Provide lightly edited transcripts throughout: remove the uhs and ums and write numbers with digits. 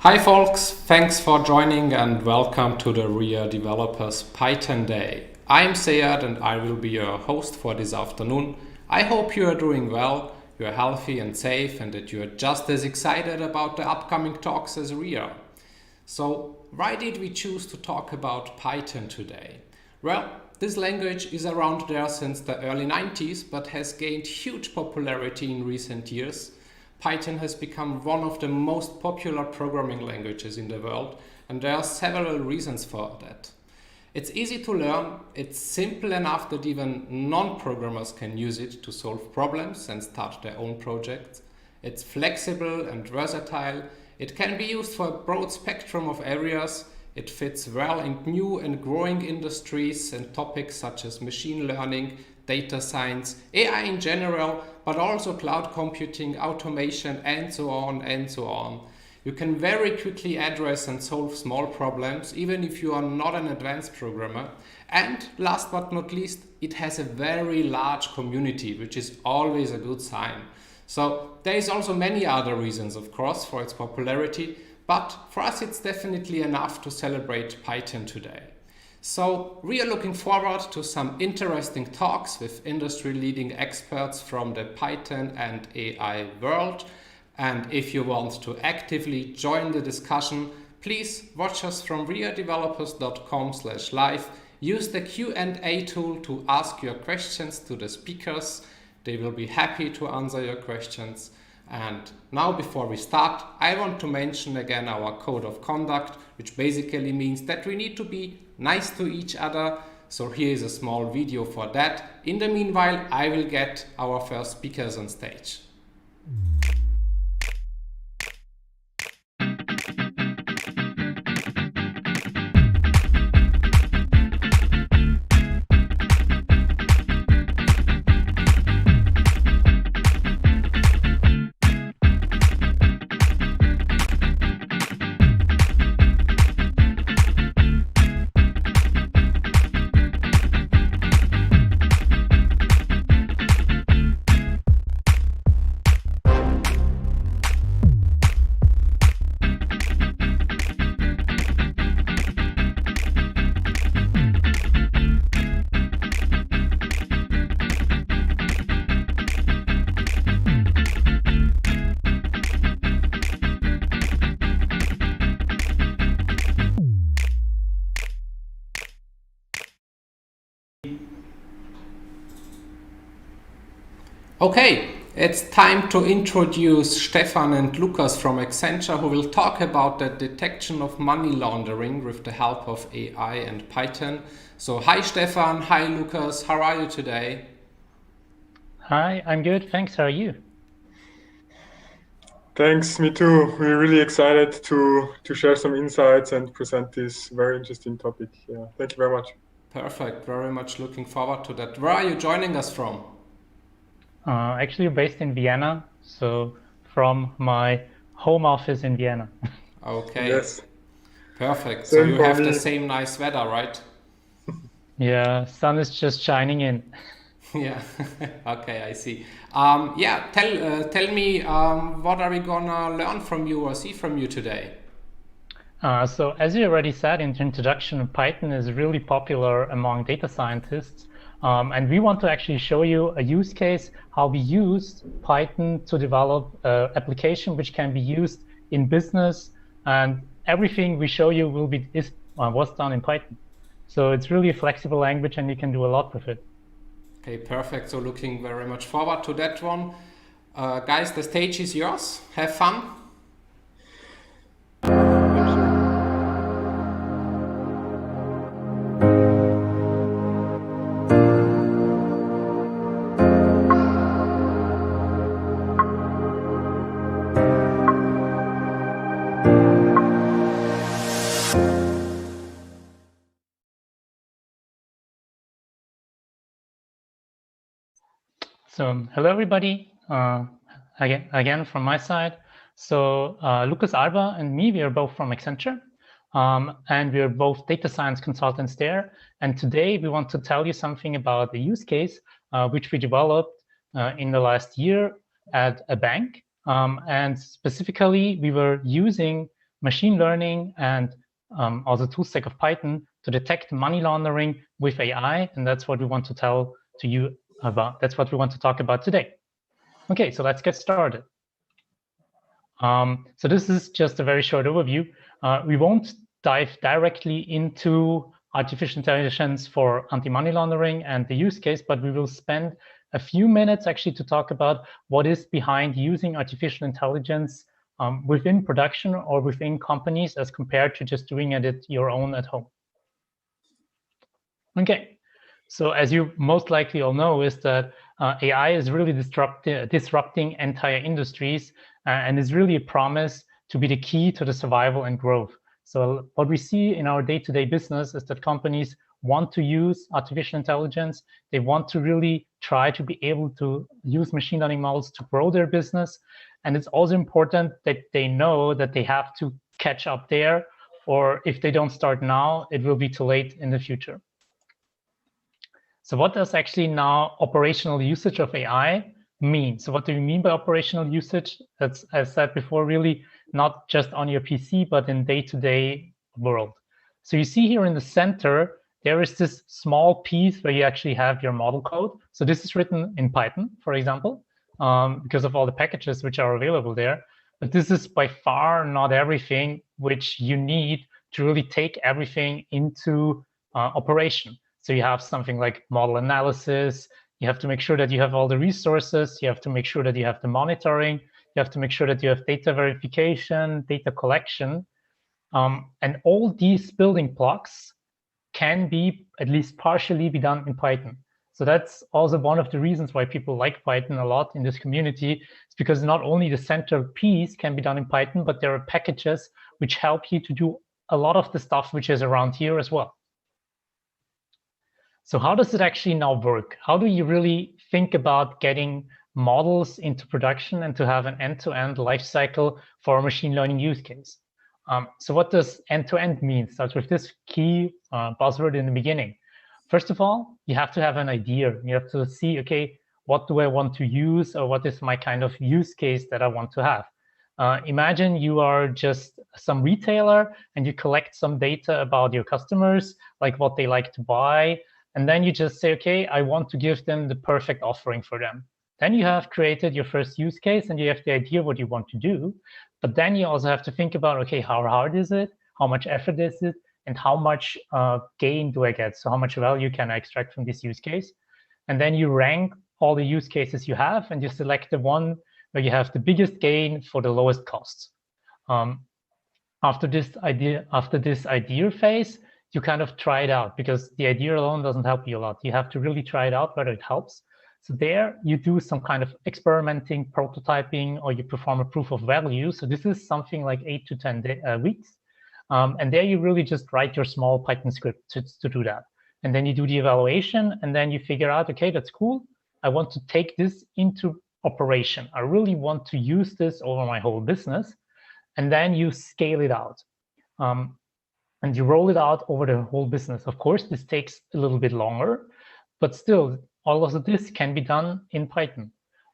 Hi folks, thanks for joining and welcome to the WeAreDevelopers Python Day. I'm Sead and I will be your host for this afternoon. I hope you are doing well, you are healthy and safe, and that you are just as excited about the upcoming talks as we are. So why did we choose to talk about Python today? Well, this language is around there since the early 90s but has gained huge popularity in recent years. Python has become one of the most popular programming languages in the world, and there are several reasons for that. It's easy to learn, it's simple enough that even non-programmers can use it to solve problems and start their own projects. It's flexible and versatile, it can be used for a broad spectrum of areas, it fits well in new and growing industries and topics such as machine learning, data science, AI in general, but also cloud computing, automation, and so on and so on. You can very quickly address and solve small problems, even if you are not an advanced programmer. And last but not least, it has a very large community, which is always a good sign. So there is also many other reasons, of course, for its popularity, but for us it's definitely enough to celebrate Python today. So we are looking forward to some interesting talks with industry-leading experts from the Python and AI world. And if you want to actively join the discussion, please watch us from wearedevelopers.com/live. Use the Q&A tool to ask your questions to the speakers. They will be happy to answer your questions. And now, before we start, I want to mention again our code of conduct, which basically means that we need to be nice to each other. So here is a small video for that. In the meanwhile, I will get our first speakers on stage. Okay, it's time to introduce Stefan and Lukas from Accenture, who will talk about the detection of money laundering with the help of AI and Python. So hi Stefan, hi Lukas, how are you today? Hi, I'm good, thanks. How are you? Thanks, me too. We're really excited to share some insights and present this very interesting topic. Yeah, thank you very much. Perfect, very much looking forward to that. Where are you joining us from? Actually, based in Vienna, so from my home office in Vienna. Okay. Yes. Perfect. Same So you for have me. the same nice weather, right? Yeah, sun is just shining in. Yeah. Okay, I see. Yeah, tell me, what are we gonna learn from you or see from you today? So as you already said in the introduction, Python is really popular among data scientists. And we want to actually show you a use case, how we used Python to develop an application which can be used in business, and everything we show you was done in Python. So it's really a flexible language and you can do a lot with it. Okay, perfect. So looking very much forward to that one. Guys, the stage is yours. Have fun. So hello, everybody. Again from my side. So Lukas, Alber, and me, we are both from Accenture. And we are both data science consultants there. And today we want to tell you something about the use case which we developed in the last year at a bank. And specifically, we were using machine learning and also tool stack of Python to detect money laundering with AI. And that's what we want to tell to you about. That's what we want to talk about today. Okay, so let's get started. So this is just a very short overview. We won't dive directly into artificial intelligence for anti-money laundering and the use case, but we will spend a few minutes actually to talk about what is behind using artificial intelligence within production or within companies as compared to just doing it your own at home. Okay, so as you most likely all know is that AI is really disrupting entire industries and is really a promise to be the key to the survival and growth. So what we see in our day-to-day business is that companies want to use artificial intelligence. They want to really try to be able to use machine learning models to grow their business. And it's also important that they know that they have to catch up there, or if they don't start now, it will be too late in the future. So what does actually now operational usage of AI mean? So what do we mean by operational usage? That's, as said before, really not just on your PC, but in day-to-day world. So you see here in the center, there is this small piece where you actually have your model code. So this is written in Python, for example, because of all the packages which are available there. But this is by far not everything which you need to really take everything into operation. So you have something like model analysis. You have to make sure that you have all the resources. You have to make sure that you have the monitoring. You have to make sure that you have data verification, data collection. And all these building blocks can be at least partially be done in Python. So that's also one of the reasons why people like Python a lot in this community. It's because not only the central piece can be done in Python, but there are packages which help you to do a lot of the stuff which is around here as well. So how does it actually now work? How do you really think about getting models into production and to have an end-to-end lifecycle for a machine learning use case? So what does end-to-end mean? Starts with this key buzzword in the beginning. First of all, you have to have an idea. You have to see, okay, what do I want to use, or what is my kind of use case that I want to have? Imagine you are just some retailer and you collect some data about your customers, like what they like to buy. And then you just say, okay, I want to give them the perfect offering for them. Then you have created your first use case and you have the idea what you want to do. But then you also have to think about, okay, how hard is it? How much effort is it? And how much gain do I get? So how much value can I extract from this use case? And then you rank all the use cases you have and you select the one where you have the biggest gain for the lowest costs. After this idea phase, you kind of try it out, because the idea alone doesn't help you a lot. You have to really try it out whether it helps. So there you do some kind of experimenting, prototyping, or you perform a proof of value. So this is something like 8 to 10 weeks. And there you really just write your small Python script to do that. And then you do the evaluation, and then you figure out, okay, that's cool. I want to take this into operation. I really want to use this over my whole business. And then you scale it out. And you roll it out over the whole business. Of course, this takes a little bit longer, but still, all of this can be done in Python.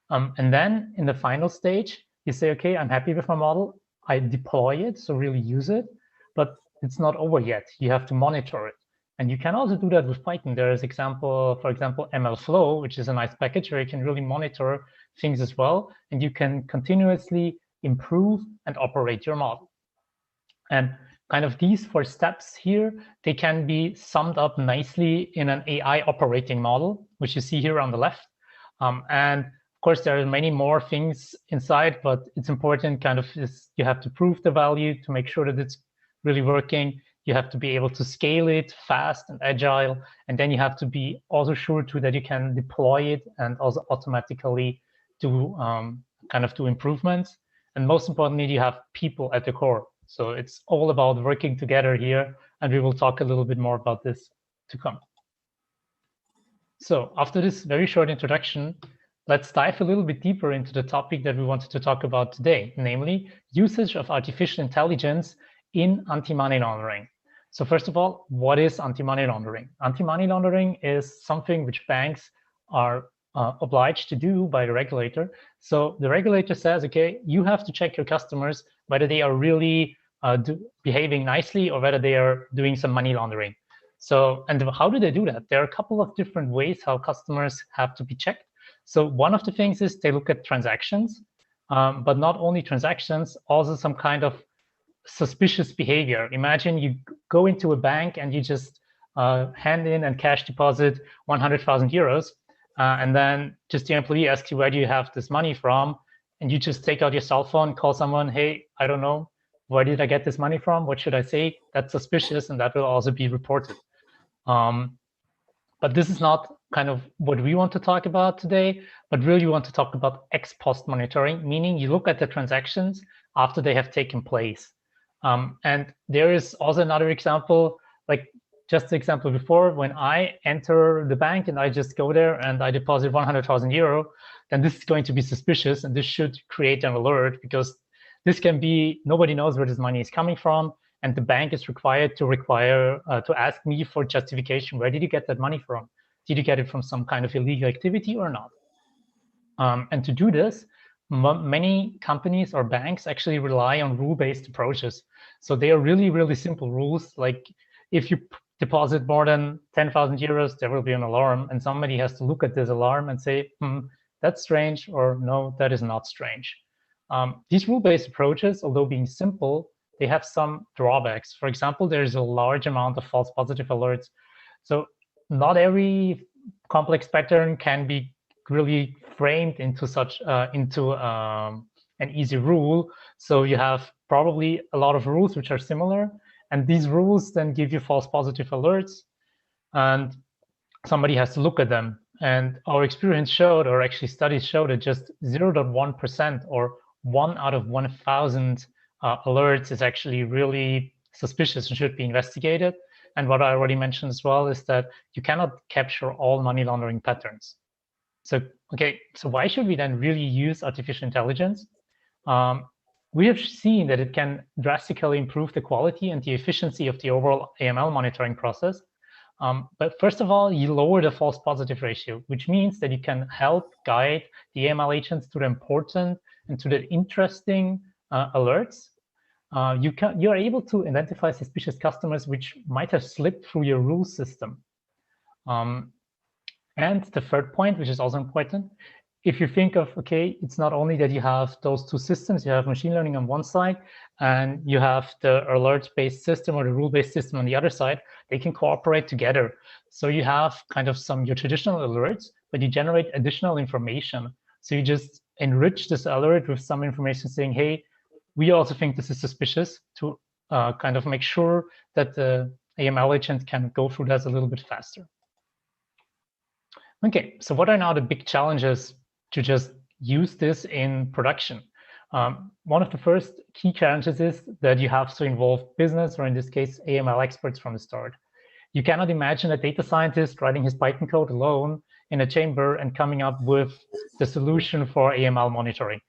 And then in the final stage, you say, okay, I'm happy with my model. I deploy it, so really use it, but it's not over yet. You have to monitor it. And you can also do that with Python. There is for example, MLflow, which is a nice package where you can really monitor things as well. And you can continuously improve and operate your model. And kind of these 4 steps here, they can be summed up nicely in an AI operating model, which you see here on the left. And of course, there are many more things inside, but it's important kind of you have to prove the value to make sure that it's really working. You have to be able to scale it fast and agile. And then you have to be also sure too that you can deploy it and also automatically do do improvements. And most importantly, you have people at the core. So it's all about working together here, and we will talk a little bit more about this to come. So after this very short introduction, let's dive a little bit deeper into the topic that we wanted to talk about today, namely usage of artificial intelligence in anti-money laundering. So first of all, what is anti-money laundering? Anti-money laundering is something which banks are obliged to do by the regulator. So the regulator says, okay, you have to check your customers whether they are really behaving nicely or whether they are doing some money laundering. So, and how do they do that? There are a couple of different ways how customers have to be checked. So one of the things is they look at transactions, but not only transactions, also some kind of suspicious behavior. Imagine you go into a bank and you just hand in and cash deposit 100,000 euros, and then just the employee asks you, where do you have this money from? And you just take out your cell phone, call someone, hey, I don't know, where did I get this money from? What should I say? That's suspicious, and that will also be reported. But this is not kind of what we want to talk about today, but really we want to talk about ex post monitoring, meaning you look at the transactions after they have taken place. And there is also another example, like just the example before, when I enter the bank and I just go there and I deposit 100,000 euro, then this is going to be suspicious, and this should create an alert, because this can be, nobody knows where this money is coming from, and the bank is required to ask me for justification. Where did you get that money from? Did you get it from some kind of illegal activity or not? And to do this, many companies or banks actually rely on rule-based approaches. So they are really, really simple rules. Like if you deposit more than 10,000 euros, there will be an alarm, and somebody has to look at this alarm and say, that's strange, or no, that is not strange. These rule-based approaches, although being simple, they have some drawbacks. For example, there's a large amount of false positive alerts. So not every complex pattern can be really framed into such an easy rule. So you have probably a lot of rules which are similar, and these rules then give you false positive alerts, and somebody has to look at them. And our experience showed, or actually studies showed, that just 0.1% or 1 out of 1,000 alerts is actually really suspicious and should be investigated. And what I already mentioned as well is that you cannot capture all money laundering patterns. So, okay, so why should we then really use artificial intelligence? We have seen that it can drastically improve the quality and the efficiency of the overall AML monitoring process. But first of all, you lower the false positive ratio, which means that you can help guide the AML agents to the important and to the interesting alerts. You are able to identify suspicious customers which might have slipped through your rule system. And the third point, which is also important, if you think of, okay, it's not only that you have those two systems, you have machine learning on one side, and you have the alert-based system or the rule-based system on the other side, they can cooperate together. So you have kind of your traditional alerts, but you generate additional information. So you just enrich this alert with some information saying, hey, we also think this is suspicious, to kind of make sure that the AML agent can go through that a little bit faster. Okay, so what are now the big challenges to just use this in production? One of the first key challenges is that you have to involve business, or in this case, AML experts from the start. You cannot imagine a data scientist writing his Python code alone in a chamber and coming up with the solution for AML monitoring.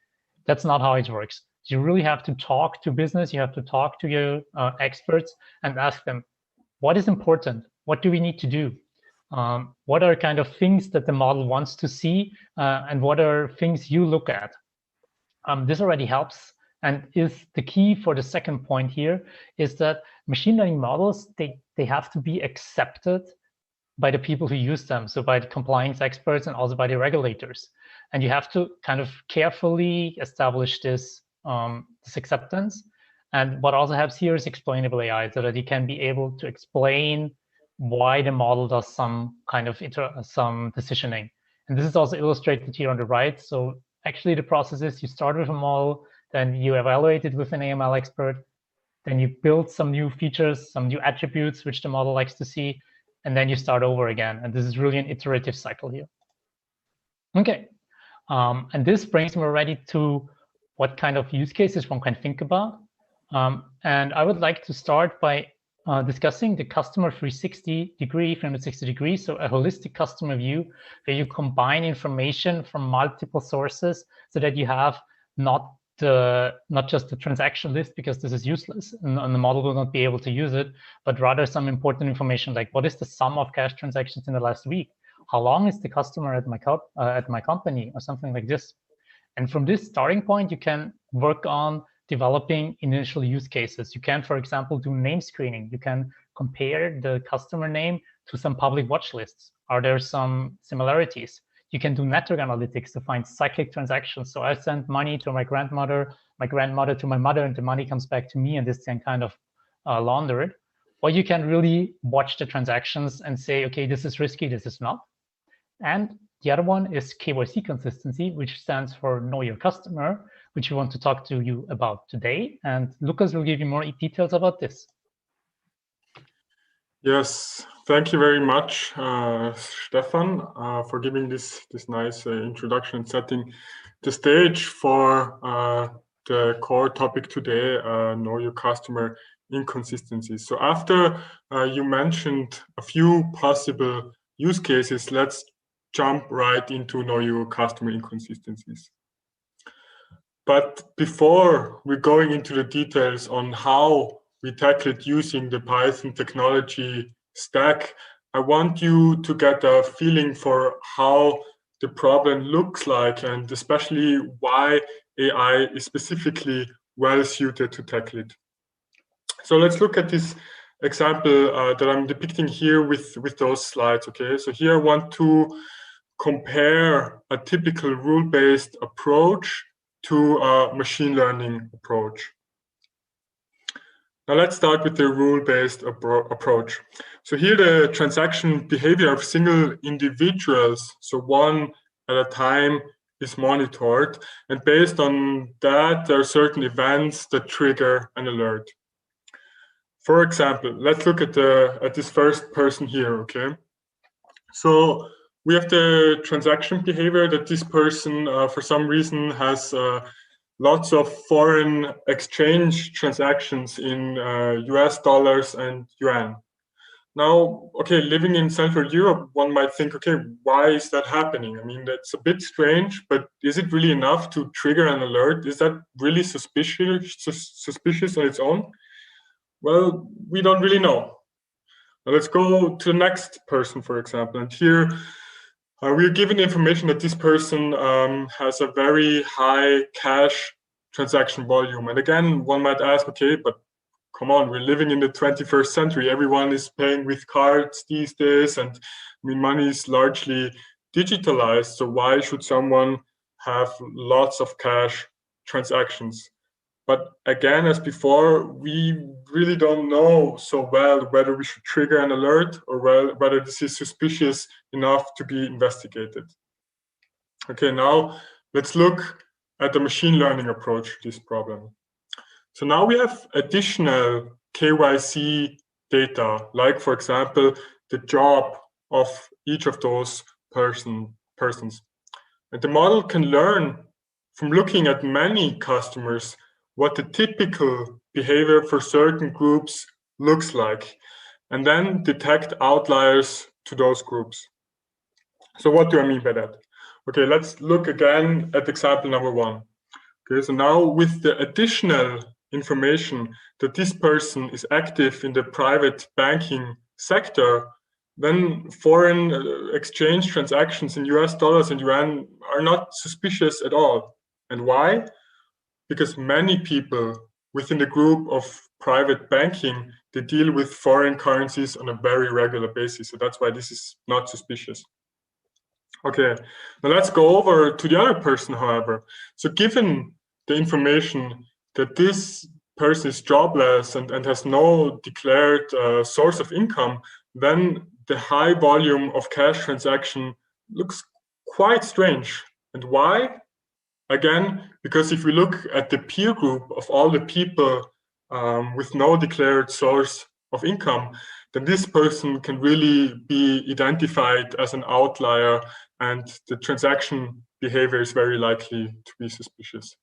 That's not how it works. You really have to talk to business, you have to talk to your experts and ask them, what is important? What do we need to do? What are kind of things that the model wants to see, and what are things you look at? This already helps, and is the key for the second point here, is that machine learning models, they have to be accepted by the people who use them, so by the compliance experts and also by the regulators. And you have to kind of carefully establish this acceptance. And what also helps here is explainable AI, so that you can be able to explain why the model does some kind of some decisioning. And this is also illustrated here on the right. So actually the process is you start with a model, then you evaluate it with an AML expert, then you build some new features, some new attributes which the model likes to see, and then you start over again. And this is really an iterative cycle here. Okay, and this brings me already to what kind of use cases one can think about. And I would like to start by discussing the customer 360 degrees, so a holistic customer view where you combine information from multiple sources so that you have not just the transaction list, because this is useless and the model will not be able to use it, but rather some important information like what is the sum of cash transactions in the last week? How long is the customer at my company, or something like this? And from this starting point, you can work on developing initial use cases. You can, for example, do name screening. You can compare the customer name to some public watch lists. Are there some similarities? You can do network analytics to find cyclic transactions. So I send money to my grandmother to my mother, and the money comes back to me, and this can kind of launder it. Or you can really watch the transactions and say, okay, this is risky, this is not. And the other one is KYC consistency, which stands for Know Your Customer, which we want to talk to you about today. And Lukas will give you more details about this. Yes, thank you very much, Stefan, for giving this nice introduction and setting the stage for the core topic today, Know Your Customer inconsistencies. So after you mentioned a few possible use cases, let's jump right into Know Your Customer inconsistencies. But before we're going into the details on how we tackle it using the Python technology stack, I want you to get a feeling for how the problem looks like, and especially why AI is specifically well suited to tackle it. So let's look at this example that I'm depicting here with those slides. Okay, so here I want to compare a typical rule-based approach to a machine learning approach. Now let's start with the rule-based approach. So here the transaction behavior of single individuals, so one at a time, is monitored, and based on that there are certain events that trigger an alert. For example, let's look at this first person here. Okay, so we have the transaction behavior that this person for some reason has lots of foreign exchange transactions in US dollars and yuan. Now, okay, living in Central Europe, one might think, okay, why is that happening? I mean, that's a bit strange, but is it really enough to trigger an alert? Is that really suspicious on its own? Well, we don't really know. Now let's go to the next person, for example. And here we're given information that this person has a very high cash transaction volume. And again, one might ask, okay, but come on, we're living in the 21st century. Everyone is paying with cards these days, and I mean, money is largely digitalized. So why should someone have lots of cash transactions? But again, as before, we really don't know so well whether we should trigger an alert or whether this is suspicious enough to be investigated. Okay, now let's look at the machine learning approach to this problem. So now we have additional KYC data, like, for example, the job of each of those persons. And the model can learn from looking at many customers what the typical behavior for certain groups looks like, and then detect outliers to those groups. So what do I mean by that? Okay, let's look again at example number one. Okay, so now with the additional information that this person is active in the private banking sector, then foreign exchange transactions in US dollars and yuan are not suspicious at all. And why? Because many people within the group of private banking, they deal with foreign currencies on a very regular basis. So that's why this is not suspicious. Okay, now let's go over to the other person, however. So given the information that this person is jobless and has no declared source of income, then the high volume of cash transaction looks quite strange. And why? Again, because if we look at the peer group of all the people with no declared source of income, then this person can really be identified as an outlier, and the transaction behavior is very likely to be suspicious.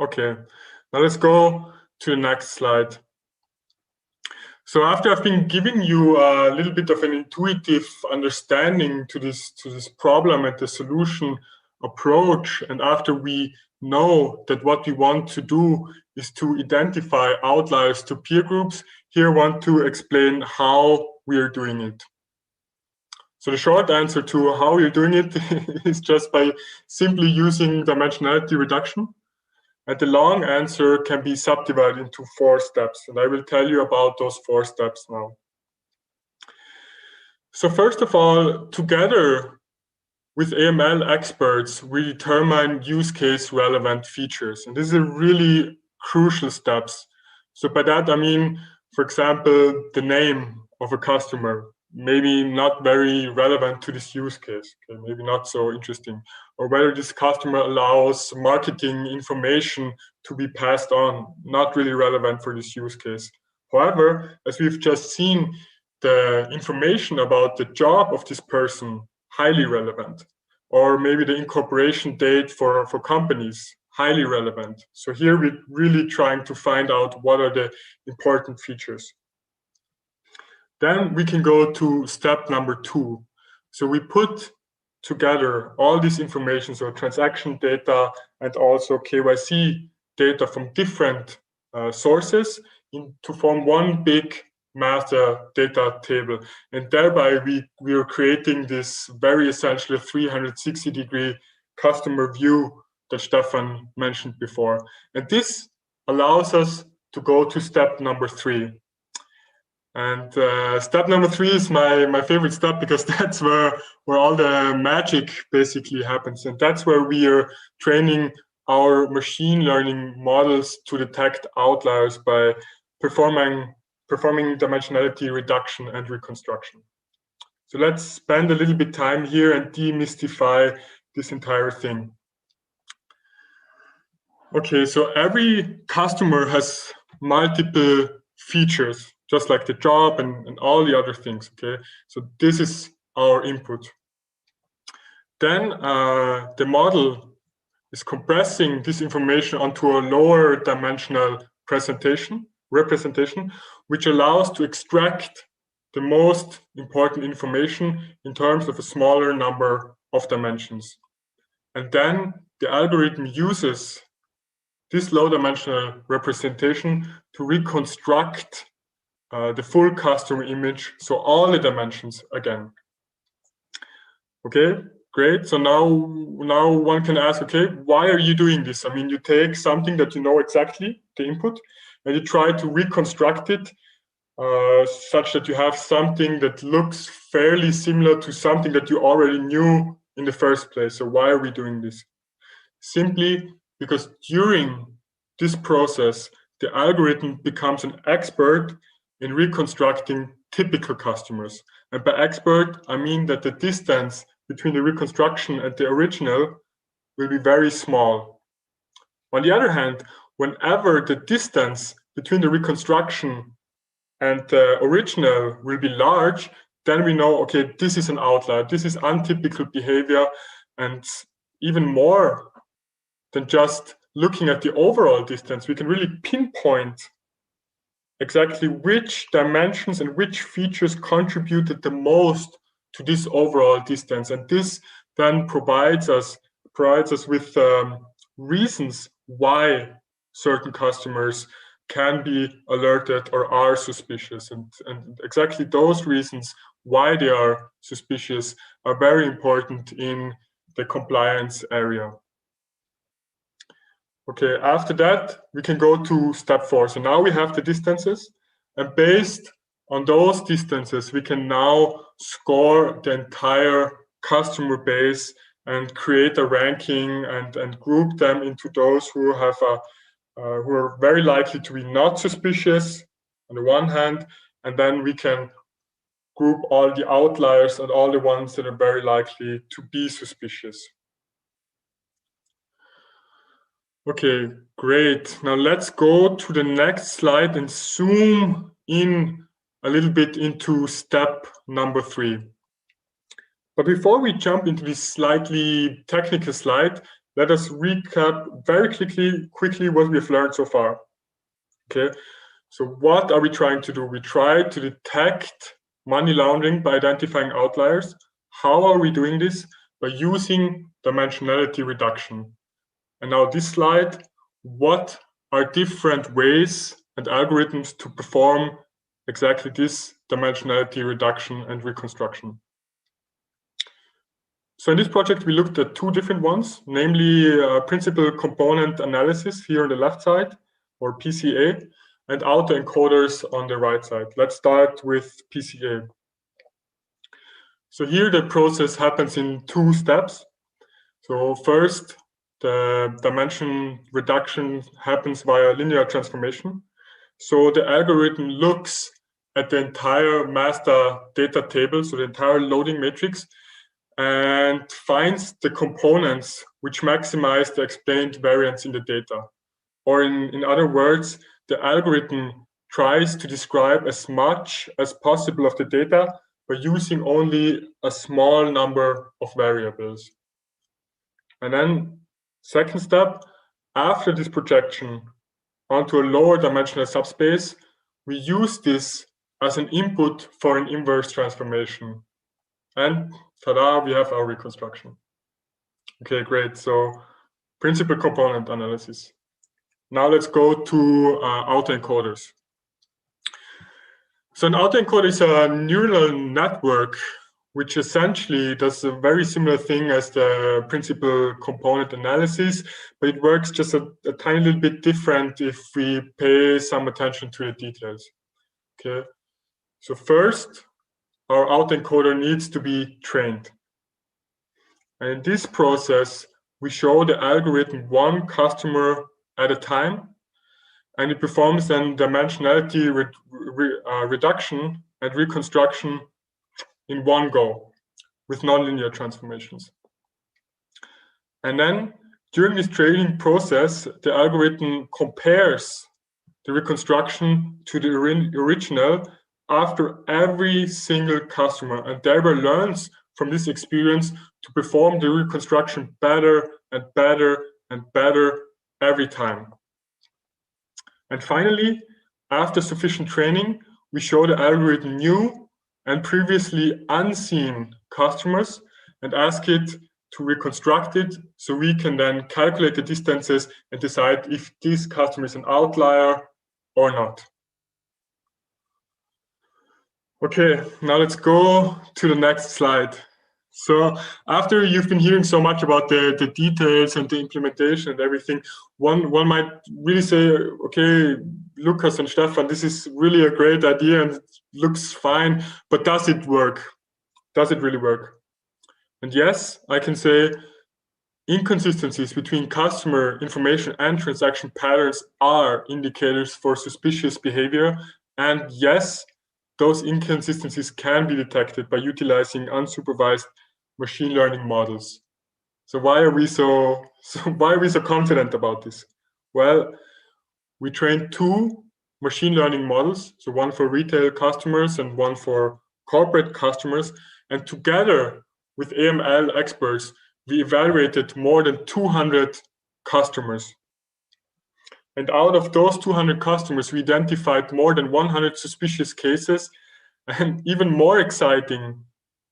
Okay, now let's go to the next slide. So after I've been giving you a little bit of an intuitive understanding to this problem and the solution approach, and after we know that what we want to do is to identify outliers to peer groups, here I want to explain how we are doing it. So the short answer to how we're doing it is just by simply using dimensionality reduction. And the long answer can be subdivided into 4 steps. And I will tell you about those 4 steps now. So first of all, together with AML experts, we determine use case relevant features. And this is a really crucial steps. So by that, I mean, for example, the name of a customer, maybe not very relevant to this use case, okay, maybe not so interesting, or whether this customer allows marketing information to be passed on, not really relevant for this use case. However, as we've just seen, the information about the job of this person, highly relevant, or maybe the incorporation date for companies, highly relevant. So here we're really trying to find out what are the important features. Then we can go to step number 2. So we put together all this information, so transaction data and also KYC data from different sources to form one big master data table. And thereby we are creating this very essentially 360-degree customer view that Stefan mentioned before. And this allows us to go to step number 3. And step number 3 is my favorite step, because that's where all the magic basically happens. And that's where we are training our machine learning models to detect outliers by performing dimensionality reduction and reconstruction. So let's spend a little bit time here and demystify this entire thing. Okay, so every customer has multiple features, just like the job and all the other things, okay? So this is our input. Then the model is compressing this information onto a lower dimensional representation, which allows to extract the most important information in terms of a smaller number of dimensions. And then the algorithm uses this low dimensional representation to reconstruct the full customer image, so all the dimensions again. Okay, great. So now one can ask, okay, why are you doing this? I mean, you take something that you know exactly, the input, and you try to reconstruct it such that you have something that looks fairly similar to something that you already knew in the first place. So why are we doing this? Simply because during this process, the algorithm becomes an expert in reconstructing typical customers. And by expert, I mean that the distance between the reconstruction and the original will be very small. On the other hand, whenever the distance between the reconstruction and the original will be large, then we know, okay, this is an outlier, this is untypical behavior, and even more than just looking at the overall distance, we can really pinpoint exactly which dimensions and which features contributed the most to this overall distance. And this then provides us with reasons why certain customers can be alerted or are suspicious. And exactly those reasons why they are suspicious are very important in the compliance area. Okay, after that, we can go to step 4. So now we have the distances, and based on those distances, we can now score the entire customer base and create a ranking and group them into those who have who are very likely to be not suspicious on the one hand, and then we can group all the outliers and all the ones that are very likely to be suspicious. Okay, great. Now let's go to the next slide and zoom in a little bit into step number 3. But before we jump into this slightly technical slide, let us recap very quickly what we've learned so far. Okay, so what are we trying to do? We try to detect money laundering by identifying outliers. How are we doing this? By using dimensionality reduction. And now this slide, what are different ways and algorithms to perform exactly this dimensionality reduction and reconstruction? So in this project, we looked at two different ones, namely principal component analysis here on the left side, or PCA, and autoencoders on the right side. Let's start with PCA. So here the process happens in two steps. So first, the dimension reduction happens via linear transformation. So the algorithm looks at the entire master data table, so the entire loading matrix, and finds the components which maximize the explained variance in the data. Or in other words, the algorithm tries to describe as much as possible of the data by using only a small number of variables. And then, second step, after this projection onto a lower dimensional subspace, we use this as an input for an inverse transformation. And ta-da, we have our reconstruction. Okay, great. So principal component analysis. Now let's go to autoencoders. So an autoencoder is a neural network which essentially does a very similar thing as the principal component analysis, but it works just a tiny little bit different if we pay some attention to the details. Okay, so first, our autoencoder needs to be trained. And in this process, we show the algorithm one customer at a time, and it performs then dimensionality reduction and reconstruction in one go with nonlinear transformations. And then during this training process, the algorithm compares the reconstruction to the original after every single customer, and thereby learns from this experience to perform the reconstruction better and better and better every time. And finally, after sufficient training, we show the algorithm new and previously unseen customers and ask it to reconstruct it, so we can then calculate the distances and decide if this customer is an outlier or not. Okay, now let's go to the next slide. So after you've been hearing so much about the details and the implementation and everything, one might really say, okay, Lukas and Stefan, this is really a great idea and it looks fine, but does it work? Does it really work? And yes, I can say inconsistencies between customer information and transaction patterns are indicators for suspicious behavior. And yes, those inconsistencies can be detected by utilizing unsupervised machine learning models. So why are we so confident about this? Well, we trained two machine learning models, so one for retail customers and one for corporate customers, and together with AML experts, we evaluated more than 200 customers. And out of those 200 customers, we identified more than 100 suspicious cases. And even more exciting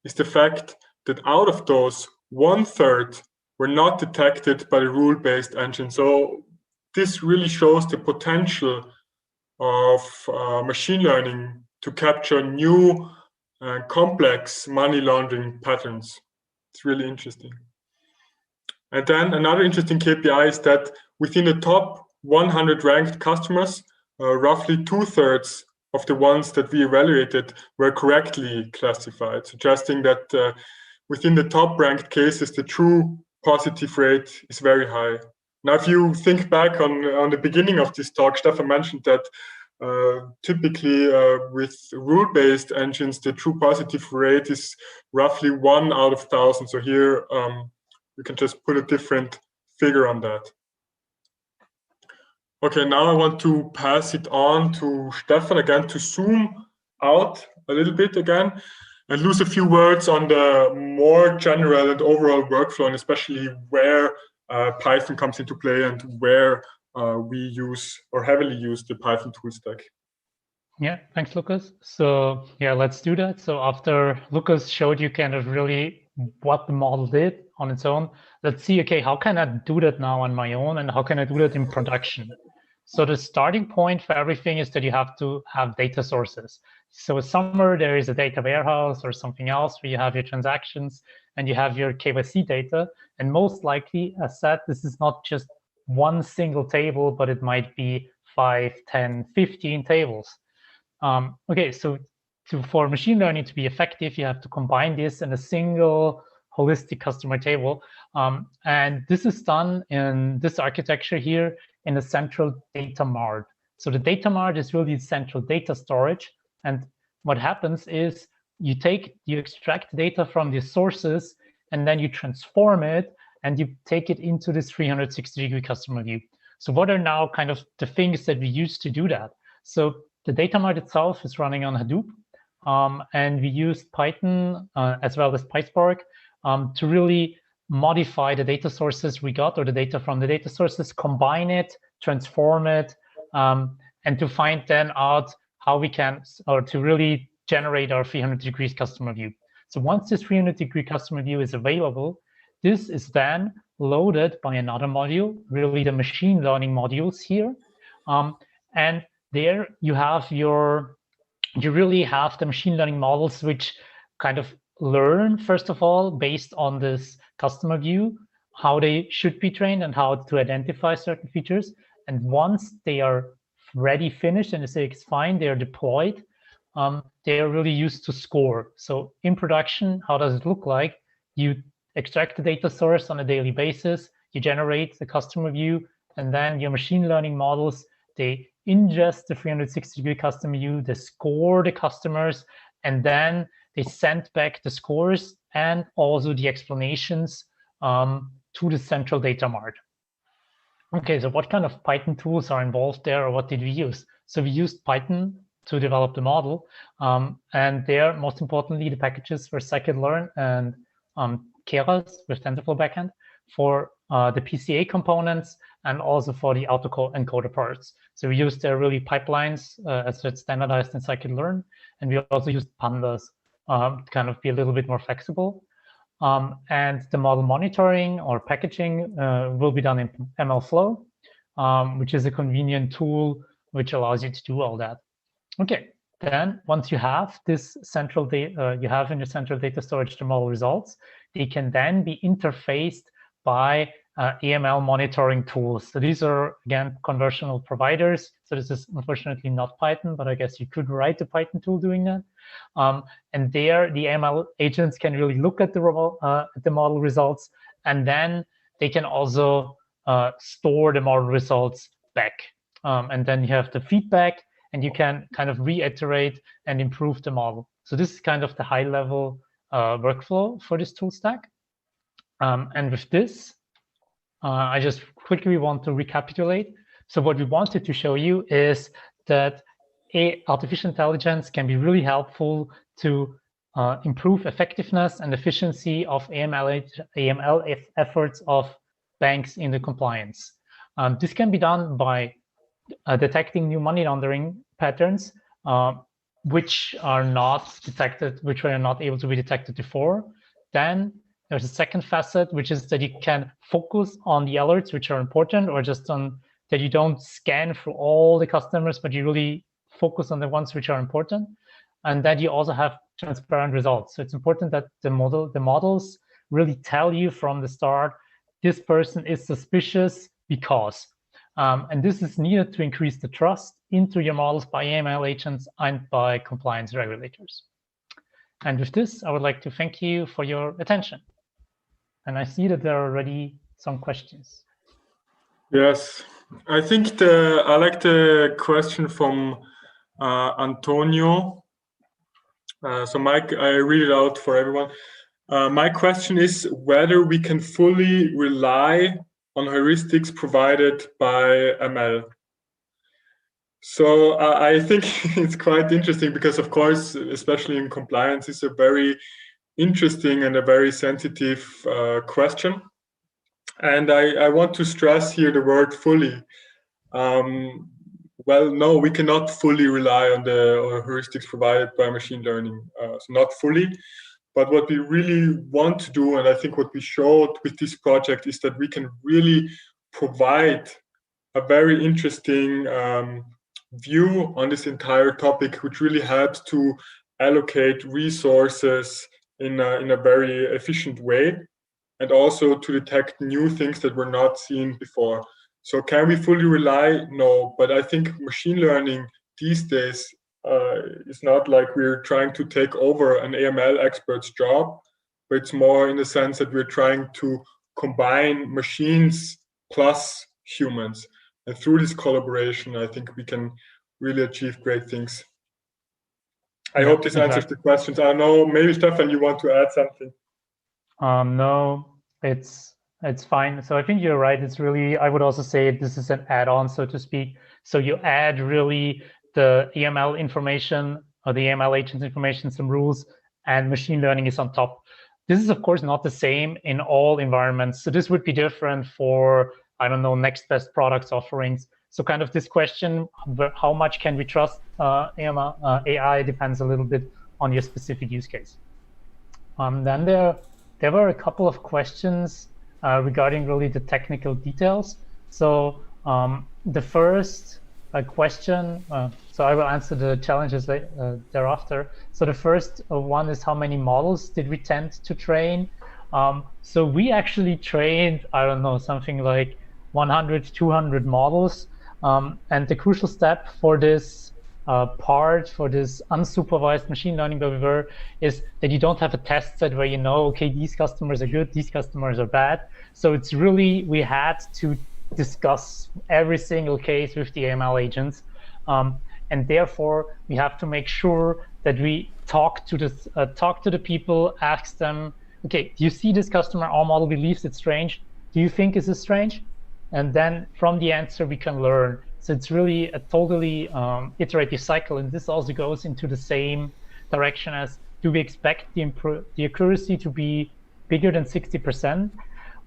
is the fact that out of those, 1/3 were not detected by the rule-based engine. So this really shows the potential of machine learning to capture new complex money laundering patterns. It's really interesting. And then another interesting KPI is that within the top 100 ranked customers, roughly 2/3 of the ones that we evaluated were correctly classified, suggesting that within the top ranked cases, the true positive rate is very high. Now, if you think back on the beginning of this talk, Stefan mentioned that typically with rule-based engines, the true positive rate is roughly 1 out of 1,000. So here we can just put a different figure on that. Okay, now I want to pass it on to Stefan again to zoom out a little bit again and lose a few words on the more general and overall workflow, and especially where Python comes into play and where we use or heavily use the Python tool stack. Yeah, thanks, Lukas. So yeah, let's do that. So after Lukas showed you kind of really what the model did on its own, let's see, okay, how can I do that now on my own and how can I do that in production? So the starting point for everything is that you have to have data sources. So somewhere there is a data warehouse or something else where you have your transactions, and you have your KYC data. And most likely, as said, this is not just one single table, but it might be 5, 10, 15 tables. Okay, so for machine learning to be effective, you have to combine this in a single holistic customer table. And this is done in this architecture here in a central data mart. So the data mart is really central data storage. And what happens is you extract data from the sources, and then you transform it, and you take it into this 360-degree customer view. So what are now kind of the things that we use to do that? So the data mart itself is running on Hadoop. And we used Python as well as PySpark to really modify the data sources we got, or the data from the data sources, combine it, transform it, and to find then out how we can, or to really generate our 300 degrees customer view. So once this 300-degree customer view is available, this is then loaded by another module, really the machine learning modules here. And there you have you really have the machine learning models which kind of learn, first of all, based on this customer view, how they should be trained and how to identify certain features. And once they are ready, finished, and they say it's fine, they are deployed, they are really used to score. So in production, how does it look like? You extract the data source on a daily basis, you generate the customer view, and then your machine learning models, they ingest the 360-degree customer view, they score the customers, and then they send back the scores and also the explanations to the central data mart. Okay, so what kind of Python tools are involved there, or what did we use? So we used Python to develop the model, and there, most importantly, the packages were scikit-learn and Keras with TensorFlow backend for the PCA components, and also for the autocode encoder parts. So we used really pipelines as it's standardized in scikit-learn, and we also used pandas to kind of be a little bit more flexible. And the model monitoring or packaging will be done in MLflow, which is a convenient tool which allows you to do all that. Okay, then once you have this central data, you have in your central data storage the model results, they can then be interfaced by AML monitoring tools. So these are, again, conversational providers. So this is unfortunately not Python, but I guess you could write a Python tool doing that. And there, the AML agents can really look at the model results, and then they can also store the model results back. And then you have the feedback, and you can kind of reiterate and improve the model. So this is kind of the high-level workflow for this tool stack. And with this, I just quickly want to recapitulate. So what we wanted to show you is that artificial intelligence can be really helpful to improve effectiveness and efficiency of AML efforts of banks in the compliance. This can be done by detecting new money laundering patterns, which are not detected, which were not able to be detected before. Then there's a second facet, which is that you can focus on the alerts which are important, or just on that you don't scan through all the customers, but you really focus on the ones which are important. And that you also have transparent results. So it's important that the models really tell you from the start, this person is suspicious because. And this is needed to increase the trust into your models by AML agents and by compliance regulators. And with this, I would like to thank you for your attention. And I see that there are already some questions. Yes, I think I like the question from Antonio. So Mike, I read it out for everyone. My question is whether we can fully rely on heuristics provided by ML. So I think it's quite interesting because, of course, especially in compliance, it's a very interesting and a very sensitive question. And I want to stress here the word fully. Well, no, we cannot fully rely on the heuristics provided by machine learning. So not fully. But what we really want to do, and I think what we showed with this project, is that we can really provide a very interesting view on this entire topic, which really helps to allocate resources in a very efficient way, and also to detect new things that were not seen before. So can we fully rely? No, but I think machine learning these days is not like we're trying to take over an AML expert's job, but it's more in the sense that we're trying to combine machines plus humans. And through this collaboration, I think we can really achieve great things. I hope this answers the questions. I don't know, maybe Stefan, you want to add something? No, it's fine. So I think you're right. It's really, I would also say this is an add-on, so to speak. So you add really the AML information or the AML agent's information, some rules, and machine learning is on top. This is, of course, not the same in all environments. So this would be different for, I don't know, next best products offerings. So kind of this question, how much can we trust AI depends a little bit on your specific use case. Then there were a couple of questions regarding really the technical details. So the first question, so I will answer the challenges thereafter. So the first one is how many models did we tend to train? So we actually trained, I don't know, something like 100, 200 models. And the crucial step for this for this unsupervised machine learning behavior is that you don't have a test set where you know, okay, these customers are good, these customers are bad. So it's really, we had to discuss every single case with the AML agents. And therefore, we have to make sure that we talk to the people, ask them, okay, do you see this customer? Our model believes it's strange. Do you think this is strange? And then from the answer, we can learn. So it's really a totally iterative cycle. And this also goes into the same direction as, do we expect the accuracy to be bigger than 60%?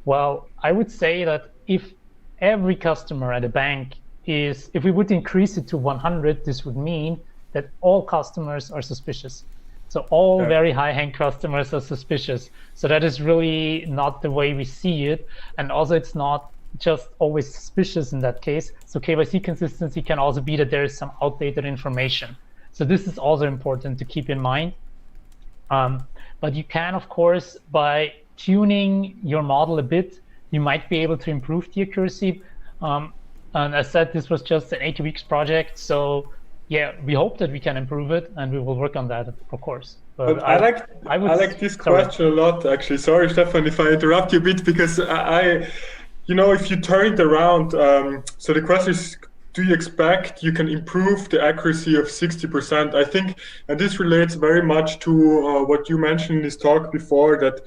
Well, I would say that if every customer at a bank if we would increase it to 100, this would mean that all customers are suspicious. So all very high-end customers are suspicious. So that is really not the way we see it. And also it's not just always suspicious in that case. So KYC consistency can also be that there is some outdated information. So this is also important to keep in mind. But you can, of course, by tuning your model a bit, you might be able to improve the accuracy. And as said, this was just an 80 weeks project. So yeah, we hope that we can improve it, and we will work on that, of course. But I like this question a lot, actually. Sorry, Stefan, if I interrupt you a bit, because if you turn it around, so the question is, do you expect you can improve the accuracy of 60%? I think, and this relates very much to what you mentioned in this talk before, that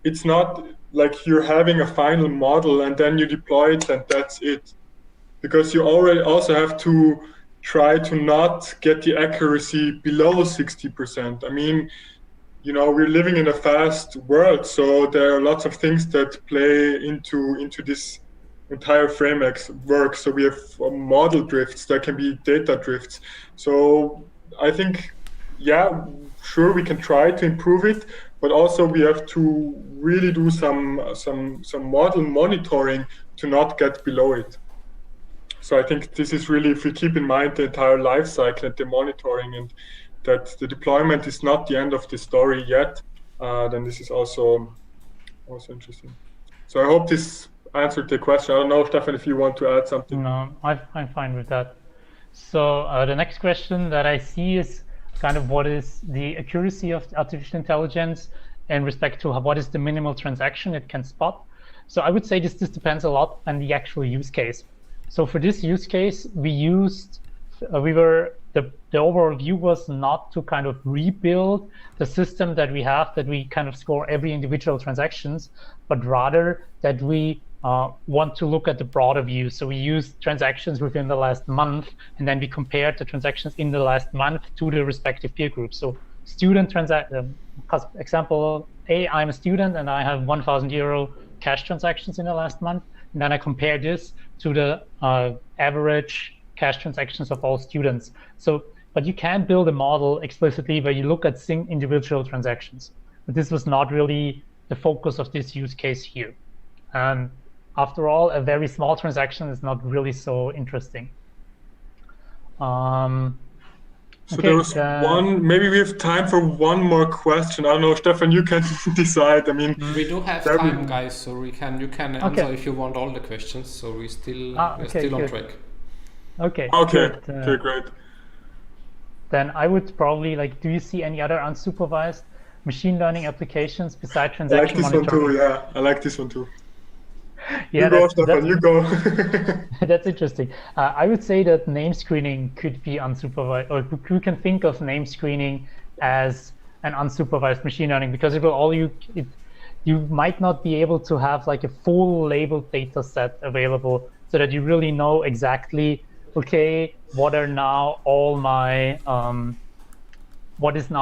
it's not like you're having a final model and then you deploy it and that's it. Because you already also have to try to not get the accuracy below 60%. I mean, we're living in a fast world, so there are lots of things that play into this entire framework. So we have model drifts, there can be data drifts. So I think, yeah, sure, we can try to improve it, but also we have to really do some model monitoring to not get below it. So I think this is really, if we keep in mind the entire life cycle and the monitoring, and that the deployment is not the end of the story yet, then this is also interesting. So I hope this answered the question. I don't know, Stefan, if you want to add something. No, I'm fine with that. So the next question that I see is kind of what is the accuracy of artificial intelligence in respect to what is the minimal transaction it can spot. So I would say this depends a lot on the actual use case. So for this use case, the overall view was not to kind of rebuild the system that we have, that we kind of score every individual transactions, but rather that we want to look at the broader view. So we used transactions within the last month, and then we compared the transactions in the last month to the respective peer groups. So student example A, I'm a student and I have 1,000 euro cash transactions in the last month. And then I compare this to the average cash transactions of all students. So, but you can build a model explicitly where you look at individual transactions. But this was not really the focus of this use case here. And after all, a very small transaction is not really so interesting. So there was one, maybe we have time for one more question. I don't know, Stefan, you can decide. I mean, we do have time, guys, so you can answer if you want all the questions. So we're still on track. Okay. Okay, great. Then I would probably do you see any other unsupervised machine learning applications besides transaction monitoring? I like this one too. Yeah, you go, Stefan, you go. That's interesting. I would say that name screening could be unsupervised, or you can think of name screening as an unsupervised machine learning, because you might not be able to have a full labeled data set available so that you really know exactly, okay, what is now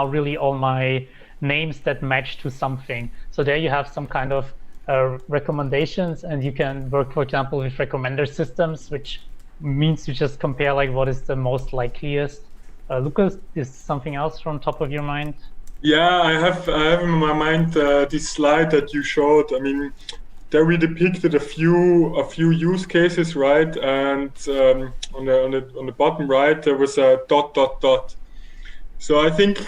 really all my names that match to something. So there you have some kind of recommendations, and you can work, for example, with recommender systems, which means you just compare what is the most likeliest. Lukas, is something else from top of your mind? Yeah, I have in my mind this slide that you showed. I mean, there we depicted a few use cases, right? And on the bottom right there was a ... So I think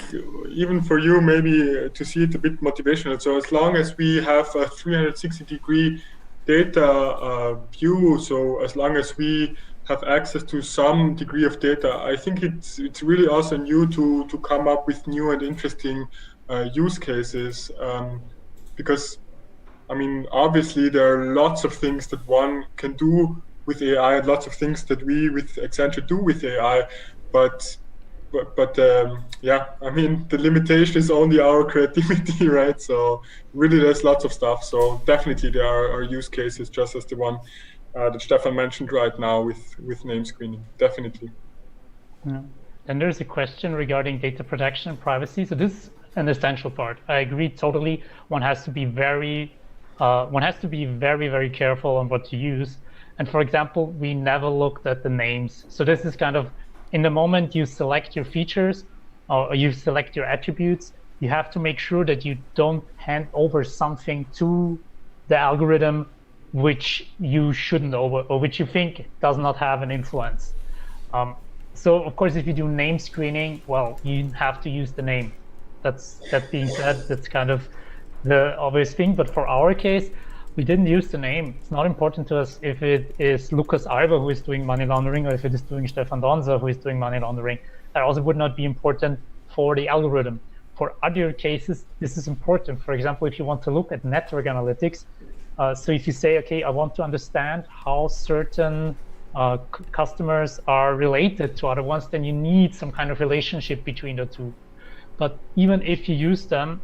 even for you, maybe to see it a bit motivational. So as long as we have a 360-degree data view, so as long as we have access to some degree of data, I think it's really also new to come up with new and interesting use cases, because I mean, obviously there are lots of things that one can do with AI, lots of things that we with Accenture do with AI, but yeah, I mean, the limitation is only our creativity, right? So really there's lots of stuff. So definitely there are use cases, just as the one that Stefan mentioned right now with name screening, definitely. Yeah. Then there's a question regarding data protection and privacy. So this is an essential part. I agree totally. One has to be very, very careful on what to use. And for example, we never looked at the names. So this is kind of, in the moment you select your features or you select your attributes, you have to make sure that you don't hand over something to the algorithm which you shouldn't over, or which you think does not have an influence. So of course, if you do name screening, well, you have to use the name. That being said, that's kind of the obvious thing. But for our case, we didn't use the name. It's not important to us if it is Lukas Alber who is doing money laundering, or if it is doing Stefan Donsa who is doing money laundering. That also would not be important for the algorithm. For other cases, this is important. For example, if you want to look at network analytics, so if you say, okay, I want to understand how certain customers are related to other ones, then you need some kind of relationship between the two. But even if you use them,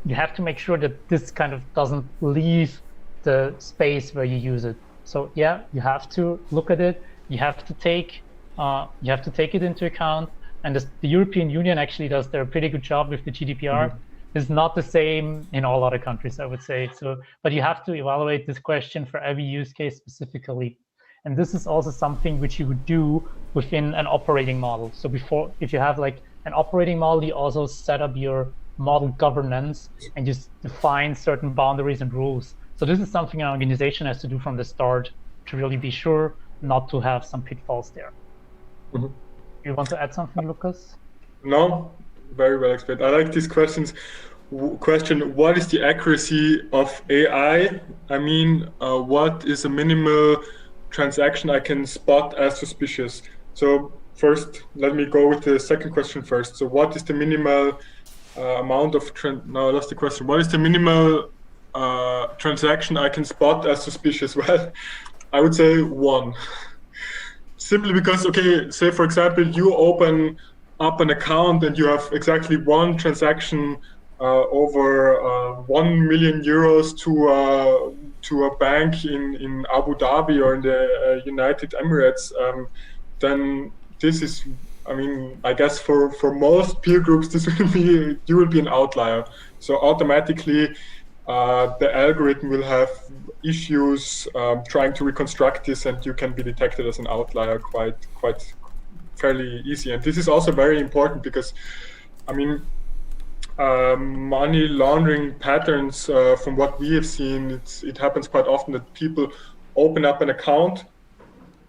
you have to make sure that this kind of doesn't leave the space where you use it. So yeah, you have to look at it. You have to take it into account. And the European Union actually does their pretty good job with the GDPR. Mm-hmm. It's not the same in all other countries, I would say. So, but you have to evaluate this question for every use case specifically. And this is also something which you would do within an operating model. So before, if you have like an operating model, you also set up your model governance and just define certain boundaries and rules. So this is something an organization has to do from the start to really be sure not to have some pitfalls there. Mm-hmm. You want to add something, Lukas? No, very well explained. I like these questions. Question, what is the accuracy of AI? I mean, what is a minimal transaction I can spot as suspicious? So first, let me go with the second question first. So what is the minimal amount of, no, that's the question. What is the minimal transaction I can spot as suspicious? Well, I would say 1. Simply because, okay, say for example, you open up an account and you have exactly one transaction over 1 million euros to a bank in Abu Dhabi or in the United Emirates, then this is, I mean, I guess for most peer groups, this will be, you will be an outlier. So automatically, the algorithm will have issues trying to reconstruct this, and you can be detected as an outlier quite fairly easy. And this is also very important because, I mean, money laundering patterns, from what we have seen, it happens quite often that people open up an account,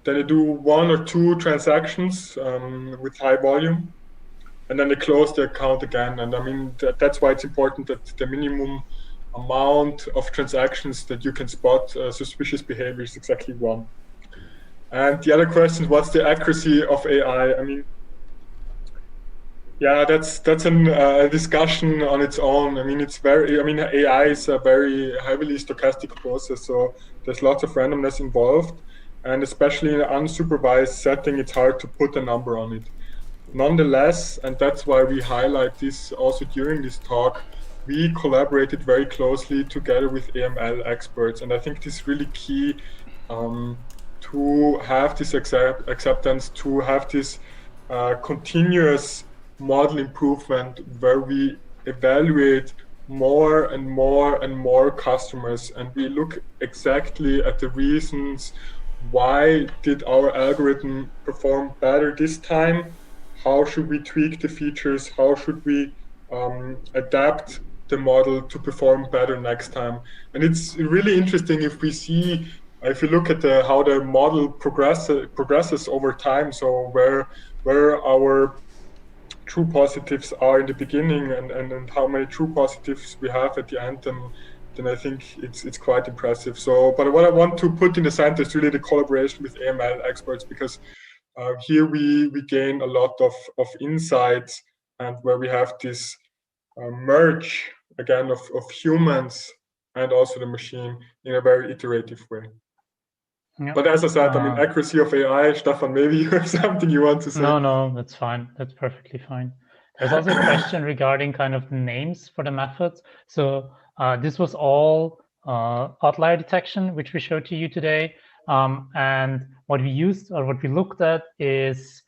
then they do 1 or 2 transactions with high volume, and then they close the account again. And I mean, that's why it's important that the minimum amount of transactions that you can spot suspicious behavior is exactly 1. And the other question is, what's the accuracy of AI? I mean, yeah, that's a discussion on its own. I mean, AI is a very heavily stochastic process, so there's lots of randomness involved, and especially in an unsupervised setting, it's hard to put a number on it. Nonetheless, and that's why we highlight this also during this talk, we collaborated very closely together with AML experts, and I think this is really key to have this acceptance, to have this continuous model improvement where we evaluate more and more and more customers, and we look exactly at the reasons why did our algorithm perform better this time, how should we tweak the features, how should we adapt the model to perform better next time. And it's really interesting if you look at how the model progresses over time, so where our true positives are in the beginning and how many true positives we have at the end, then I think it's quite impressive. So, but what I want to put in the center is really the collaboration with AML experts, because here we gain a lot of insights, and where we have this merge again of humans and also the machine in a very iterative way. Yep. But as I said, I mean, accuracy of AI, Stefan, maybe you have something you want to say? No, that's fine. That's perfectly fine. There's also a question regarding kind of names for the methods. So this was all outlier detection, which we showed to you today. And what we used, or what we looked at, is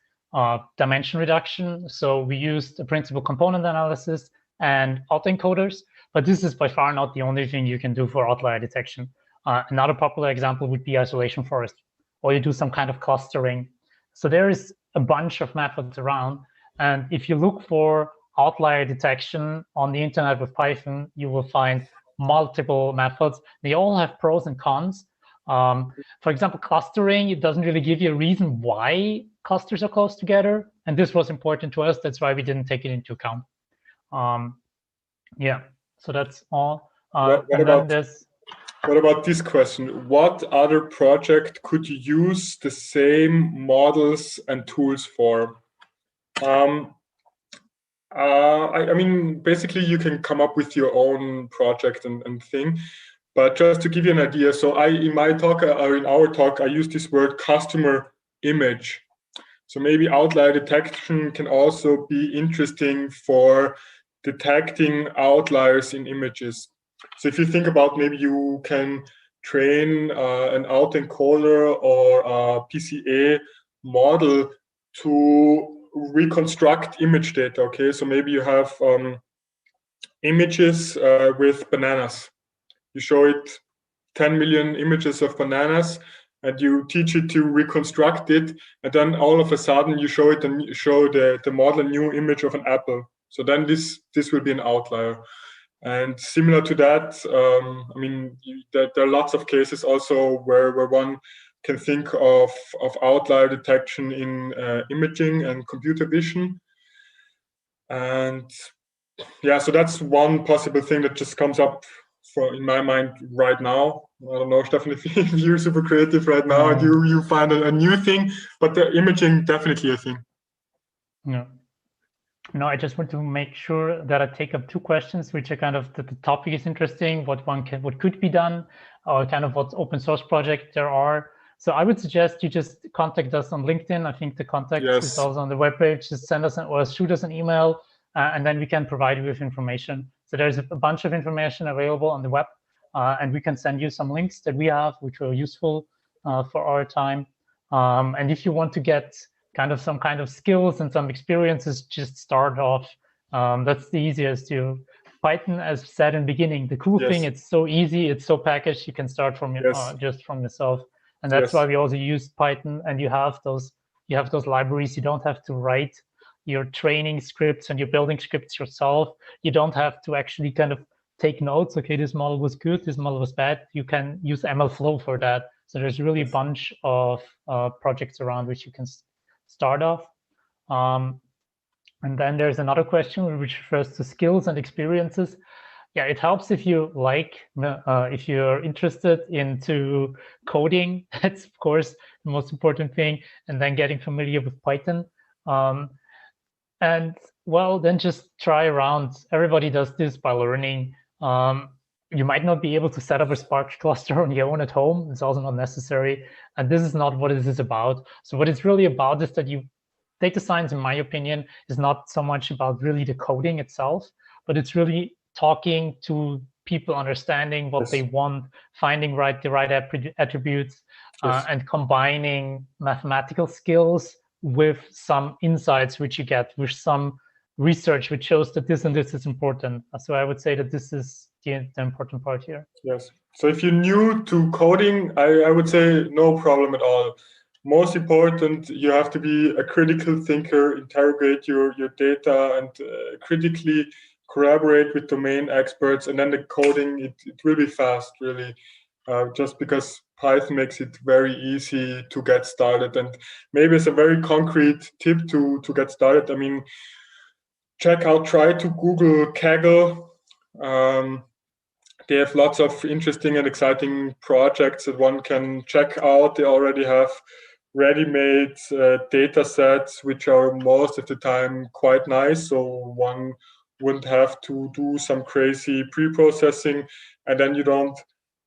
dimension reduction. So we used a principal component analysis and autoencoders, but this is by far not the only thing you can do for outlier detection. Another popular example would be isolation forest, or you do some kind of clustering. So there is a bunch of methods around. And if you look for outlier detection on the internet with Python, you will find multiple methods. They all have pros and cons. For example, clustering, it doesn't really give you a reason why clusters are close together. And this was important to us. That's why we didn't take it into account. Yeah, so that's all. What about this question? What other project could you use the same models and tools for? I mean, basically, you can come up with your own project and thing. But just to give you an idea, so in my talk, or in our talk, I use this word customer image. So maybe outlier detection can also be interesting for detecting outliers in images. So if you think about, maybe you can train an autoencoder or a PCA model to reconstruct image data, okay? So maybe you have images with bananas. You show it 10 million images of bananas, and you teach it to reconstruct it, and then all of a sudden you show the model a new image of an apple. So then this will be an outlier. And similar to that, I mean, there are lots of cases also where one can think of outlier detection in imaging and computer vision. And yeah, so that's one possible thing that just comes up in my mind right now. I don't know, Stefan, if you're super creative right now and you find a new thing, but the imaging, definitely a thing. Yeah. No, I just want to make sure that I take up two questions, which are kind of the topic is interesting, what could be done, or kind of what open source project there are. So I would suggest you just contact us on LinkedIn. I think the contact is also on the webpage. Just send us or shoot us an email, and then we can provide you with information. So there's a bunch of information available on the web, and we can send you some links that we have, which are useful for our time. And if you want to get kind of some kind of skills and some experiences, just start off. That's the easiest. Python, as said in the beginning, the cool thing, it's so easy, it's so packaged, you can start from just from yourself. And that's why we also use Python, and you have those libraries. You don't have to write your training scripts and your building scripts yourself. You don't have to actually kind of take notes. Okay, this model was good, this model was bad. You can use MLflow for that. So there's really a bunch of projects around which you can start off. And then there's another question which refers to skills and experiences. Yeah, it helps if you if you're interested into coding. That's of course the most important thing, and then getting familiar with Python. And well, then just try around. Everybody does this by learning. You might not be able to set up a Spark cluster on your own at home. It's also not necessary. And this is not what this is about. So what it's really about is that data science, in my opinion, is not so much about really the coding itself, but it's really talking to people, understanding what they want, finding the right attributes, and combining mathematical skills with some insights which you get, with some research which shows that this and this is important. So I would say that this is the important part here. Yes. So if you're new to coding, I would say no problem at all. Most important, you have to be a critical thinker, interrogate your data, and critically collaborate with domain experts. And then the coding, it will be fast, really, just because Python makes it very easy to get started. And maybe it's a very concrete tip to get started. I mean, try to Google Kaggle. They have lots of interesting and exciting projects that one can check out. They already have ready-made data sets, which are most of the time quite nice. So one wouldn't have to do some crazy pre-processing, and then you don't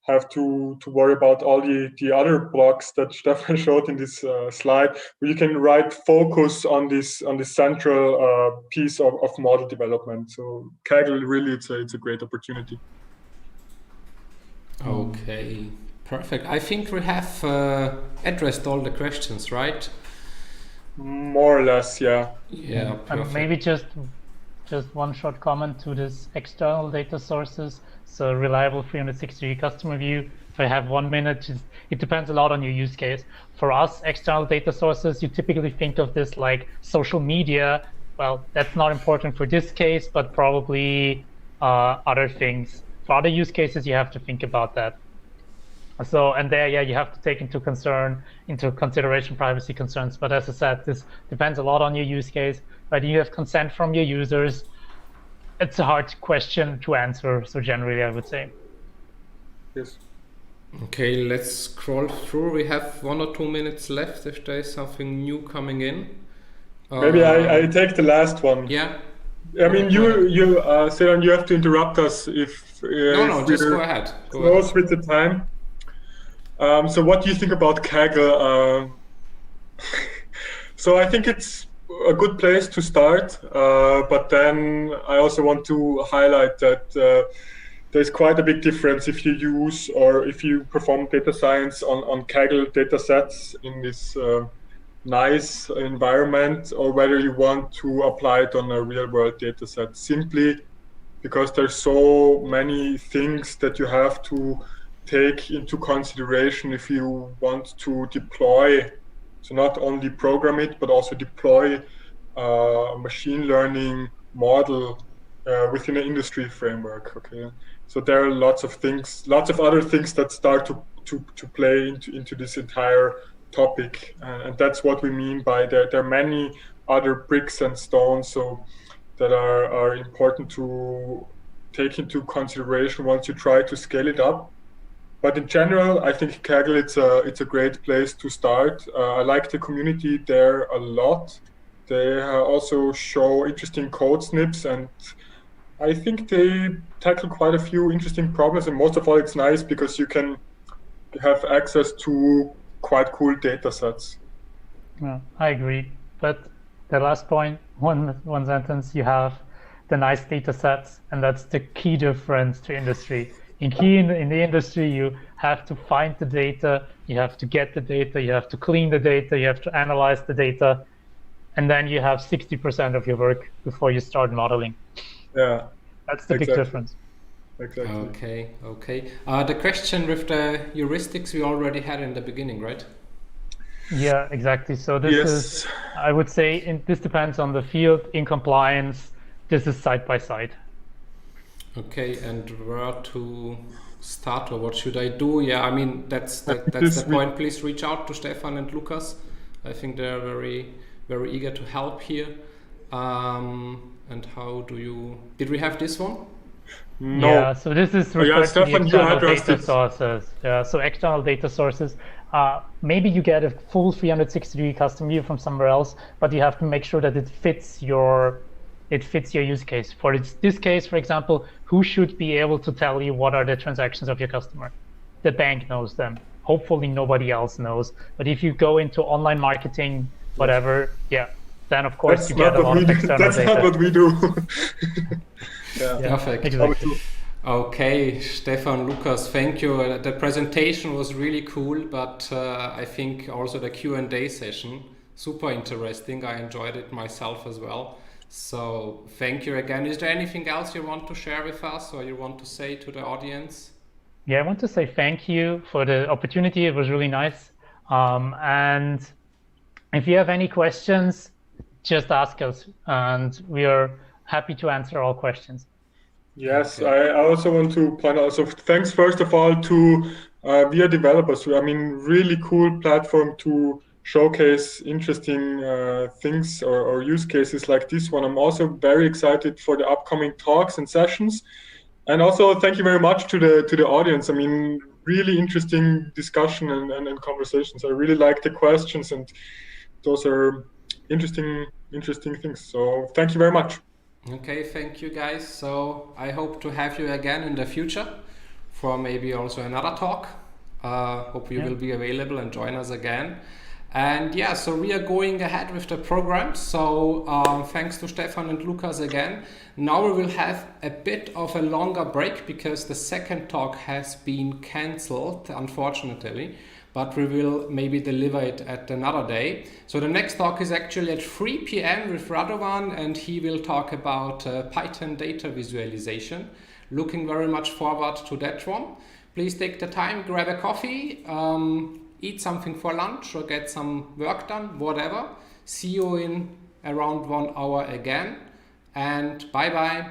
have to worry about all the other blocks that Stefan showed in this slide. But you can focus on this central piece of model development. So Kaggle, really, it's a great opportunity. Okay, perfect. I think we have addressed all the questions, right? More or less, yeah. Yeah, and maybe just one short comment to this external data sources. So reliable 360 customer view. If I have 1 minute, it depends a lot on your use case. For us, external data sources, you typically think of this like social media. Well, that's not important for this case, but probably other things. For other use cases, you have to think about that. So, and there, yeah, you have to take into consideration privacy concerns. But as I said, this depends a lot on your use case. But you have consent from your users. It's a hard question to answer. So generally, I would say. Yes. Okay, let's scroll through. We have 1 or 2 minutes left if there is something new coming in. Maybe I take the last one. Yeah. I mean, Stefan, you have to interrupt us if no, just go ahead. Close with the time. So what do you think about Kaggle? So I think it's a good place to start, but then I also want to highlight that there's quite a big difference if you use or if you perform data science on Kaggle data sets in this nice environment, or whether you want to apply it on a real world data set, simply because there's so many things that you have to take into consideration if you want to deploy. So not only program it, but also deploy a machine learning model within an industry framework. Okay, so there are lots of other things that start to play into this entire topic, and that's what we mean by there are many other bricks and stones so that are important to take into consideration once you try to scale it up. But in general, I think Kaggle it's a great place to start. I like the community there a lot. They also show interesting code snips, and I think they tackle quite a few interesting problems, and most of all, it's nice because you can have access to quite cool data sets. Yeah, I agree. But the last point, one sentence, you have the nice data sets, and that's the key difference to industry. In the industry, you have to find the data, you have to get the data, you have to clean the data, you have to analyze the data, and then you have 60% of your work before you start modeling. Yeah, that's the big difference. Exactly. Okay. The question with the heuristics we already had in the beginning, right? Yeah, exactly. So this is, I would say, this depends on the field. In compliance, this is side by side. Okay, and where to start, or what should I do? Yeah, I mean, that's the point. Please reach out to Stefan and Lukas. I think they're very, very eager to help here. And how do you... Did we have this one? No. Yeah, so this is referred to the external data it. sources. Yeah, so external data sources. Maybe you get a full 360-degree custom view from somewhere else, but you have to make sure that it fits your use case. For this case, for example, who should be able to tell you what are the transactions of your customer? The bank knows them. Hopefully nobody else knows. But if you go into online marketing, whatever, yeah, then of course you get a lot of external data. That's not what we do. Yeah. Perfect. Exactly. Okay, Stefan, Lukas, thank you. The presentation was really cool, but I think also the Q&A session, super interesting. I enjoyed it myself as well. So thank you again. Is there anything else you want to share with us, or you want to say to the audience? Yeah, I want to say thank you for the opportunity. It was really nice. And if you have any questions, just ask us, and we are happy to answer all questions. Yes, okay. I also want to point out, so thanks first of all to WeAreDevelopers. I mean, really cool platform to showcase interesting things or use cases like this one. I'm also very excited for the upcoming talks and sessions. And also thank you very much to the audience. I mean, really interesting discussion and conversations. I really like the questions, and those are interesting things. So thank you very much. Okay, thank you guys. So I hope to have you again in the future for maybe also another talk. Hope you will be available and join us again. And yeah, so we are going ahead with the program. So thanks to Stefan and Lukas again. Now we will have a bit of a longer break because the second talk has been cancelled, unfortunately, but we will maybe deliver it at another day. So the next talk is actually at 3 p.m. with Radovan, and he will talk about Python data visualization. Looking very much forward to that one. Please take the time, grab a coffee, eat something for lunch or get some work done, whatever. See you in around 1 hour again, and bye-bye.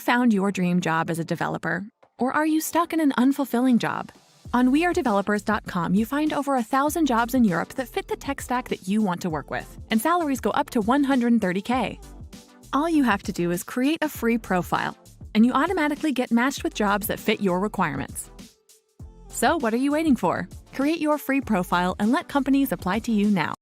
found your dream job as a developer? Or are you stuck in an unfulfilling job? On WeAreDevelopers.com, you find over 1,000 jobs in Europe that fit the tech stack that you want to work with, and salaries go up to $130K. All you have to do is create a free profile, and you automatically get matched with jobs that fit your requirements. So what are you waiting for? Create your free profile and let companies apply to you now.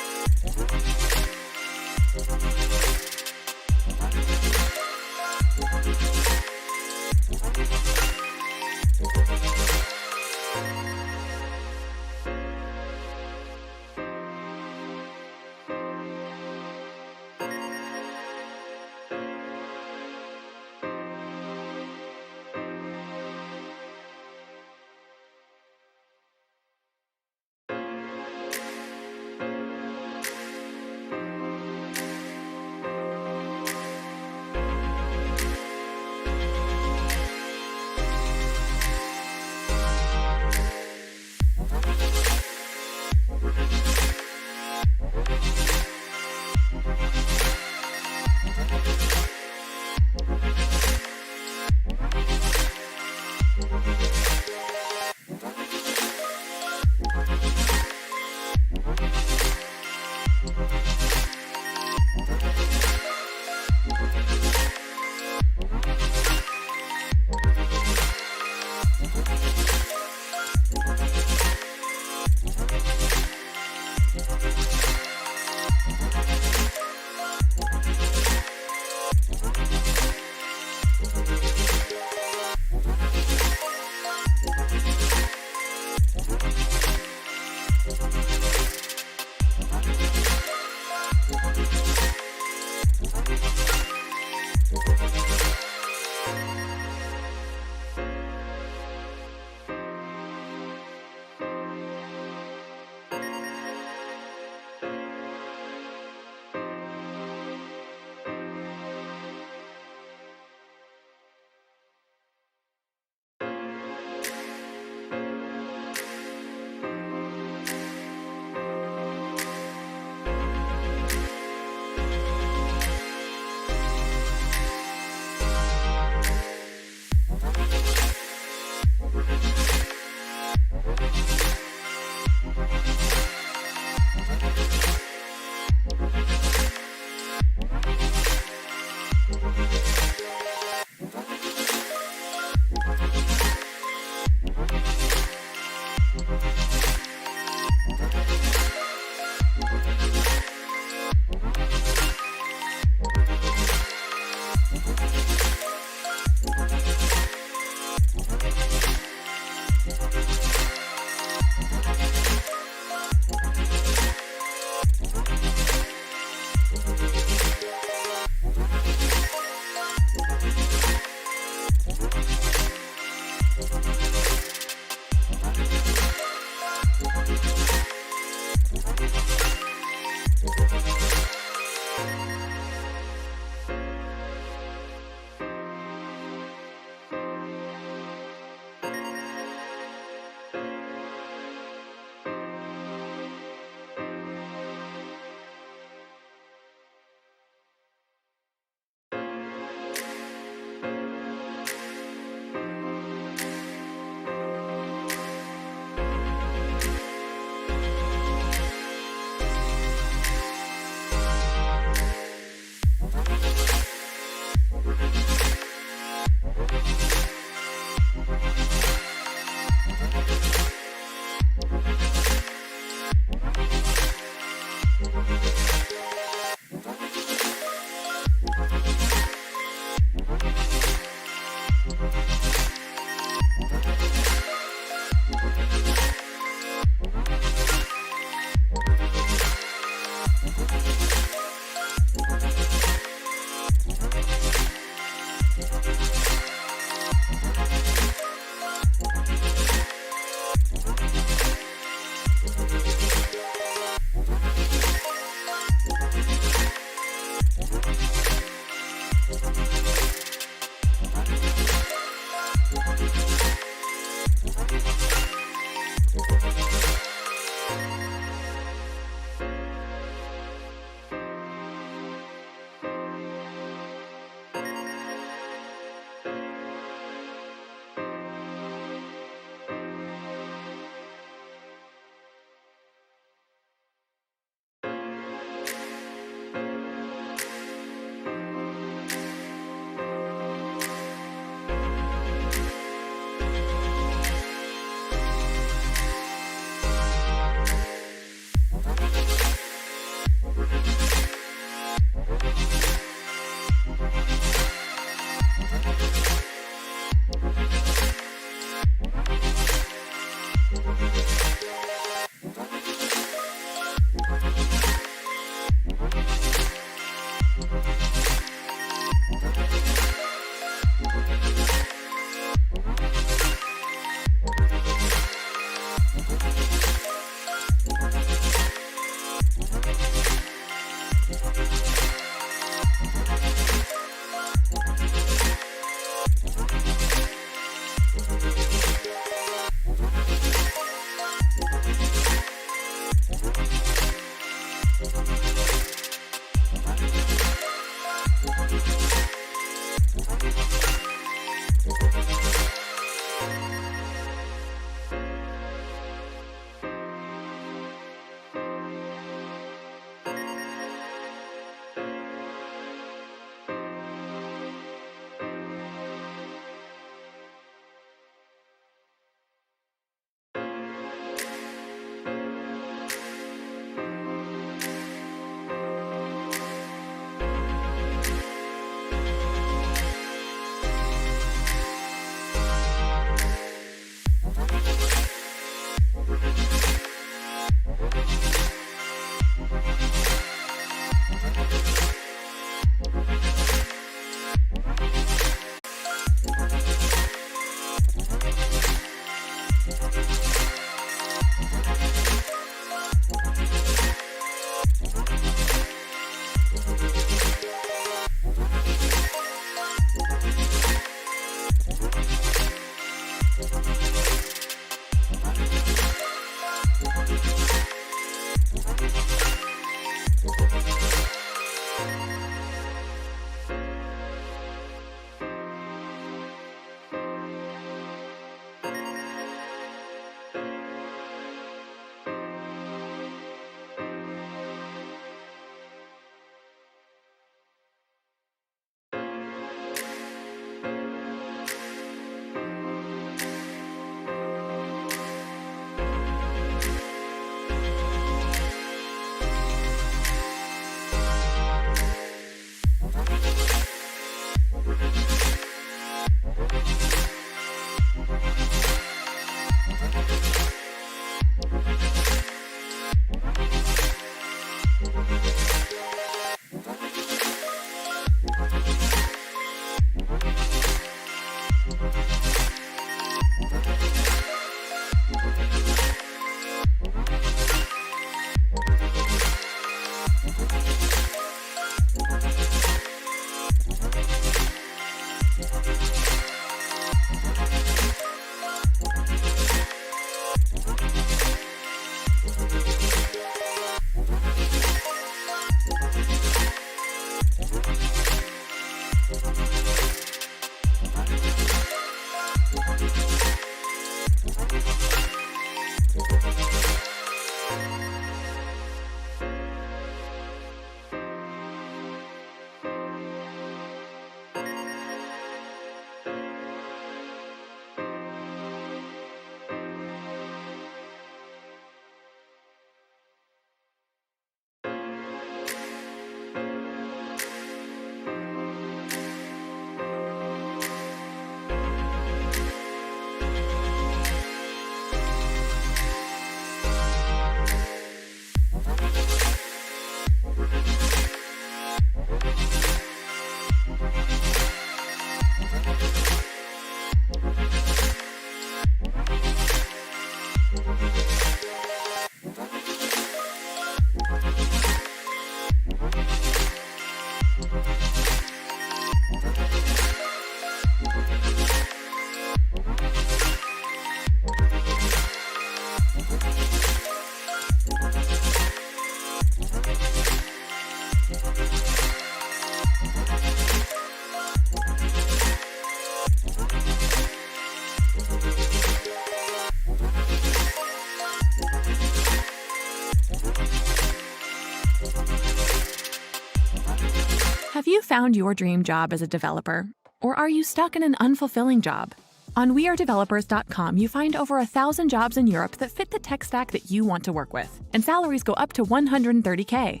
you found your dream job as a developer? Or are you stuck in an unfulfilling job? On WeAreDevelopers.com, you find over 1,000 jobs in Europe that fit the tech stack that you want to work with, and salaries go up to $130K.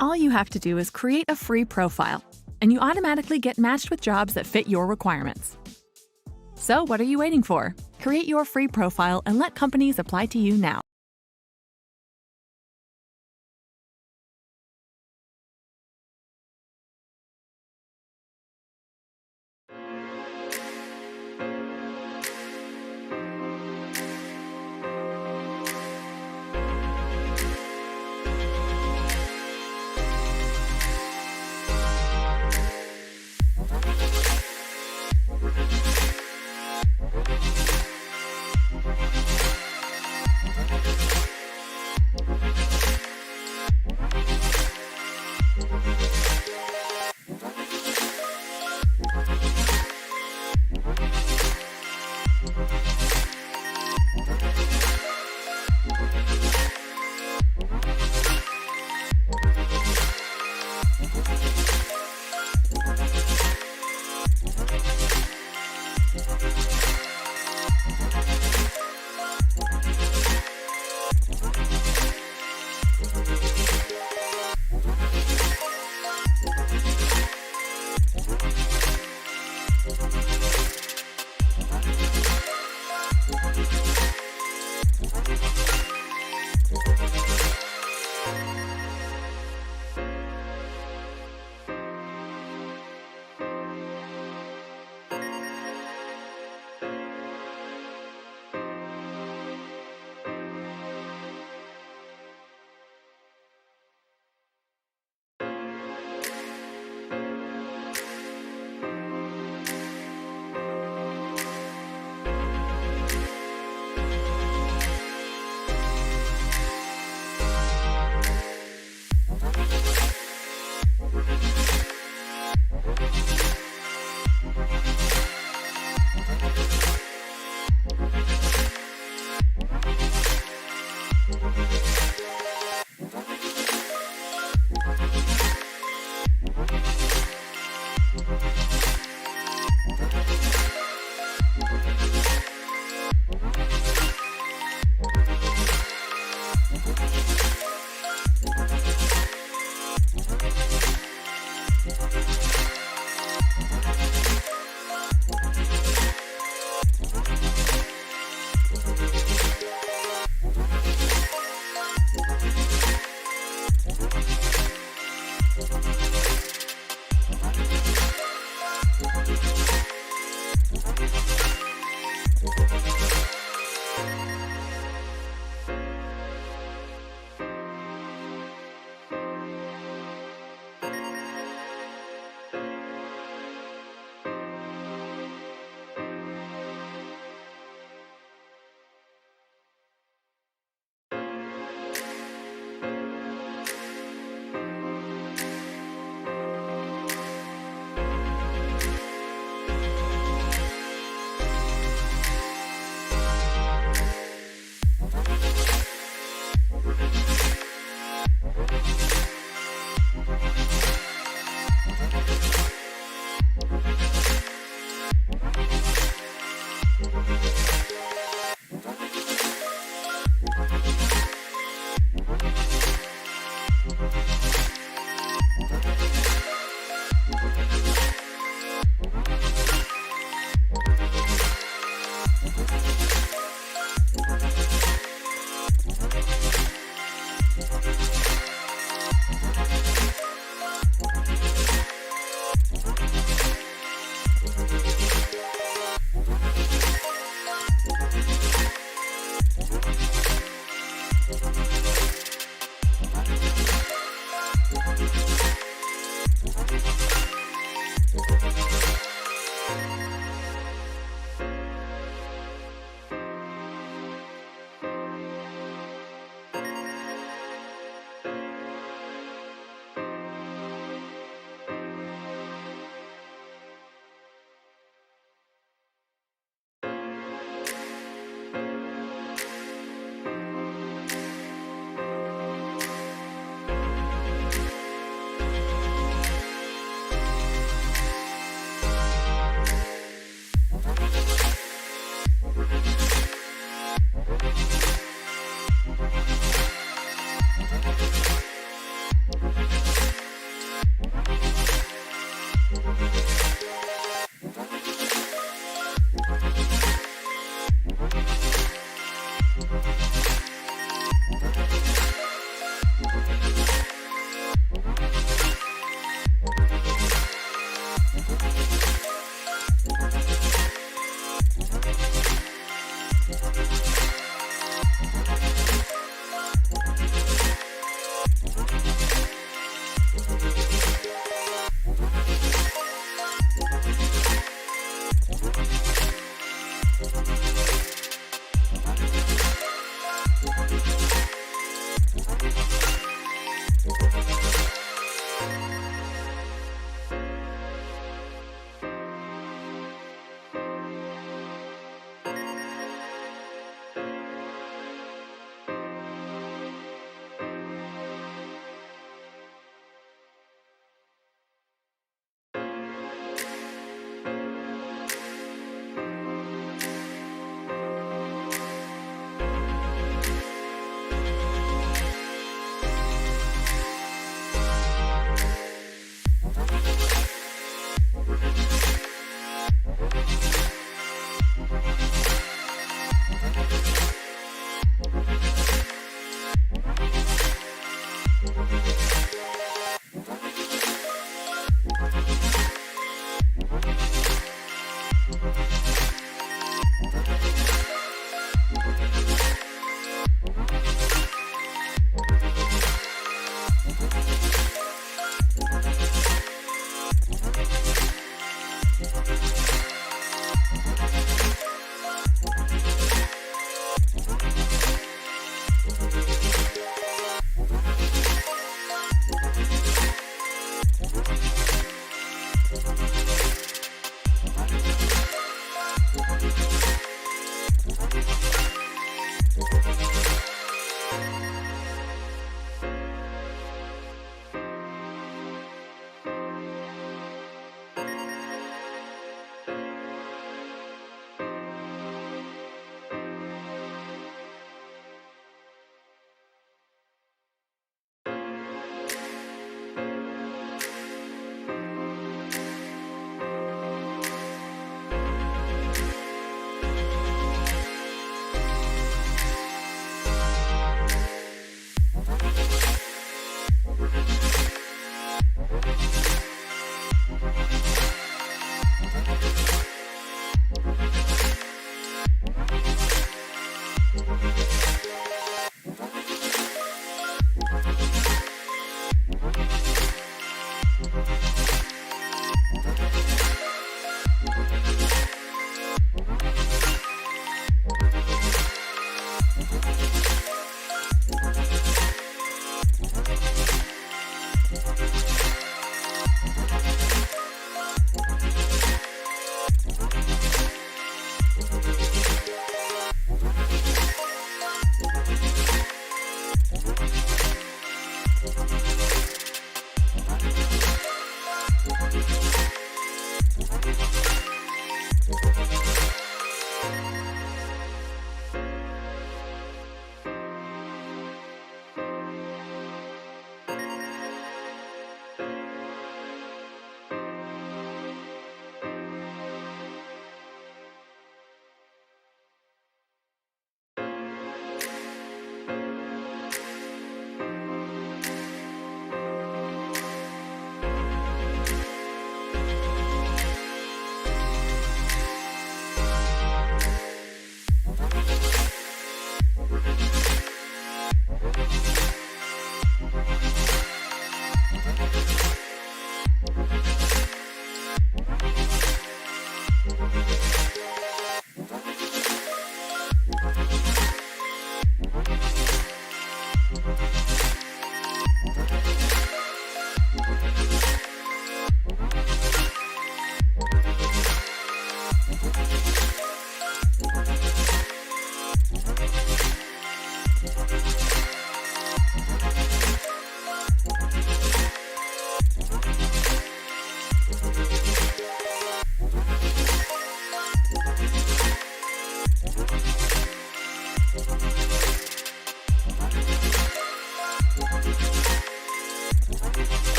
All you have to do is create a free profile, and you automatically get matched with jobs that fit your requirements. So what are you waiting for? Create your free profile and let companies apply to you now.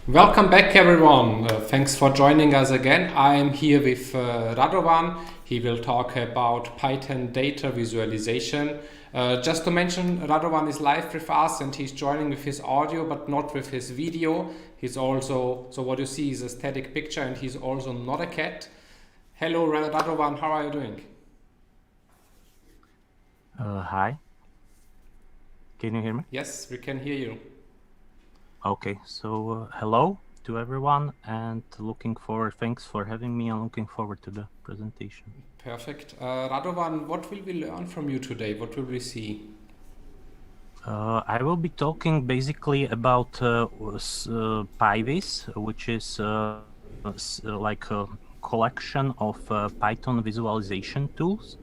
Welcome back, everyone. Thanks for joining us again. I am here with Radovan. He will talk about Python data visualization. Just to mention, Radovan is live with us and he's joining with his audio but not with his video. He's also, so what you see is a static picture, and he's also not a cat. Hello, Radovan, how are you doing? Hi. Can you hear me? Yes, we can hear you. Okay, so hello to everyone, and thanks for having me. I'm looking forward to the presentation. Perfect. Radovan, what will we learn from you today? What will we see? I will be talking basically about PyViz, which is like a collection of Python visualization tools.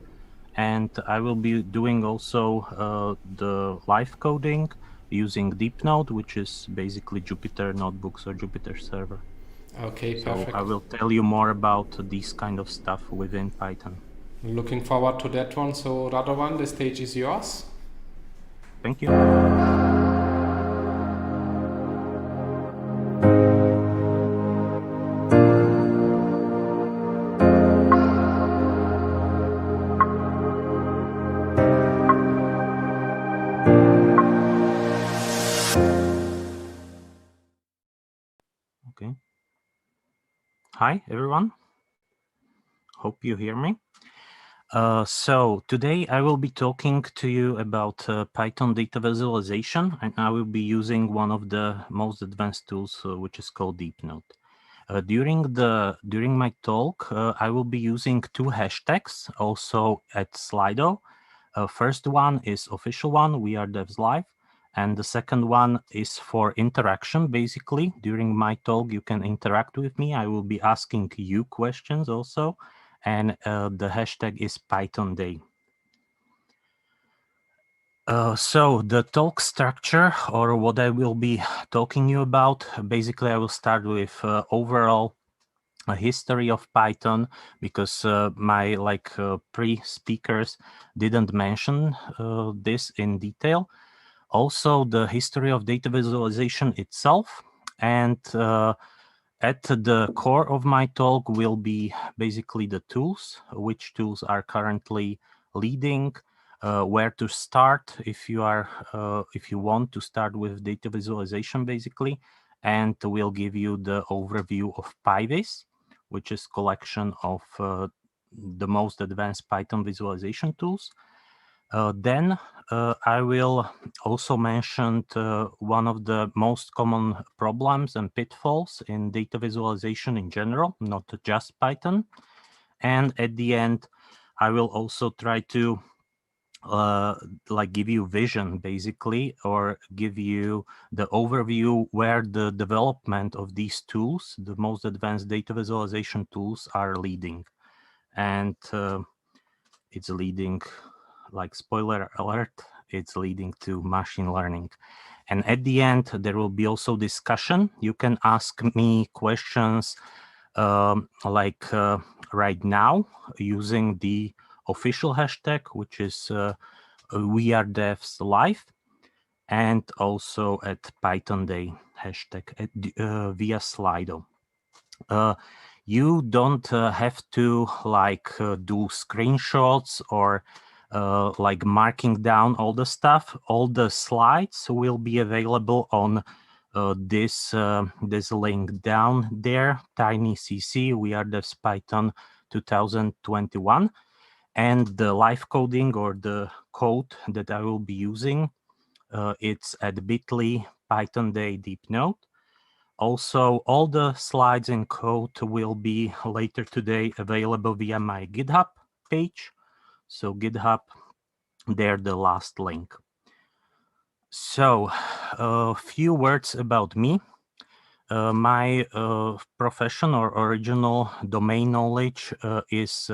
And I will be doing also the live coding using Deepnote, which is basically Jupyter Notebooks or Jupyter Server. Okay, perfect. So I will tell you more about this kind of stuff within Python. Looking forward to that one. So Radovan, the stage is yours. Thank you. Okay. Hi, everyone. Hope you hear me. So today I will be talking to you about Python data visualization, and I will be using one of the most advanced tools, which is called Deepnote. During my talk, I will be using two hashtags also at Slido. First one is official one, WeAreDevs Live, and the second one is for interaction. Basically, during my talk, you can interact with me. I will be asking you questions also. And the hashtag is Python Day. So the talk structure, or what I will be talking you about, basically I will start with overall a history of Python, because my pre-speakers didn't mention this in detail. Also the history of data visualization itself, and at the core of my talk will be basically the tools, which tools are currently leading, where to start if you want to start with data visualization, basically, and we'll give you the overview of PyViz, which is collection of the most advanced Python visualization tools. Then I will also mention one of the most common problems and pitfalls in data visualization in general, not just Python. And at the end, I will also try to give you vision, basically, or give you the overview where the development of these tools, the most advanced data visualization tools, are leading. And it's leading, like spoiler alert, it's leading to machine learning. And at the end, there will be also discussion. You can ask me questions right now using the official hashtag, which is WeAreDevs Live, and also at Python Day hashtag via Slido. You don't have to do screenshots or marking down all the stuff. All the slides will be available on this link down there, TinyCC WeAreDevs Python 2021, and the live coding, or the code that I will be using, it's at bit.ly Python Day Deepnote. Also, all the slides and code will be later today available via my GitHub page. So GitHub, there the last link. So a few words about me. My profession or original domain knowledge is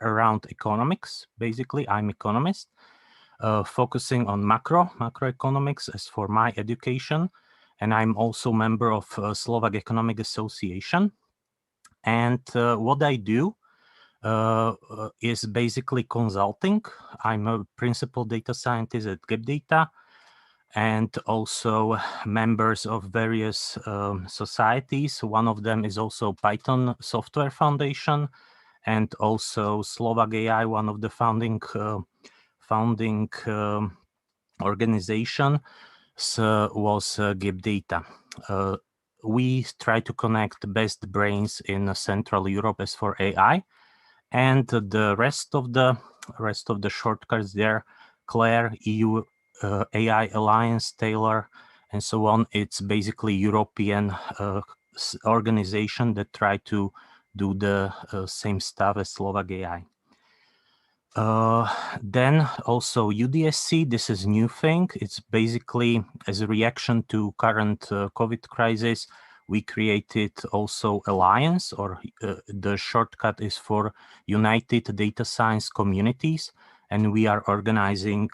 around economics. Basically, I'm economist, focusing on macroeconomics as for my education. And I'm also member of Slovak Economic Association. And what I do is basically consulting. I'm a principal data scientist at GapData, and also members of various societies. One of them is also Python Software Foundation, and also Slovakia, one of the founding organization was GapData. We try to connect the best brains in Central Europe as for AI, and the rest of the shortcuts there, Claire, EU AI Alliance, Taylor, and so on. It's basically European organization that try to do the same stuff as Slovakia. Then also UDSC, this is new thing. It's basically as a reaction to current COVID crisis, we created also Alliance, or the shortcut is for United Data Science Communities, and we are organizing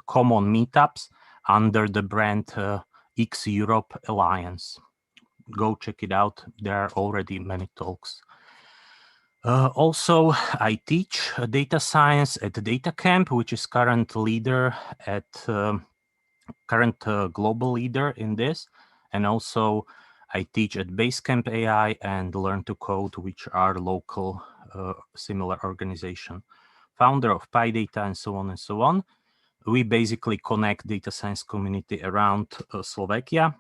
common meetups under the brand X Europe Alliance. Go check it out. There are already many talks. Also, I teach data science at DataCamp, which is current leader at global leader in this, and also I teach at BaseCamp.ai and Learn to Code, which are local similar organization. Founder of PyData, and so on and so on. We basically connect data science community around Slovakia.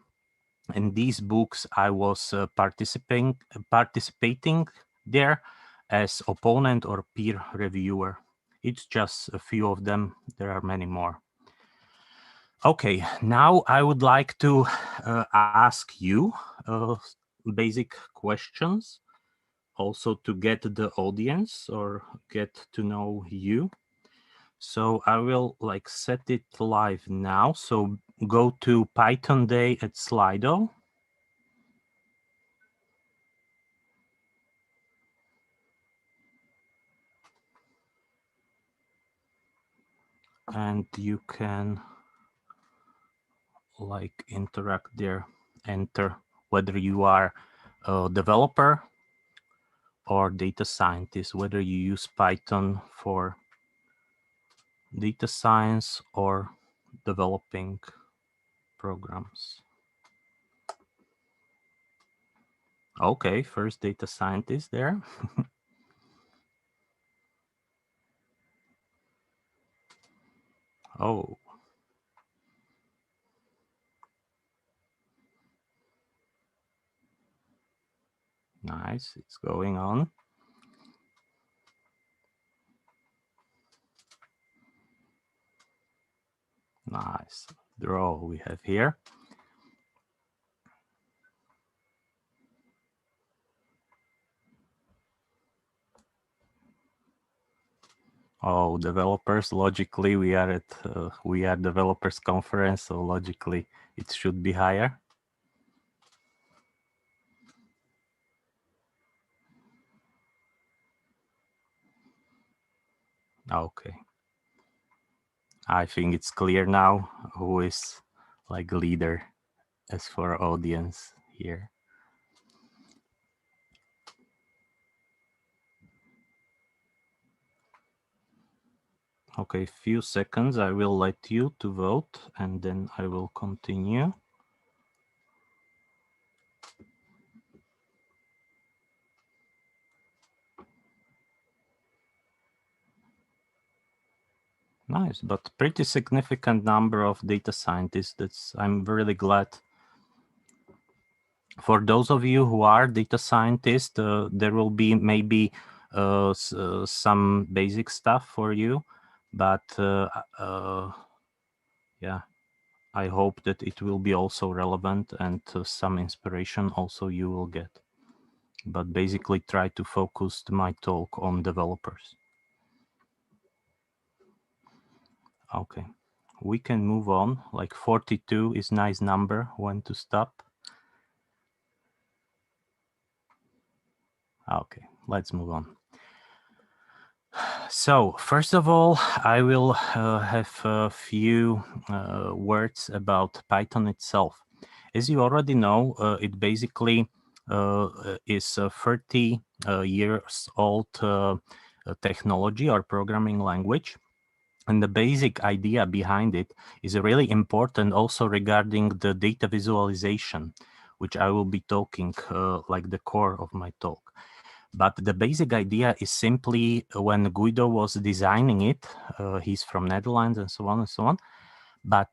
In these books, I was participating there as opponent or peer reviewer. It's just a few of them. There are many more. Okay, now I would like to ask you basic questions, also to get the audience or get to know you. So I will set it live now. So go to Python Day at Slido. And you can interact there, enter whether you are a developer or data scientist, whether you use Python for data science or developing programs. Okay, first data scientist there. Oh. Nice, it's going on. Nice draw we have here. Oh, developers, logically we are at WeAreDevelopers conference, so logically it should be higher. Okay. I think it's clear now who is leader as for audience here. Okay, few seconds, I will let you to vote and then I will continue. Nice, but pretty significant number of data scientists. I'm really glad. For those of you who are data scientists, there will be maybe some basic stuff for you, but yeah, I hope that it will be also relevant and some inspiration also you will get. But basically try to focus my talk on developers. Okay, we can move on. 42 is nice number when to stop. Okay, let's move on. So first of all, I will have a few words about Python itself. As you already know, it basically is a 30 years old technology or programming language. And the basic idea behind it is really important also regarding the data visualization, which I will be talking like the core of my talk. But the basic idea is simply when Guido was designing it, he's from Netherlands and so on and so on. But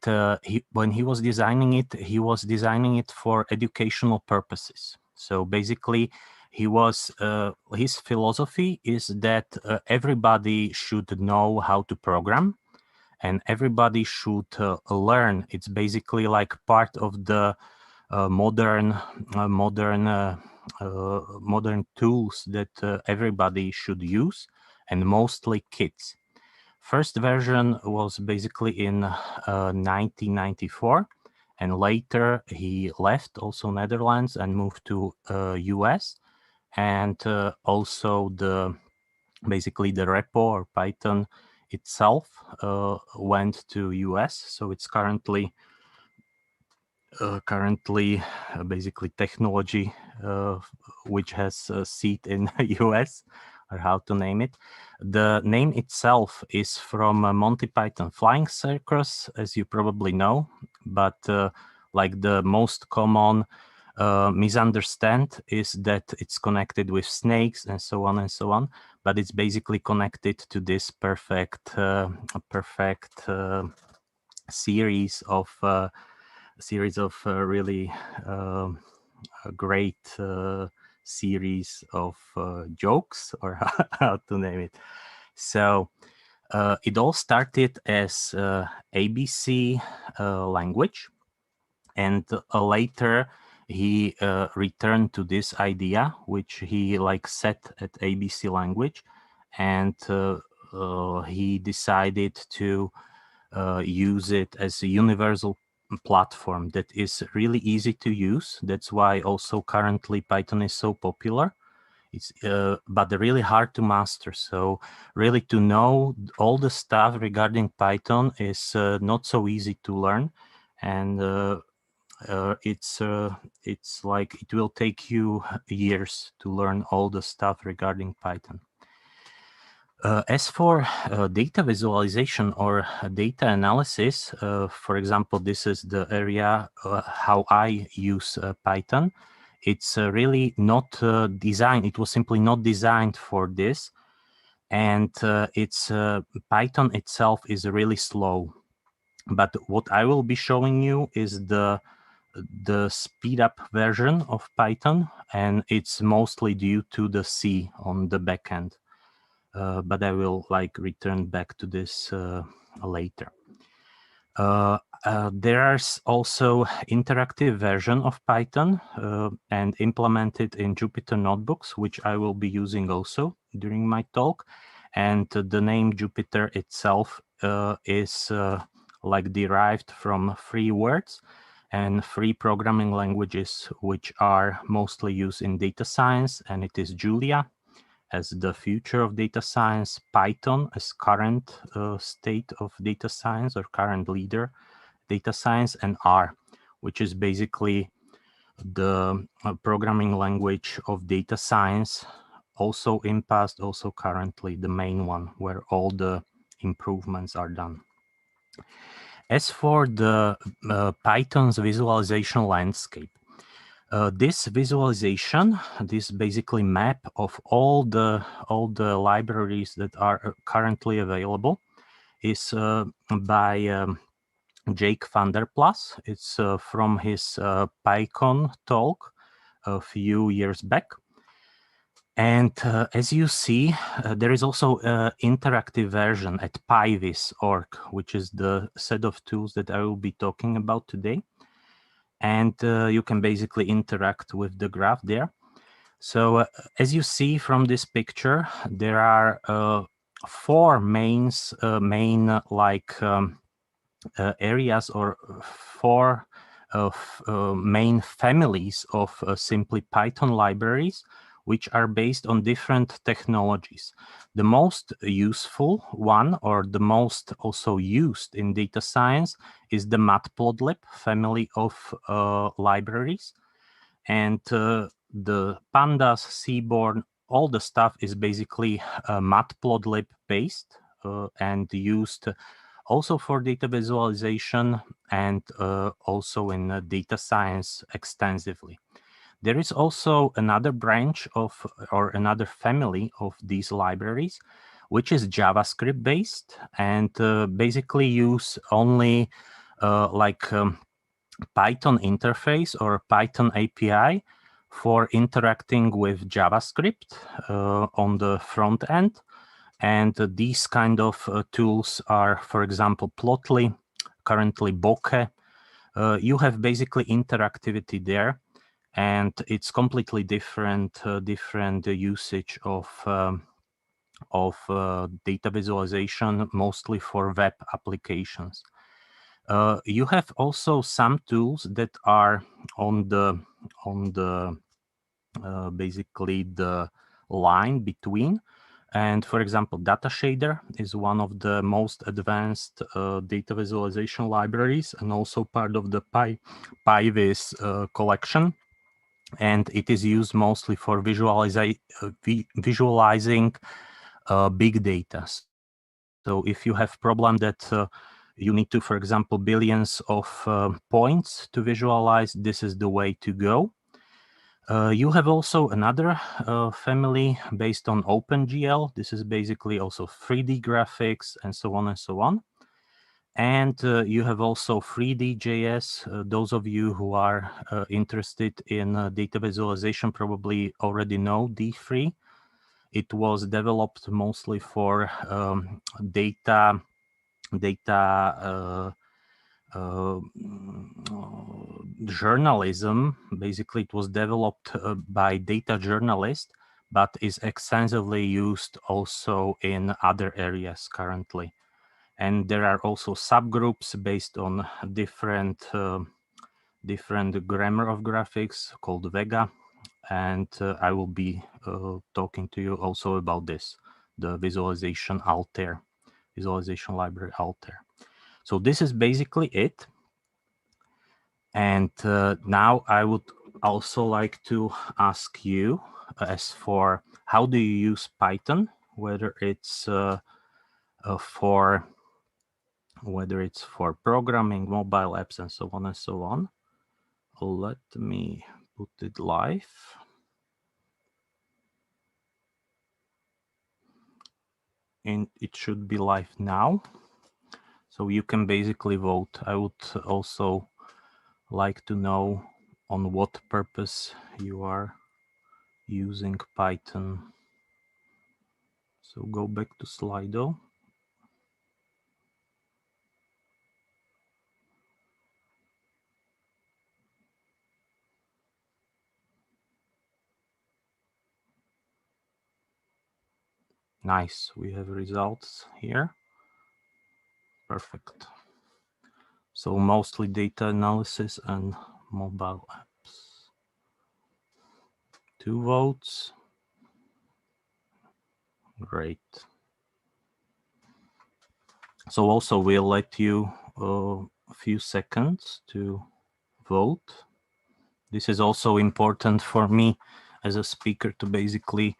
when he was designing it for educational purposes. So basically, his philosophy is that everybody should know how to program, and everybody should learn. It's basically like part of the modern tools that everybody should use, and mostly kids. First version was basically in 1994, and later he left also Netherlands and moved to US, and also basically the repo or Python itself went to US, so it's currently basically technology which has a seat in US, or how to name it. The name itself is from Monty Python Flying Circus, as you probably know, but like the most common misunderstand is that it's connected with snakes and so on and so on, but it's basically connected to this perfect series of really great series of jokes, or how to name it. So it all started as ABC language, and later he returned to this idea, which he like set at ABC language, and he decided to use it as a universal platform that is really easy to use. That's why also currently Python is so popular. It's but really hard to master. So really to know all the stuff regarding Python is not so easy to learn, and it's like it will take you years to learn all the stuff regarding Python. As for data visualization or data analysis, for example, this is the area how I use Python. It's really not designed. It was simply not designed for this, and Python itself is really slow. But what I will be showing you is the speed up version of Python, and it's mostly due to the C on the backend. But I will like return back to this later. There is also interactive version of Python and implemented in Jupyter notebooks, which I will be using also during my talk. And the name Jupyter itself is like derived from free words and free programming languages, which are mostly used in data science, and it is Julia as the future of data science, Python as current state of data science or current leader data science, and R, which is basically the programming language of data science, also in past, also currently the main one where all the improvements are done. As for the Python's visualization landscape, this visualization, this basically map of all the libraries that are currently available, is by Jake van der Plas. It's from his PyCon talk a few years back. And as you see, there is also an interactive version at PyViz.org, which is the set of tools that I will be talking about today. And you can basically interact with the graph there. So as you see from this picture, there are four main areas, or four main families of simply Python libraries, which are based on different technologies. The most useful one, or the most also used in data science, is the Matplotlib family of libraries. And the Pandas, Seaborn, all the stuff is basically Matplotlib based. and used also for data visualization and also in data science extensively. There is also another branch of, or another family of these libraries, which is JavaScript based and basically use only Python interface or Python API for interacting with JavaScript on the front end. And these kind of tools are, for example, Plotly, currently Bokeh. You have basically interactivity there, and it's completely different usage of data visualization, mostly for web applications. You have also some tools that are on the basically the line between. And for example, Data Shader is one of the most advanced data visualization libraries and also part of the PyViz collection. And it is used mostly for visualizing big data. So if you have problem that you need to, for example, billions of points to visualize, this is the way to go. You have also another family based on OpenGL. This is basically also 3D graphics and so on and so on. And you have also 3D.js. Those of you who are interested in data visualization probably already know D3. It was developed mostly for data journalism. Basically, it was developed by data journalists, but is extensively used also in other areas currently. And there are also subgroups based on different grammar of graphics called Vega. And I will be talking to you also about this, the visualization library Alter. So this is basically it. And now I would also like to ask you as for how do you use Python, whether it's for programming, mobile apps, and so on and so on. Let me put it live. And it should be live now. So you can basically vote. I would also like to know on what purpose you are using Python. So go back to Slido. Nice, we have results here. Perfect. So mostly data analysis and mobile apps. 2 votes. Great. So also we'll let you a few seconds to vote. This is also important for me as a speaker to basically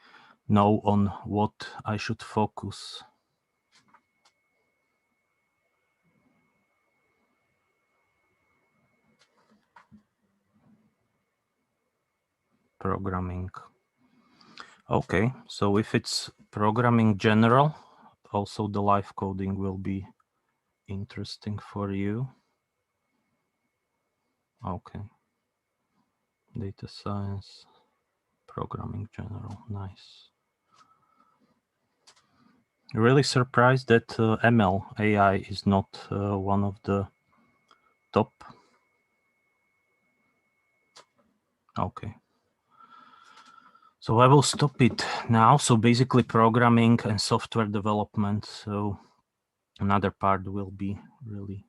know on what I should focus. Programming. Okay, so if it's programming general, also the live coding will be interesting for you. Okay. Data science, programming general, nice. Really surprised that ML AI is not one of the top. Okay. So I will stop it now. So basically programming and software development. So another part will be really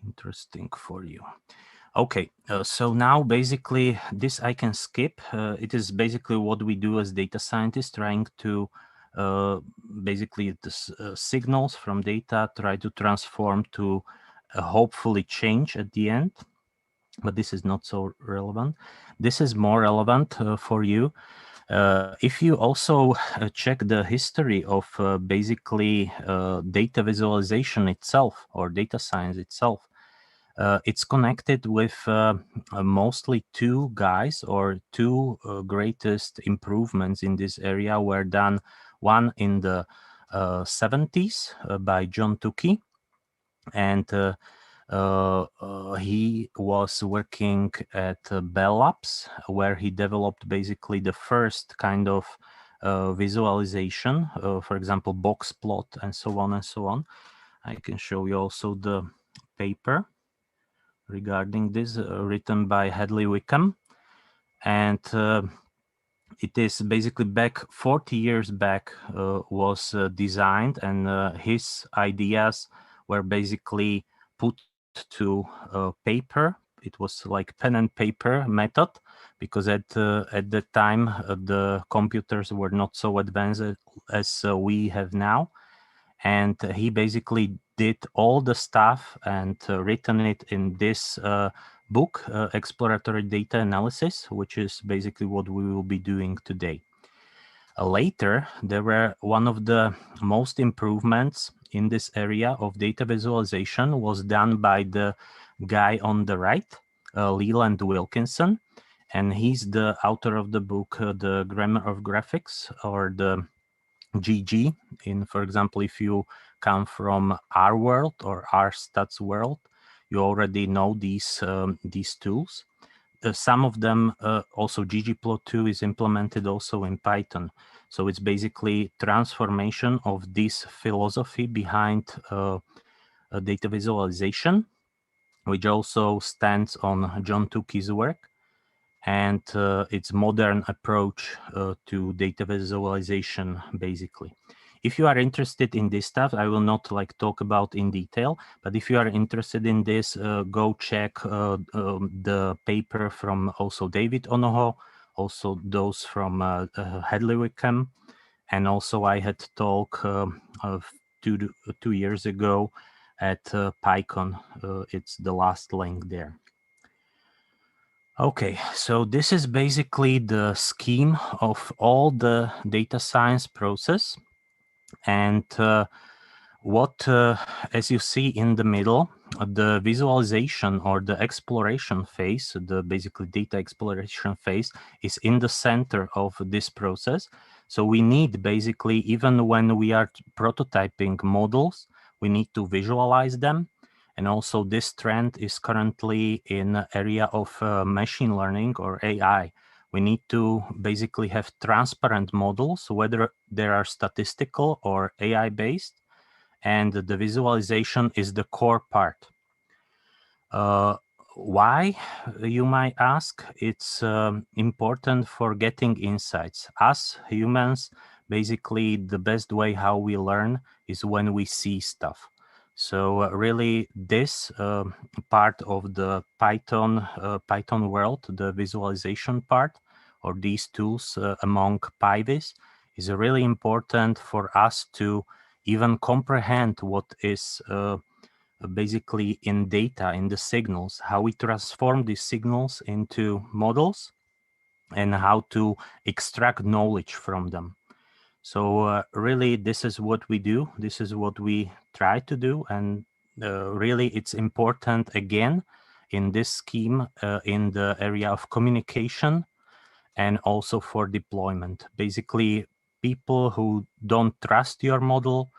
interesting for you. Okay, so now basically this I can skip. It is basically what we do as data scientists, trying to basically the signals from data, try to transform to hopefully change at the end. But this is not so relevant. This is more relevant for you. If you also check the history of basically data visualization itself or data science itself, it's connected with mostly two guys, or two greatest improvements in this area were done. One in the 70s by John Tukey, and he was working at Bell Labs, where he developed basically the first kind of visualization, for example, box plot and so on and so on. I can show you also the paper regarding this, written by Hadley Wickham, and it is basically back 40 years back was designed, and his ideas were basically put to paper. It was like pen and paper method, because at the time the computers were not so advanced as we have now. And he basically did all the stuff and written it in this book, Exploratory Data Analysis, which is basically what we will be doing today. Later, there were one of the most improvements in this area of data visualization was done by the guy on the right, Leland Wilkinson, and he's the author of the book, The Grammar of Graphics, or the GG. In, for example, if you come from R world or R stats world, you already know these tools. Some of them also ggplot2 is implemented also in Python. So it's basically transformation of this philosophy behind data visualization, which also stands on John Tukey's work, and its modern approach to data visualization, basically. If you are interested in this stuff, I will not like talk about in detail, but if you are interested in this, go check the paper from also David Onoho, also those from Hadley Wickham, and also I had talk of 2 years ago at PyCon. It's the last link there. Okay, so this is basically the scheme of all the data science process. And as you see in the middle, the visualization or the exploration phase, the basically data exploration phase, is in the center of this process. So we need basically, even when we are prototyping models, we need to visualize them. And also this trend is currently in the area of machine learning or AI. We need to basically have transparent models, whether they are statistical or AI based, and the visualization is the core part. Why, you might ask? It's important for getting insights. Us humans, basically the best way how we learn is when we see stuff. So really this part of the Python world, the visualization part, or these tools among PyViz, is really important for us to even comprehend what is basically in data, in the signals, how we transform these signals into models, and how to extract knowledge from them. So really, this is what we do. This is what we try to do. And really, it's important, again, in this scheme, in the area of communication and also for deployment. Basically, people who don't trust your model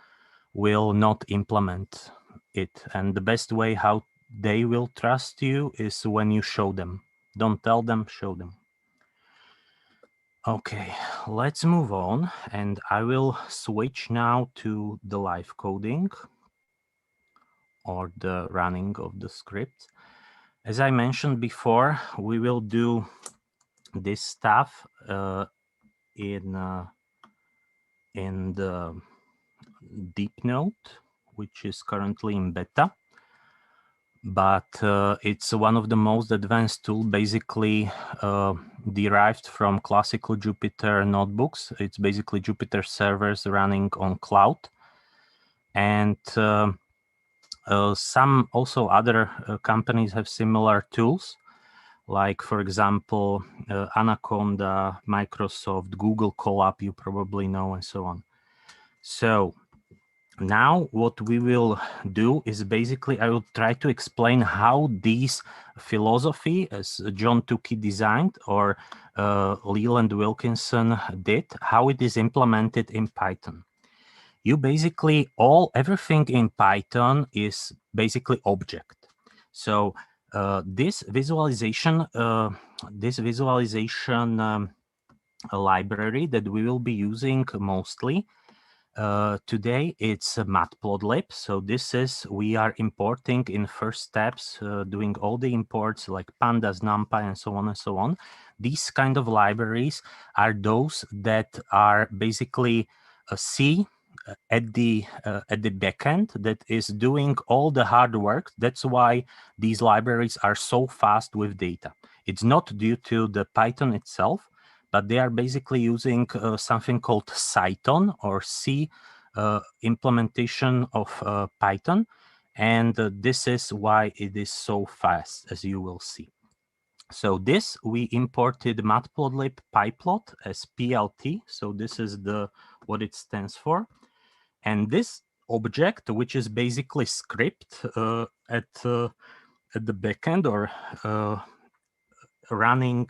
will not implement it. And the best way how they will trust you is when you show them. Don't tell them, show them. Okay, let's move on, and I will switch now to the live coding or the running of the script. As I mentioned before, we will do this stuff in the Deepnote, which is currently in beta. But it's one of the most advanced tools, basically derived from classical Jupyter notebooks. It's basically Jupyter servers running on cloud. And some also other companies have similar tools. like, for example, Anaconda, Microsoft, Google Colab, you probably know, and so on. So now what we will do is basically I will try to explain how this philosophy, as John Tukey designed or Leland Wilkinson did, how it is implemented in Python. You basically everything in Python is basically object. So this visualization library that we will be using mostly today, it's Matplotlib. So this is, we are importing in first steps, doing all the imports like pandas, numpy, and so on and so on. These kind of libraries are those that are basically C at the backend that is doing all the hard work. That's why these libraries are so fast with data. It's not due to the Python itself, but they are basically using something called Cython or C implementation of Python. And this is why it is so fast, as you will see. So this, we imported matplotlib pyplot as PLT. So this is what it stands for. And this object, which is basically script at the backend or running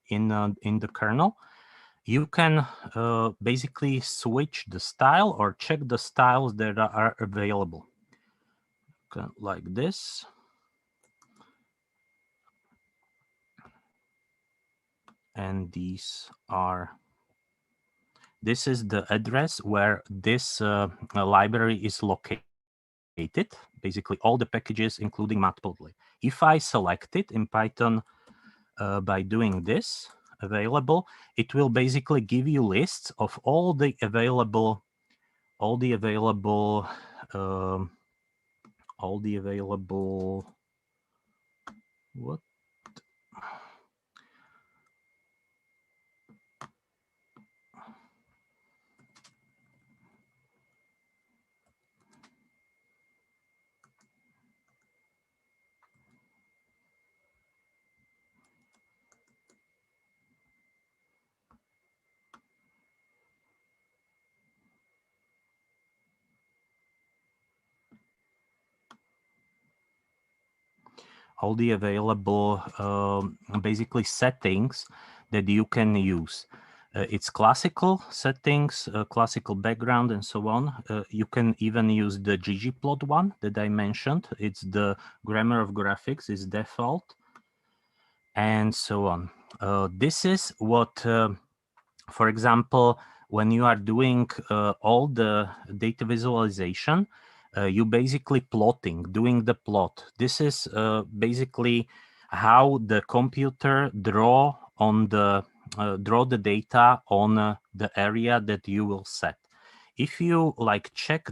in the kernel, you can basically switch the style or check the styles that are available. Like this. And this is the address where this library is located. Basically all the packages, including matplotlib. If I select it in Python by doing this, available, it will basically give you lists of all the available what all the available basically settings that you can use. It's classical settings, classical background, and so on. You can even use the ggplot one that I mentioned. It's the grammar of graphics is default, and so on. This is what, for example, when you are doing all the data visualization, you basically doing the plot. This is basically how the computer draw the data on the area that you will set. If you like check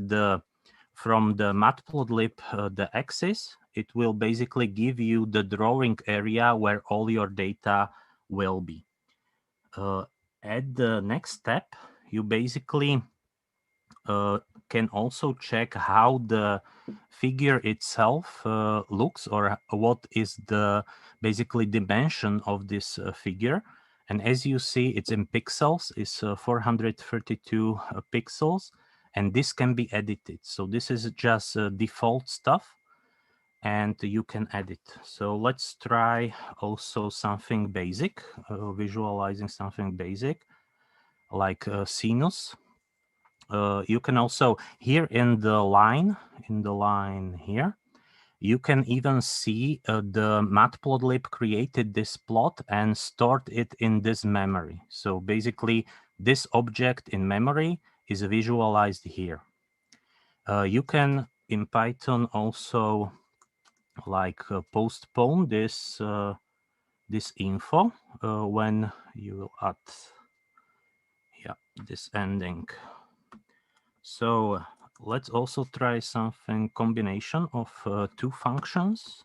from the matplotlib the axis, it will basically give you the drawing area where all your data will be. At the next step, you basically can also check how the figure itself looks, or what is the basically dimension of this figure. And as you see, it's in pixels, it's 432 pixels, and this can be edited. So this is just default stuff, and you can edit. So let's try also something basic, visualizing something basic like sinus. You can also here in the line here, you can even see the matplotlib created this plot and stored it in this memory. So basically this object in memory is visualized here. You can in Python also like postpone this this info when you will add this ending. So let's also try something combination of two functions,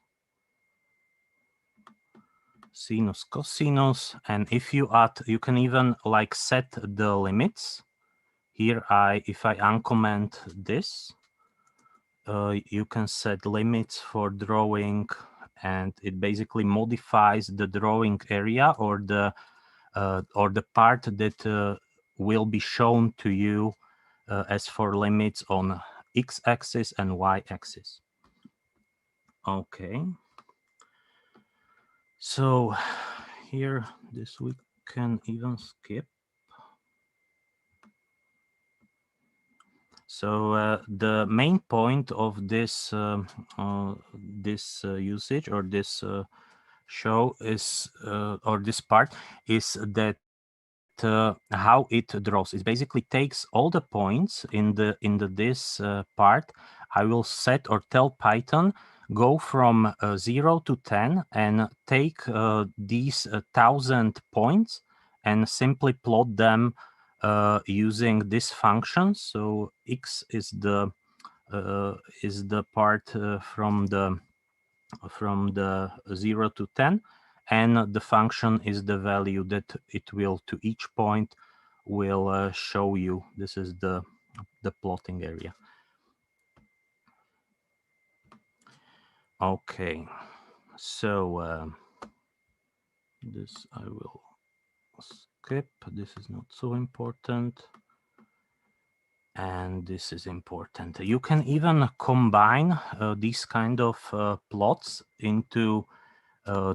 sinus, cosinus, and if you add, you can even like set the limits. Here if I uncomment this, you can set limits for drawing and it basically modifies the drawing area or the part that will be shown to you as for limits on x-axis and y-axis. Okay. So here, this we can even skip. So the main point of this usage or this show is or this part is that how it draws. It basically takes all the points in this part. I will set or tell Python go from 0 to 10 and take these 1,000 points and simply plot them using this function. So x is the part from the 0 to 10, and the function is the value that it will to each point will show you. This is the plotting area. Okay, so this I will skip. This is not so important. And this is important. You can even combine these kind of plots into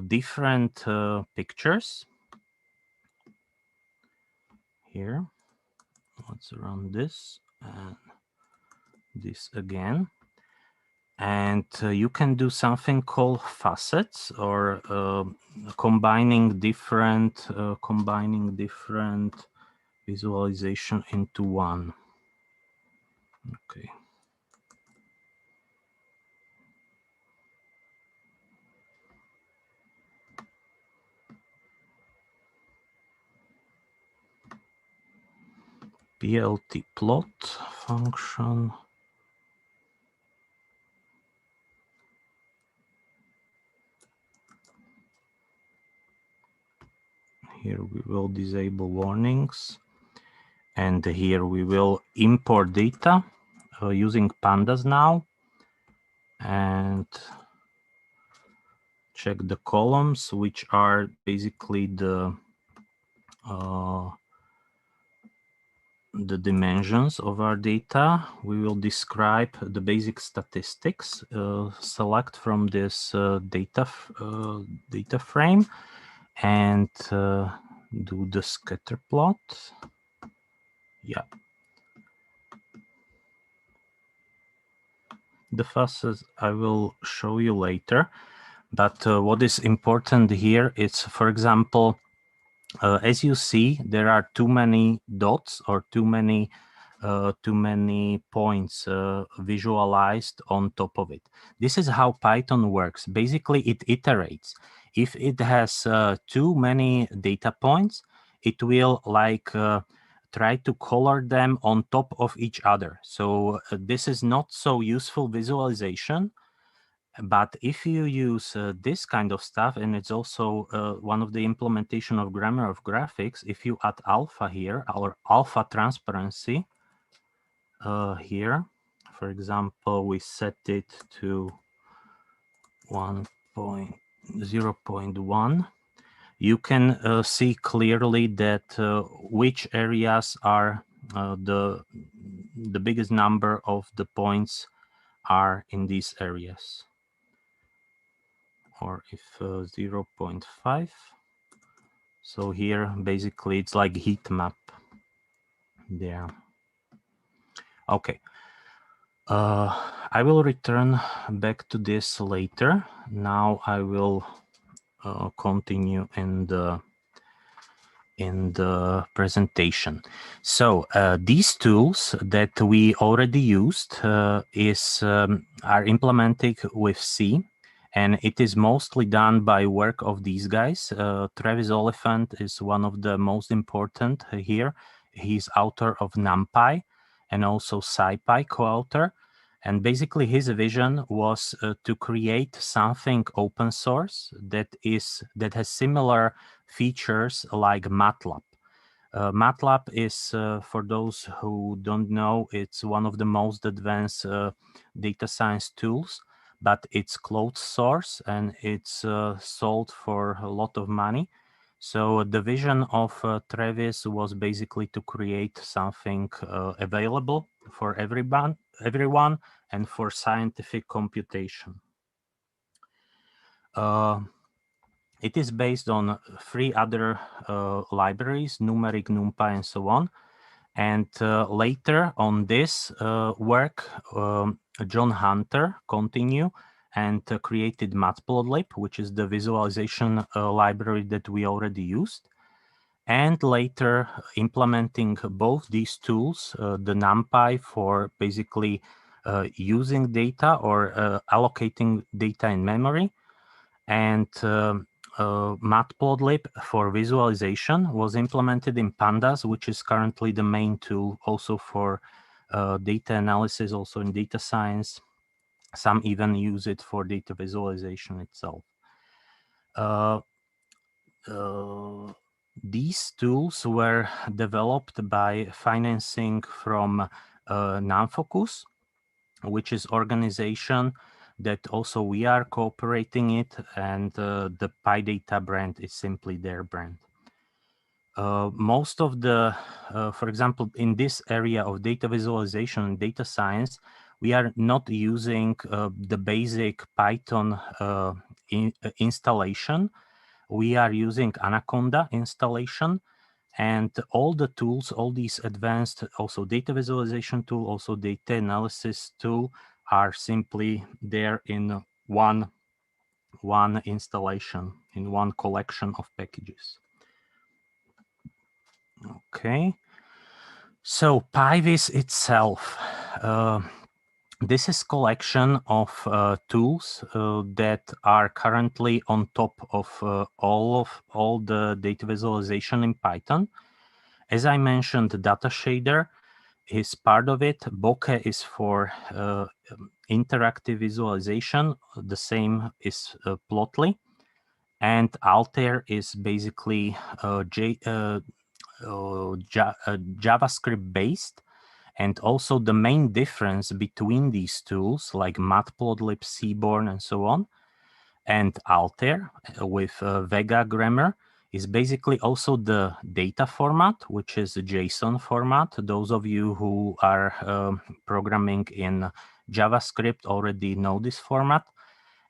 different pictures. Here, let's run this and this again. And you can do something called facets, or combining different visualization into one. Okay. PLT plot function. Here we will disable warnings. And here we will import data using pandas now. And check the columns, which are basically the dimensions of our data. We will describe the basic statistics, select from this data frame, and do the scatter plot. Yeah. The facets I will show you later. But what is important here is, for example, as you see, there are too many dots or too many points visualized on top of it. This is how Python works. Basically, it iterates. If it has too many data points, it will try to color them on top of each other. So this is not so useful visualization. But if you use this kind of stuff, and it's also one of the implementation of grammar of graphics, if you add alpha here, or alpha transparency here, for example, we set it to 0.1, you can see clearly that which areas are the biggest number of the points are in these areas. Or if 0.5. So here, basically, it's like heat map there. Okay. I will return back to this later. Now I will continue in the presentation. So these tools that we already used are implemented with C. And it is mostly done by work of these guys. Travis Oliphant is one of the most important here. He's author of NumPy and also SciPy co-author. And basically his vision was to create something open source that has similar features like MATLAB. MATLAB is, for those who don't know, it's one of the most advanced data science tools. but it's closed source and it's sold for a lot of money. So the vision of Travis was basically to create something available for everyone, and for scientific computation. It is based on 3 other libraries, Numeric, NumPy, and so on. And later on this work, John Hunter continued and created Matplotlib, which is the visualization library that we already used. And later implementing both these tools, the NumPy for basically using data or allocating data in memory, and Matplotlib for visualization was implemented in Pandas, which is currently the main tool also for data analysis, also in data science. Some even use it for data visualization itself. These tools were developed by financing from NumFocus, which is organization that also we are cooperating it, and the PyData brand is simply their brand. Most of the, for example, in this area of data visualization and data science, we are not using the basic Python installation. We are using Anaconda installation, and all the tools, all these advanced also data visualization tool, also data analysis tool are simply there in one installation, in one collection of packages. Okay, so PyViz itself. This is collection of tools that are currently on top of all the data visualization in Python. As I mentioned, the data shader is part of it. Bokeh is for interactive visualization. The same is Plotly. And Alter is basically JavaScript based. And also the main difference between these tools like Matplotlib, Seaborn, and so on, and Alter with Vega grammar is basically also the data format, which is a JSON format. Those of you who are programming in JavaScript already know this format.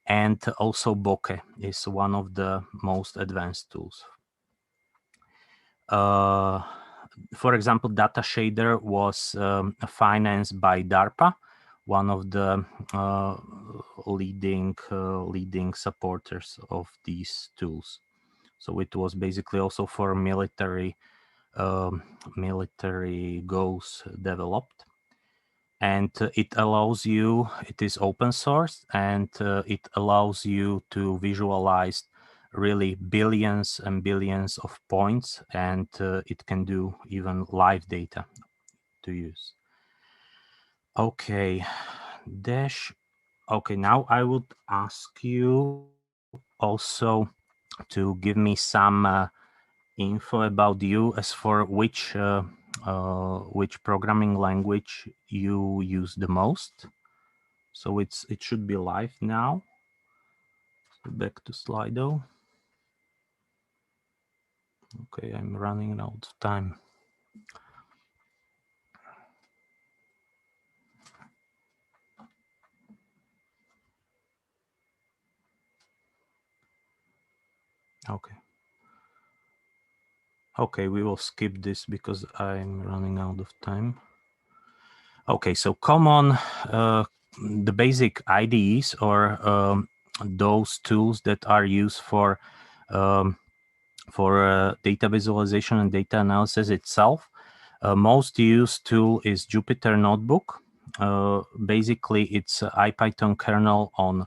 And also Bokeh is one of the most advanced tools. For example, data shader was financed by DARPA, one of the leading supporters of these tools. So it was basically also for military goals developed. And it allows you, it is open source, and it allows you to visualize really billions and billions of points, and it can do even live data to use. Okay, okay, now I would ask you also to give me some info about you as for which programming language you use the most. So it should be live now. So back to Slido. Okay, I'm running out of time. Okay. Okay, we will skip this because I'm running out of time. Okay, so common, the basic IDEs or those tools that are used for data visualization and data analysis itself. Most used tool is Jupyter Notebook. Basically, it's IPython kernel on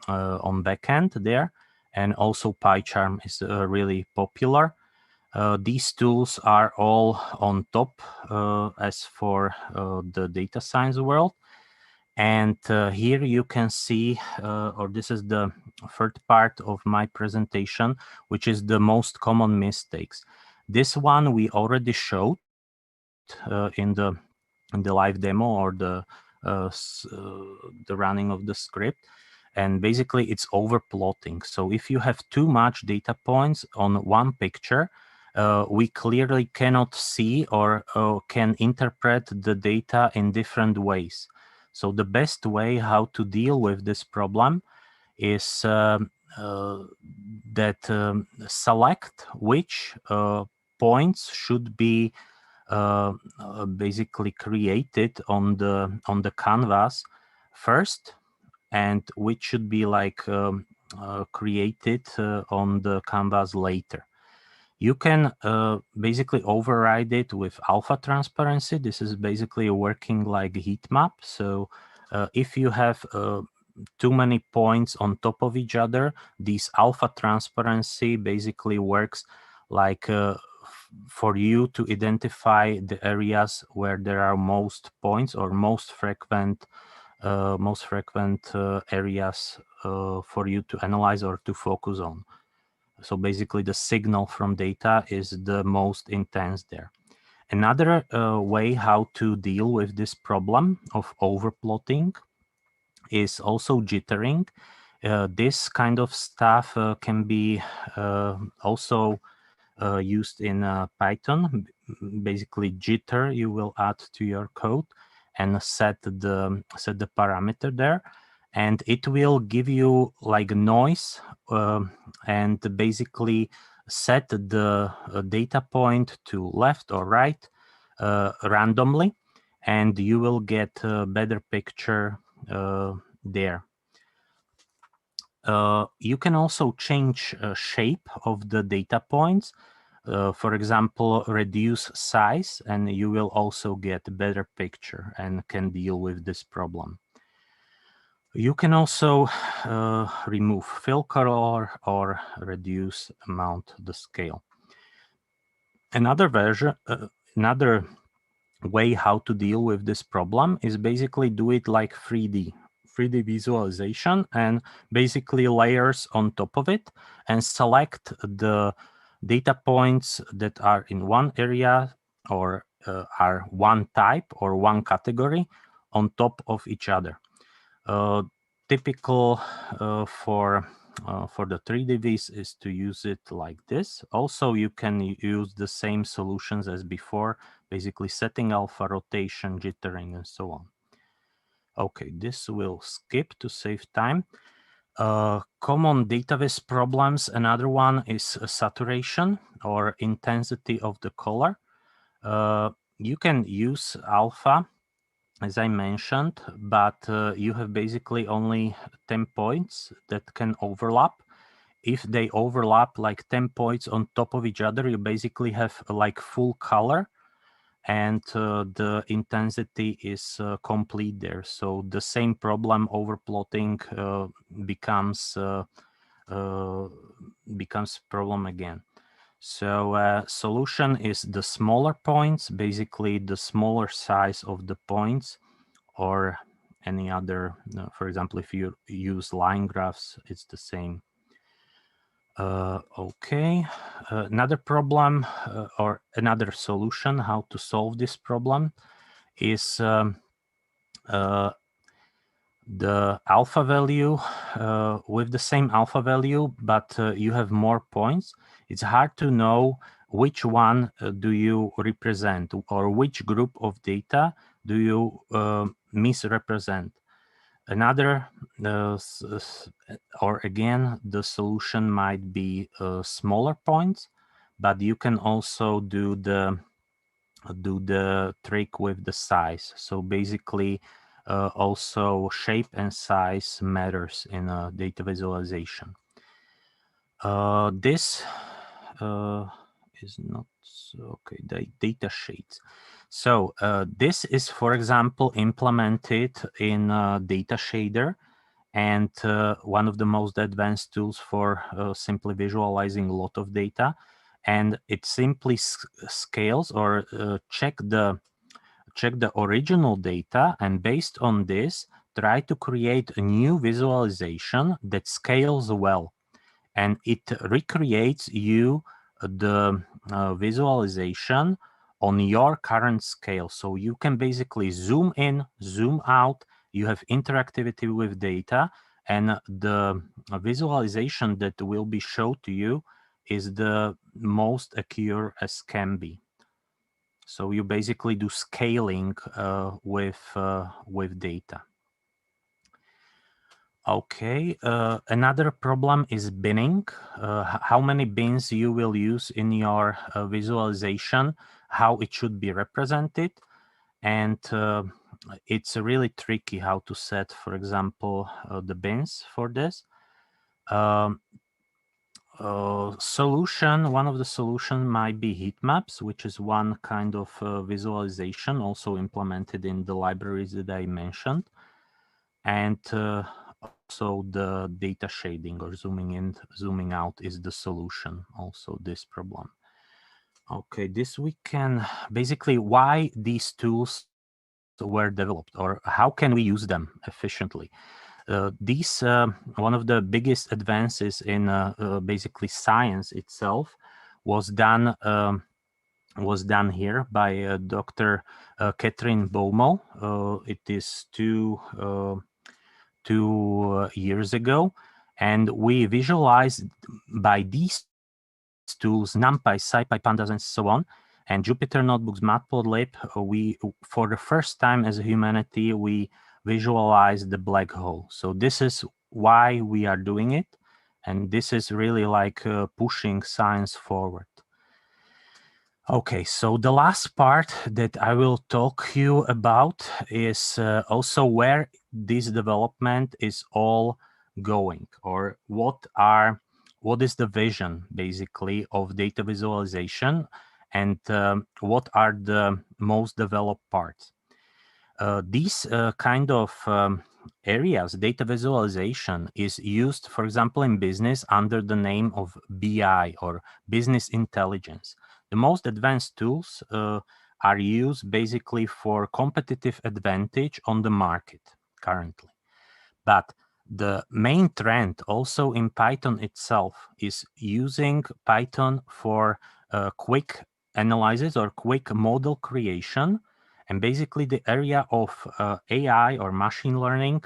backend there, and also PyCharm is really popular. These tools are all on top as for the data science world. And here you can see, or this is the third part of my presentation, which is the most common mistakes. This one we already showed in the live demo or the the running of the script. And basically it's overplotting. So if you have too much data points on one picture, we clearly cannot see or can interpret the data in different ways. So the best way how to deal with this problem is select which points should be basically created on the canvas first, and which should be like created on the canvas later. You can basically override it with alpha transparency. This is basically working like a heat map. So if you have too many points on top of each other, this alpha transparency basically works like for you to identify the areas where there are most points or most frequent areas for you to analyze or to focus on. So basically the signal from data is the most intense there. Another way how to deal with this problem of overplotting is also jittering. This kind of stuff can be also used in Python. Basically jitter you will add to your code and set the parameter there, and it will give you like noise and basically set the data point to left or right randomly, and you will get a better picture there. You can also change shape of the data points. For example, reduce size, and you will also get a better picture and can deal with this problem. You can also remove fill color or reduce amount the scale. Another way how to deal with this problem is basically do it like 3D visualization, and basically layers on top of it, and select the data points that are in one area or are one type or one category on top of each other. Typical for the 3D viz is to use it like this. Also, you can use the same solutions as before, basically setting alpha, rotation, jittering, and so on. Okay, this will skip to save time. Common data viz problems, another one is saturation or intensity of the color. You can use alpha, as I mentioned, but you have basically only 10 points that can overlap. If they overlap like 10 points on top of each other, you basically have like full color, and the intensity is complete there. So the same problem, overplotting, becomes problem again. So solution is the smaller points, basically the smaller size of the points, or any other, for example, if you use line graphs, it's the same. Okay, another problem or another solution how to solve this problem is the alpha value with the same alpha value, but you have more points. It's hard to know which one do you represent, or which group of data do you misrepresent. Another, or again, the solution might be smaller points, but you can also do the trick with the size. So basically, also shape and size matters in data visualization. This is not okay. The data sheets. So this is, for example, implemented in Data Shader, and one of the most advanced tools for simply visualizing a lot of data. And it simply scales or check the original data, and based on this, try to create a new visualization that scales well, and it recreates you the visualization on your current scale. So you can basically zoom in, zoom out, you have interactivity with data, and the visualization that will be shown to you is the most accurate as can be. So you basically do scaling with data. Okay, another problem is binning. How many bins you will use in your visualization, how it should be represented. And it's really tricky how to set, for example, the bins for this. Solution, one of the solution might be heat maps, which is one kind of visualization also implemented in the libraries that I mentioned. And also the data shading or zooming in, zooming out is the solution, also this problem. Okay, this we can basically why these tools were developed or how can we use them efficiently. These one of the biggest advances in basically science itself was done here by Dr. Catherine Baumol. It is two years ago, and we visualized by these tools NumPy, SciPy, Pandas, and so on, and Jupyter Notebooks, Matplotlib. We, for the first time as a humanity, we visualize the black hole. So this is why we are doing it, and this is really like pushing science forward. Okay, so the last part that I will talk you about is also where this development is all going, or what is the vision basically of data visualization, and what are the most developed parts. These kind of areas, data visualization, is used, for example, in business under the name of BI or business intelligence. The most advanced tools are used basically for competitive advantage on the market currently. But the main trend also in Python itself is using Python for quick analysis or quick model creation. And basically the area of AI or machine learning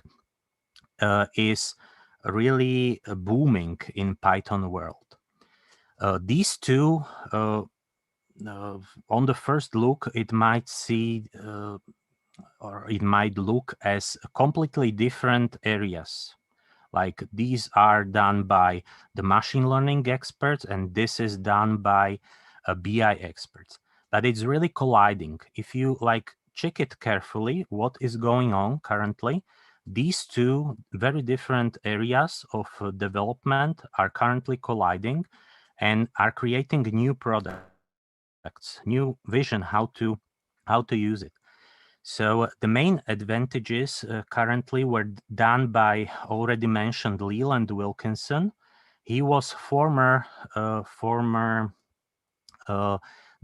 is really booming in Python world. These two, on the first look, it might see or it might look as completely different areas. Like these are done by the machine learning experts, and this is done by BI experts. But it's really colliding. If you like check it carefully, what is going on currently, these two very different areas of development are currently colliding and are creating new products, new vision how to use it. So the main advantages currently were done by already mentioned Leland Wilkinson. He was former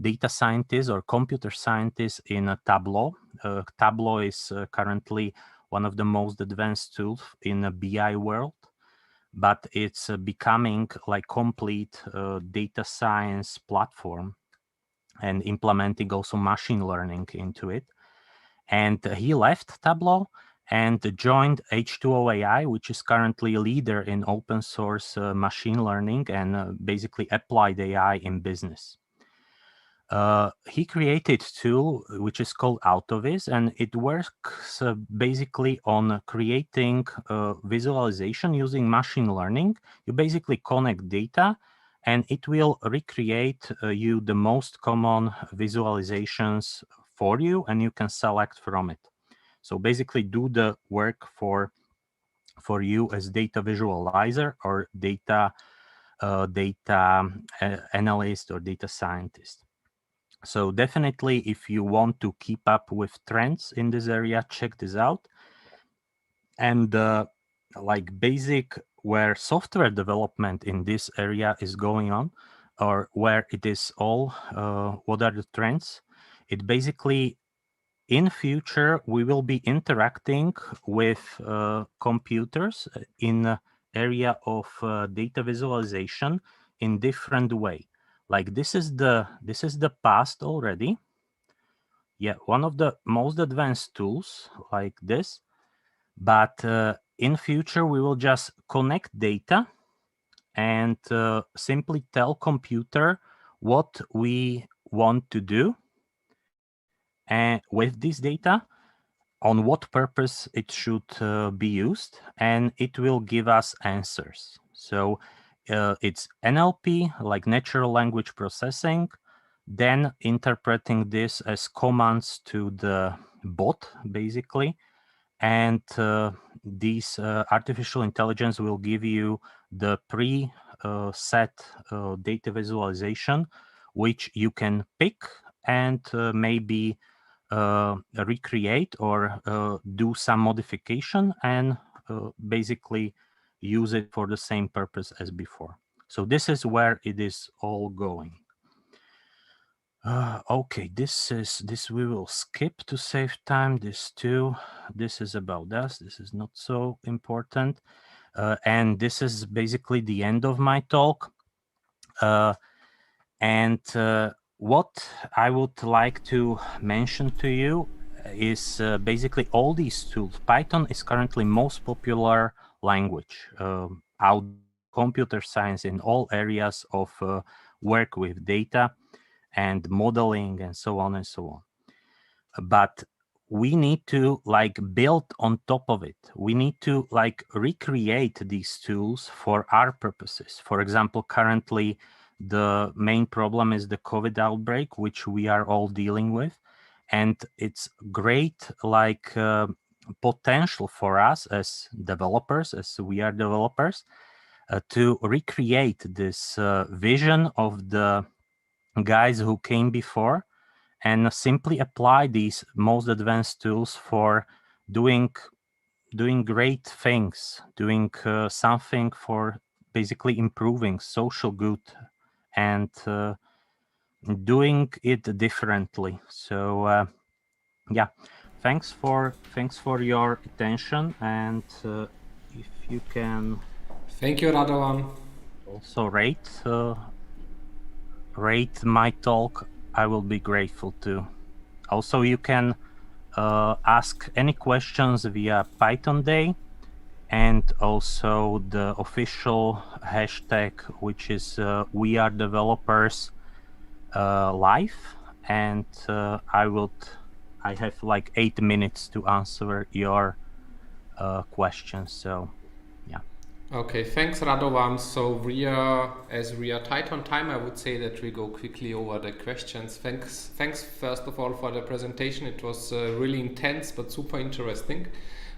data scientist or computer scientist in Tableau. Tableau is currently one of the most advanced tools in the BI world, but it's becoming like complete data science platform and implementing also machine learning into it. And he left Tableau and joined H2O.ai, which is currently a leader in open source machine learning and basically applied AI in business. He created a tool which is called AutoViz, and it works basically on creating visualization using machine learning. You basically connect data, and it will recreate you the most common visualizations for you, and you can select from it. So basically do the work for you as data visualizer or data analyst or data scientist. So definitely, if you want to keep up with trends in this area, check this out. And like basic where software development in this area is going on, or where it is all, what are the trends? It basically, in future, we will be interacting with computers in the area of data visualization in different way. Like this is the past already. one of the most advanced tools like this. But in future, we will just connect data and simply tell computer what we want to do and with this data, on what purpose it should be used, and it will give us answers. So it's NLP, like natural language processing, then interpreting this as commands to the bot, basically. And these artificial intelligence will give you the pre-set data visualization, which you can pick and maybe recreate or do some modification and basically use it for the same purpose as before. So this is where it is all going. Okay, this we will skip to save time. This too. This is about us. This is not so important. And this is basically the end of my talk. What I would like to mention to you is basically all these tools. Python is currently most popular language out computer science in all areas of work with data and modeling and so on and so on. But we need to build on top of it. We need to recreate these tools for our purposes. For example, currently the main problem is the COVID outbreak, which we are all dealing with. And it's great potential for us as developers, as we are developers, to recreate this vision of the guys who came before and simply apply these most advanced tools for doing great things, doing something for basically improving social good and doing it differently. So yeah, thanks for your attention, and if you can Thank you, Radovan. Also rate my talk, I will be grateful too. Also, you can ask any questions via Python Day, and also the official hashtag, which is WeAreDevelopers live, and I have 8 minutes to answer your questions. So yeah. Okay, thanks, Radovan. So as we are tight on time, I would say that we go quickly over the questions. Thanks first of all for the presentation. It was really intense but super interesting.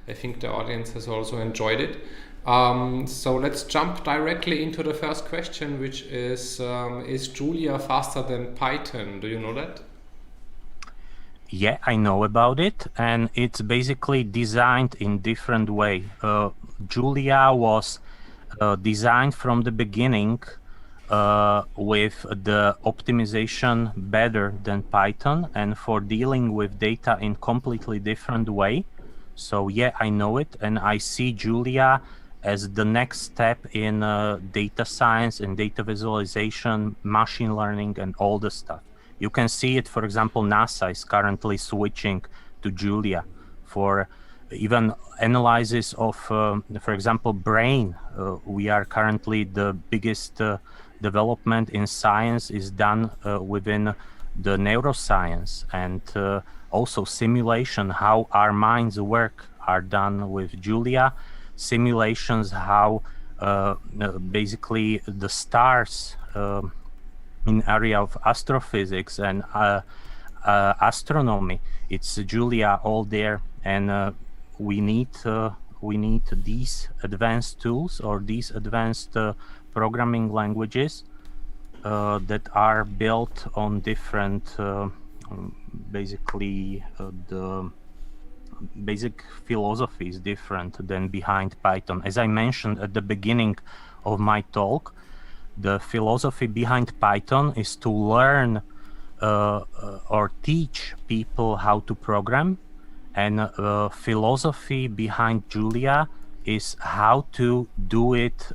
I think the audience has also enjoyed it. So let's jump directly into the first question, which is Julia faster than Python? Do you know that? Yeah, I know about it, and it's basically designed in different way. Julia was designed from the beginning with the optimization better than Python, and for dealing with data in completely different way. So yeah, I know it, and I see Julia as the next step in data science and data visualization, machine learning, and all the stuff. You can see it, for example, NASA is currently switching to Julia for even analysis of, for example, brain. We are currently the biggest development in science is done within the neuroscience, and also simulation, how our minds work, are done with Julia. Simulations, how basically the stars in area of astrophysics and astronomy, it's Julia all there, and we need these advanced tools or these advanced programming languages that are built on different basically the basic philosophy is different than behind Python. As I mentioned at the beginning of my talk, the philosophy behind Python is to learn or teach people how to program, and philosophy behind Julia is how to do it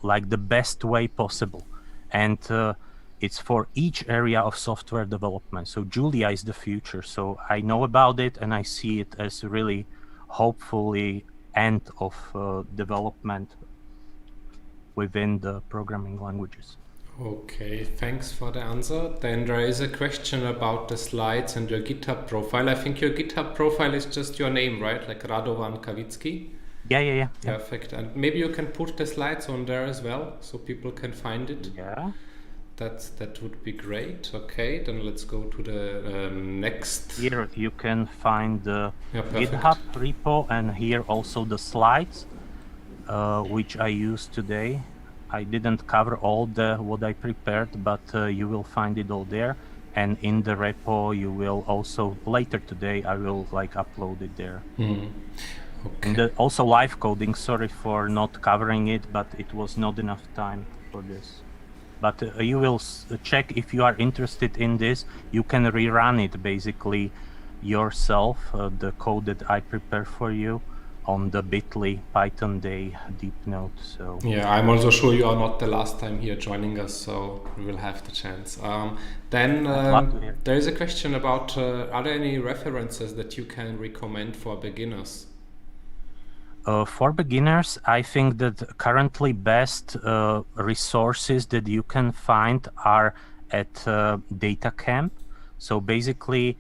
like the best way possible. And it's for each area of software development. So Julia is the future. So I know about it, and I see it as really, hopefully, end of development within the programming languages. Okay, thanks for the answer. Then there is a question about the slides and your GitHub profile. I think your GitHub profile is just your name, right? Like Radovan Kavický. Yeah. Perfect. And maybe you can put the slides on there as well, so people can find it. Yeah. That would be great. Okay, then let's go to the next. Here you can find the perfect. GitHub repo, and here also the slides, which I use today. I didn't cover all what I prepared, but you will find it all there. And in the repo, you will also, later today, I will upload it there. Okay. And also live coding, sorry for not covering it, but it was not enough time for this. But you will check if you are interested in this. You can rerun it basically yourself, the code that I prepare for you on the bit.ly Python Day Deepnote. So yeah, I'm also sure you are not the last time here joining us, so we will have the chance. Then there is a question about are there any references that you can recommend for beginners? For beginners, I think that currently best resources that you can find are at DataCamp. So basically,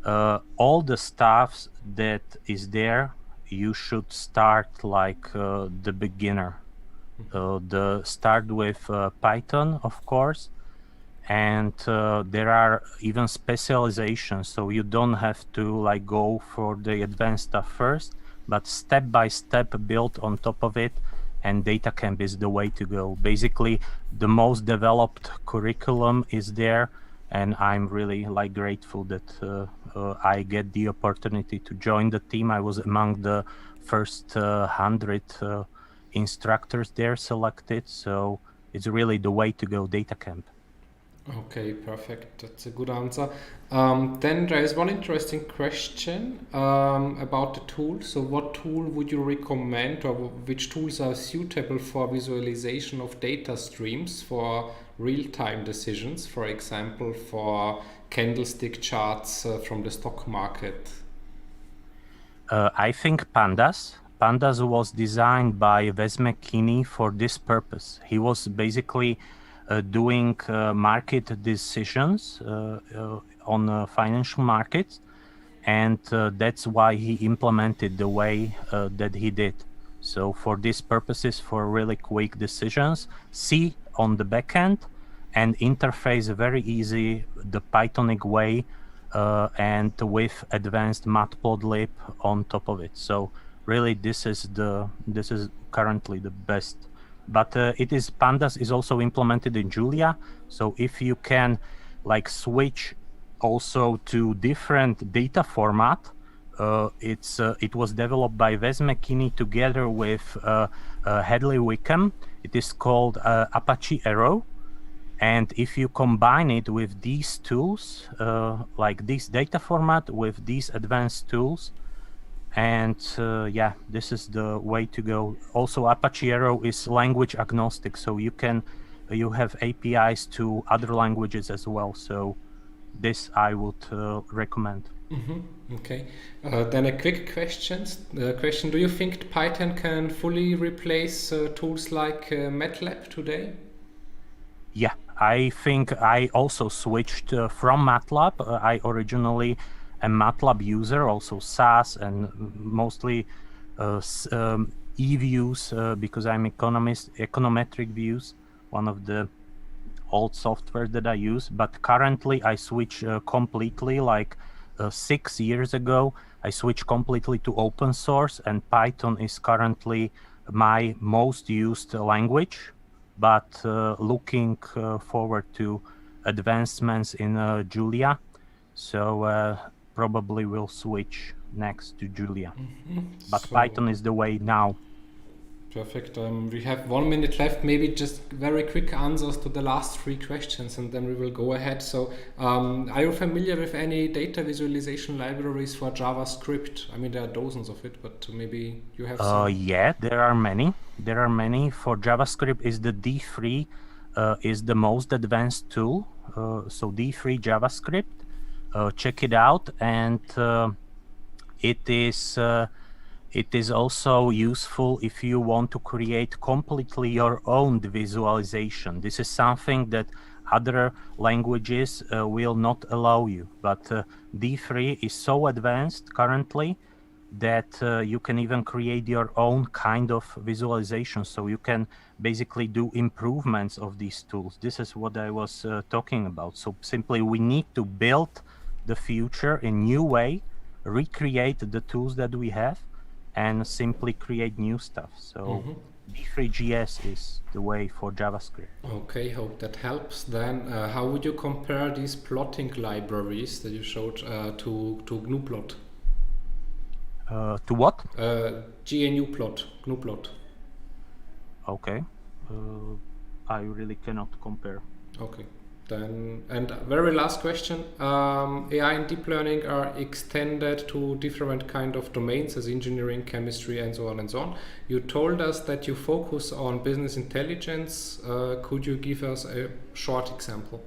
all the stuff that is there, you should start like the beginner. Start with Python, of course, and there are even specializations. So you don't have to go for the advanced stuff first, but step by step build on top of it, and DataCamp is the way to go. Basically, the most developed curriculum is there, and I'm really grateful that I get the opportunity to join the team. I was among the first 100 instructors there selected, so it's really the way to go, DataCamp. Okay, perfect. That's a good answer. Then there is one interesting question about the tool. So what tool would you recommend, or which tools are suitable for visualization of data streams for real-time decisions, for example, for candlestick charts from the stock market? I think Pandas. Pandas was designed by Wes McKinney for this purpose. He was basically doing market decisions on financial markets, and that's why he implemented the way that he did. So for these purposes, for really quick decisions, C on the backend, and interface very easy, the Pythonic way, and with advanced matplotlib on top of it. So really, this is currently the best. But Pandas is also implemented in Julia. So if you can switch also to different data format, it was developed by Wes McKinney together with Hadley Wickham. It is called Apache Arrow. And if you combine it with these tools, like this data format with these advanced tools, and this is the way to go. Also, Apache Arrow is language agnostic, so you have APIs to other languages as well. So this I would recommend. Mm-hmm. Okay. Then a quick question. Do you think Python can fully replace tools like MATLAB today? Yeah, I think I also switched from MATLAB. I originally a MATLAB user, also SAS, and mostly eViews because I'm econometric views, one of the old software that I use. But currently I switch completely, 6 years ago, I switched completely to open source, and Python is currently my most used language. But looking forward to advancements in Julia. So probably will switch next to Julia. Mm-hmm. But Python is the way now. Perfect. We have 1 minute left. Maybe just very quick answers to the last 3 questions, and then we will go ahead. So are you familiar with any data visualization libraries for JavaScript? I mean, there are dozens of it, but maybe you have some. Yeah, there are many. For JavaScript is the D3 is the most advanced tool. So D3 JavaScript. Check it out, and it is also useful if you want to create completely your own visualization. This is something that other languages will not allow you, but D3 is so advanced currently that you can even create your own kind of visualization, so you can basically do improvements of these tools. This is what I was talking about. So simply we need to build the future in new way, recreate the tools that we have, and simply create new stuff. So D3.js is the way for JavaScript. Okay, hope that helps. Then how would you compare these plotting libraries that you showed to GNUplot? To what? GNUplot. Okay. I really cannot compare. Okay. Then, and very last question, AI and deep learning are extended to different kind of domains as engineering, chemistry, and so on and so on. You told us that you focus on business intelligence. Could you give us a short example?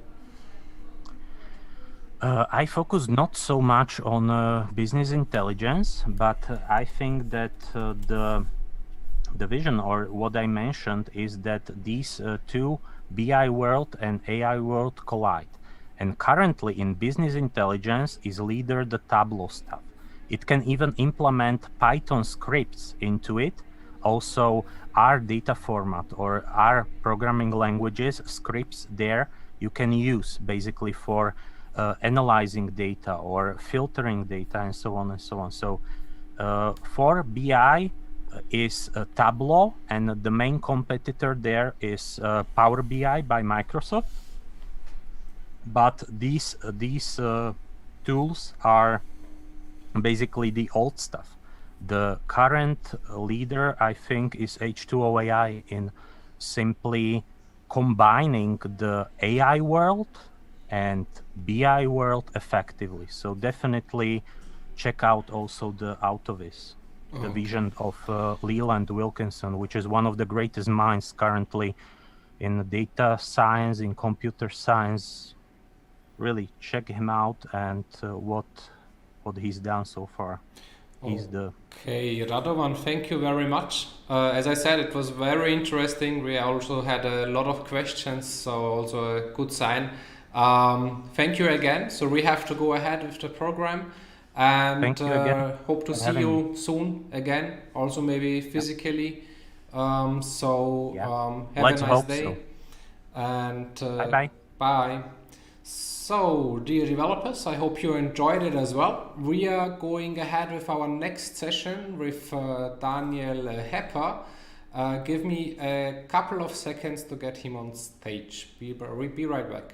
I focus not so much on business intelligence, but I think that the vision, or what I mentioned, is that these two, BI world and AI world, collide. And currently in business intelligence is leader the Tableau stuff. It can even implement Python scripts into it. Also our data format or our programming languages scripts there you can use basically for analyzing data or filtering data and so on and so on. So for BI is Tableau, and the main competitor there is Power BI by Microsoft. But these tools are basically the old stuff. The current leader, I think, is H2O AI in simply combining the AI world and BI world effectively. So definitely check out also the Autovis. The vision of Leland Wilkinson, which is one of the greatest minds currently in data science, in computer science. Really check him out and what he's done so far. He's Okay, Radovan, thank you very much. As I said, it was very interesting. We also had a lot of questions, so also a good sign. Thank you again. So we have to go ahead with the program. And hope to see you soon again, also maybe physically. Have a nice day. So. And bye. Bye. So, dear developers, I hope you enjoyed it as well. We are going ahead with our next session with Daniel Hepper. Give me a couple of seconds to get him on stage. Be right back.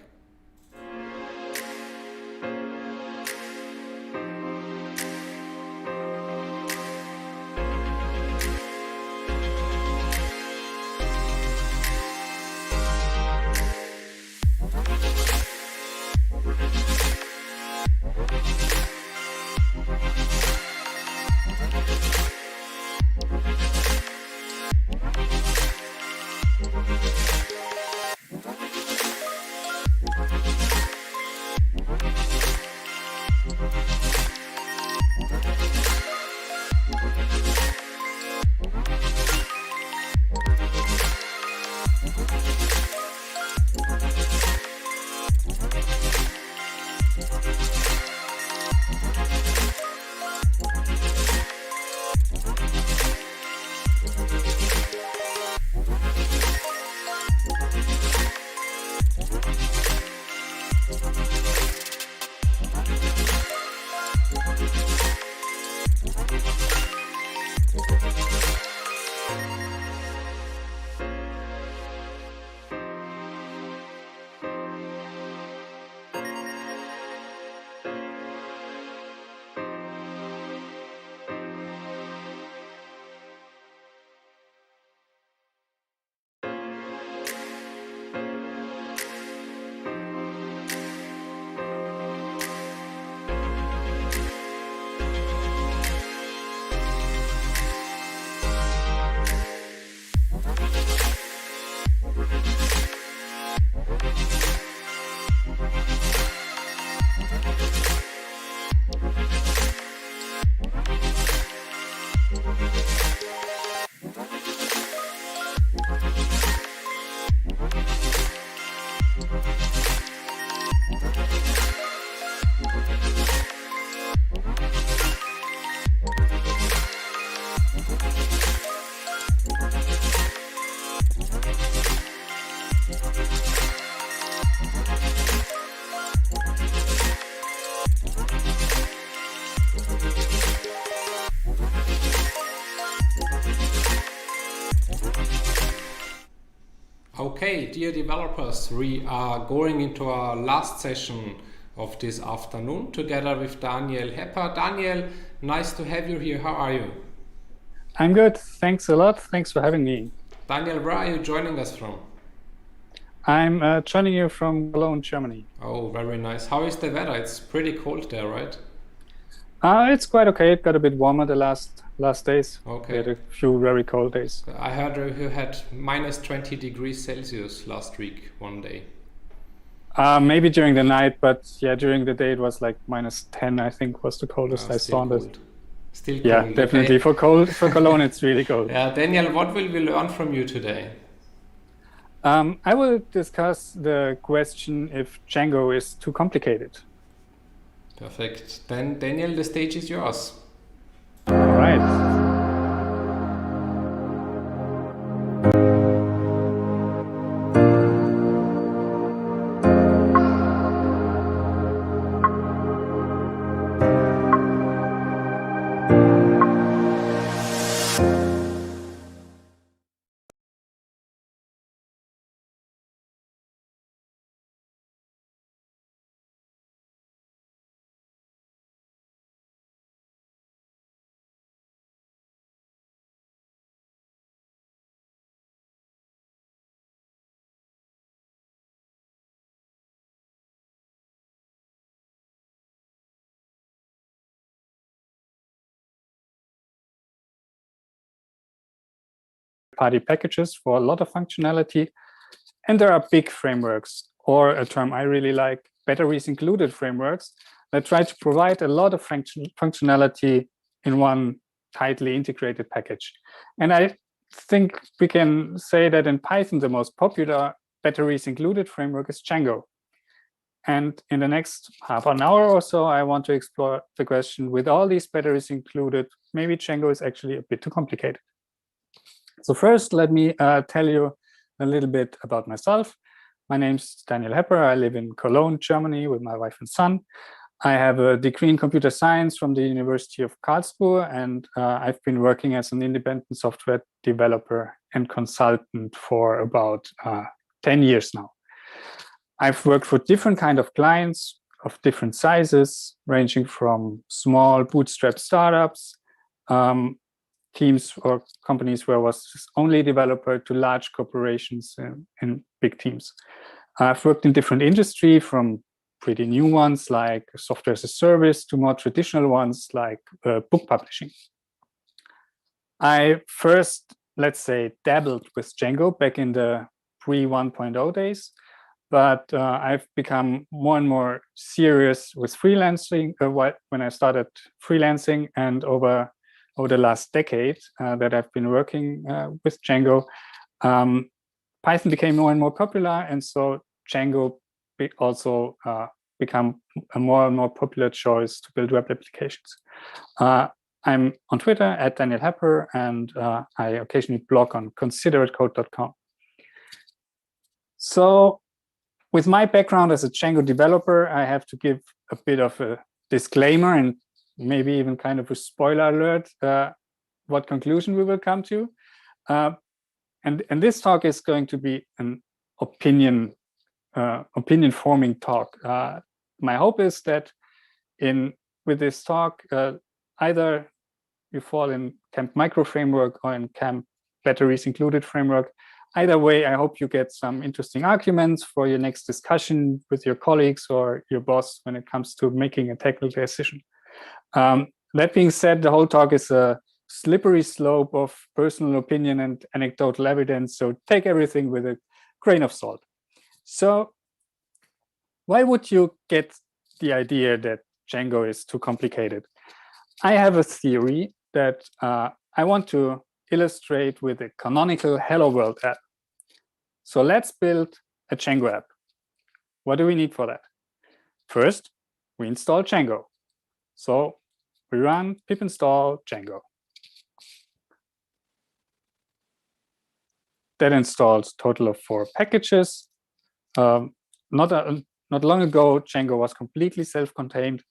Okay, dear developers, we are going into our last session of this afternoon together with Daniel Hepper. Daniel, nice to have you here. How are you? I'm good. Thanks a lot. Thanks for having me. Daniel, where are you joining us from? I'm joining you from Cologne, Germany. Oh, very nice. How is the weather? It's pretty cold there, right? It's quite okay. It got a bit warmer the last days. Okay. We had a few very cold days. I heard you had minus 20 degrees Celsius last week, one day. Maybe during the night, but yeah, during the day it was like minus 10, I think was the coldest I saw. Still cold. Yeah, definitely. Okay. For Cologne, it's really cold. Yeah, Daniel, what will we learn from you today? I will discuss the question if Django is too complicated. Perfect. Then, Daniel, the stage is yours. All right. Party packages for a lot of functionality. And there are big frameworks, or a term I really like, batteries included frameworks, that try to provide a lot of functionality in one tightly integrated package. And I think we can say that in Python, the most popular batteries included framework is Django. And in the next half an hour or so, I want to explore the question, with all these batteries included, maybe Django is actually a bit too complicated. So first, let me tell you a little bit about myself. My name's Daniel Hepper. I live in Cologne, Germany with my wife and son. I have a degree in computer science from the University of Karlsruhe, and I've been working as an independent software developer and consultant for about 10 years now. I've worked for different kind of clients of different sizes, ranging from small bootstrap startups, teams or companies where I was only a developer, to large corporations and big teams. I've worked in different industry, from pretty new ones like software as a service to more traditional ones like book publishing. I first, let's say, dabbled with Django back in the pre-1.0 days, but I've become more and more serious with freelancing when I started freelancing, and over the last decade that I've been working with Django, Python became more and more popular, and so Django also become a more and more popular choice to build web applications. I'm on Twitter at Daniel Hepper, and I occasionally blog on consideratecode.com. So with my background as a Django developer, I have to give a bit of a disclaimer and maybe even kind of a spoiler alert, what conclusion we will come to. And this talk is going to be an opinion forming talk. My hope is that with this talk, either you fall in Camp Micro Framework or in Camp Batteries Included Framework. Either way, I hope you get some interesting arguments for your next discussion with your colleagues or your boss when it comes to making a technical decision. That being said, the whole talk is a slippery slope of personal opinion and anecdotal evidence, so take everything with a grain of salt. So why would you get the idea that Django is too complicated? I have a theory that I want to illustrate with a canonical Hello World app. So let's build a Django app. What do we need for that? First, we install Django. So we run pip install Django. That installs a total of 4 packages. Not long ago, Django was completely self-contained.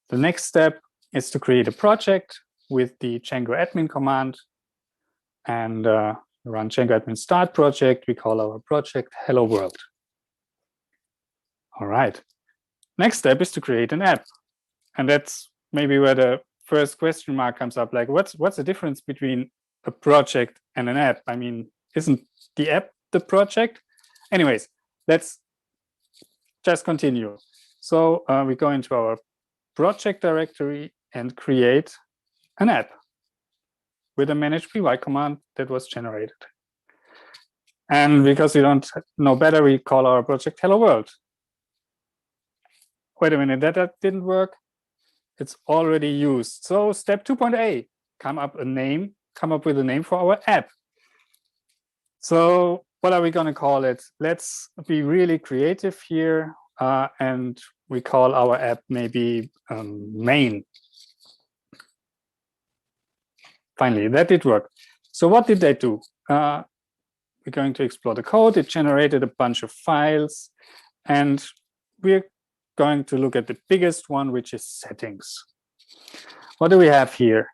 The next step is to create a project with the Django admin command. And run Django admin start project. We call our project Hello World. All right. Next step is to create an app. And that's maybe where the first question mark comes up. Like, what's the difference between a project and an app? I mean, isn't the app the project? Anyways, let's just continue. So we go into our project directory and create an app with a manage py command that was generated. And because we don't know better, we call our project Hello World. Wait a minute, that didn't work. It's already used. So step 2.a, come up with a name for our app. So what are we going to call it? Let's be really creative here, and we call our app maybe main. Finally, that did work. So what did they do? We're going to explore the code. It generated a bunch of files, and we're going to look at the biggest one, which is settings. What do we have here?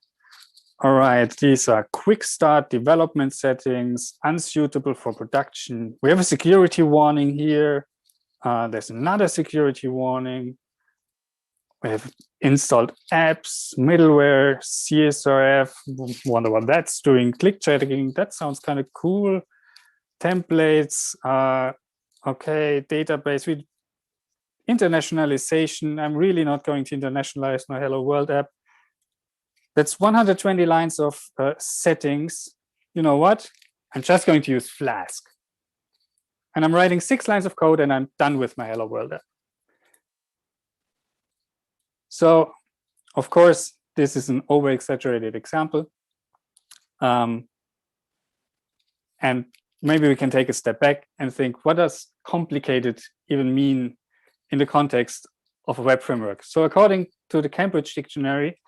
All right, these are quick start development settings, unsuitable for production. We have a security warning here. There's another security warning. We have installed apps, middleware, CSRF. Wonder what that's doing. Click checking. That sounds kind of cool. Templates. Okay, database. Internationalization. I'm really not going to internationalize my Hello World app. That's 120 lines of settings. You know what? I'm just going to use Flask. And I'm writing 6 lines of code and I'm done with my Hello World app. So, of course, this is an over-exaggerated example. And maybe we can take a step back and think, what does complicated even mean in the context of a web framework? So according to the Cambridge Dictionary,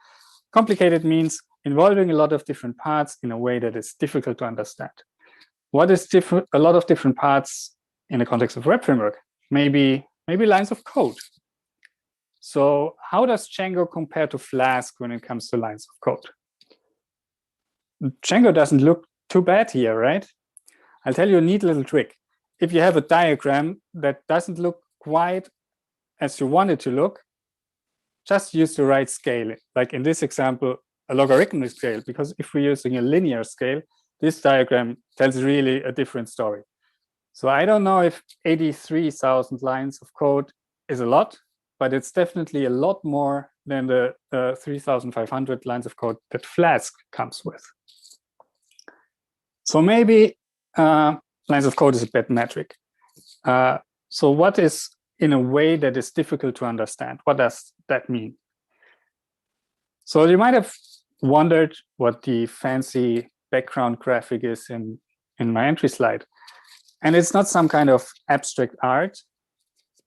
complicated means involving a lot of different parts in a way that is difficult to understand. What is a lot of different parts in the context of web framework? Maybe lines of code. So how does Django compare to Flask when it comes to lines of code? Django doesn't look too bad here, right? I'll tell you a neat little trick. If you have a diagram that doesn't look quite as you want it to look, just use the right scale. Like in this example, a logarithmic scale, because if we're using a linear scale, this diagram tells really a different story. So I don't know if 83,000 lines of code is a lot, but it's definitely a lot more than the 3,500 lines of code that Flask comes with. So maybe lines of code is a bad metric. So what is in a way that is difficult to understand? What does that mean? So you might have wondered what the fancy background graphic is in my entry slide. And it's not some kind of abstract art.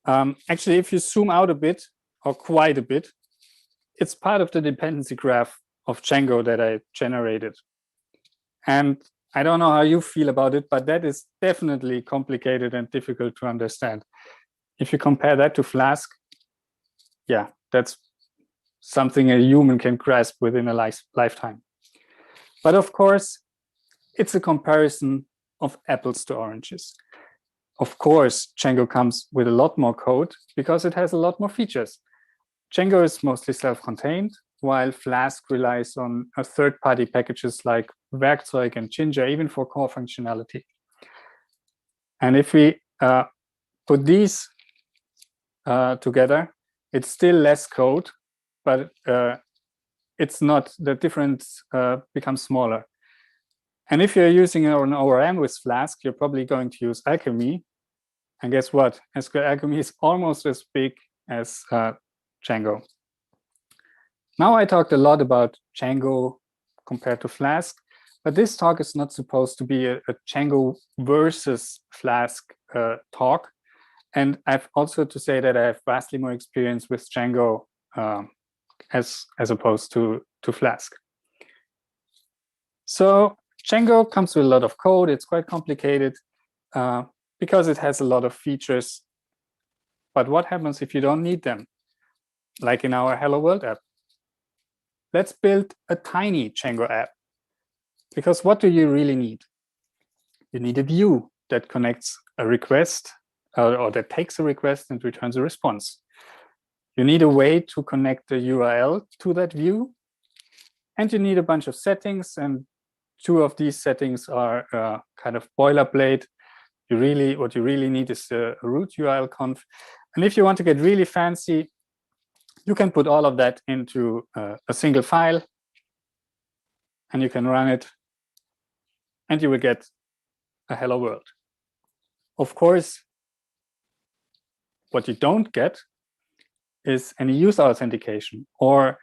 Actually, if you zoom out a bit, or quite a bit, it's part of the dependency graph of Django that I generated. And I don't know how you feel about it, but that is definitely complicated and difficult to understand. If you compare that to Flask, yeah, that's something a human can grasp within a lifetime. But of course, it's a comparison of apples to oranges. Of course, Django comes with a lot more code because it has a lot more features. Django is mostly self-contained, while Flask relies on third-party packages like Werkzeug and Ginger, even for core functionality. And if we put these together, it's still less code, but it's not, the difference becomes smaller. And if you're using an ORM with Flask, you're probably going to use Alchemy. And guess what? SQL Alchemy is almost as big as Django. Now I talked a lot about Django compared to Flask, but this talk is not supposed to be a Django versus Flask talk. And I've also to say that I have vastly more experience with Django as opposed to Flask. So Django comes with a lot of code. It's quite complicated because it has a lot of features. But what happens if you don't need them? Like in our Hello World app. Let's build a tiny Django app. Because what do you really need? You need a view that connects a request or that takes a request and returns a response. You need a way to connect the URL to that view. And you need a bunch of settings, and two of these settings are kind of boilerplate. What you really need is a root URL conf. And if you want to get really fancy, you can put all of that into a single file, and you can run it, and you will get a hello world. Of course, what you don't get is any user authentication or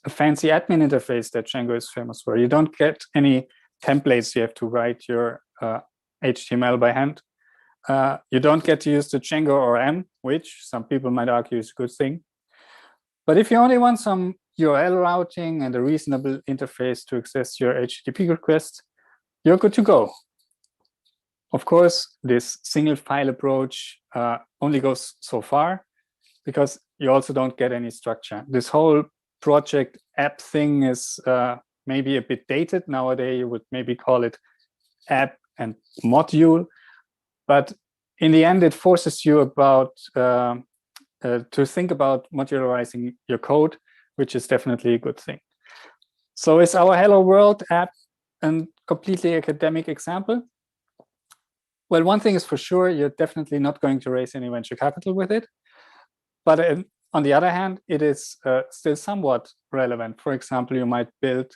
a fancy admin interface that Django is famous for. You don't get any templates. You have to write your HTML by hand. You don't get to use the Django ORM, which some people might argue is a good thing. But if you only want some URL routing and a reasonable interface to access your HTTP requests, you're good to go. Of course, this single file approach only goes so far, because you also don't get any structure. This whole project app thing is maybe a bit dated. Nowadays, you would maybe call it app and module. But in the end, it forces you to think about modularizing your code, which is definitely a good thing. So is our Hello World app a completely academic example? Well, one thing is for sure, you're definitely not going to raise any venture capital with it. But on the other hand, it is still somewhat relevant. For example, you might build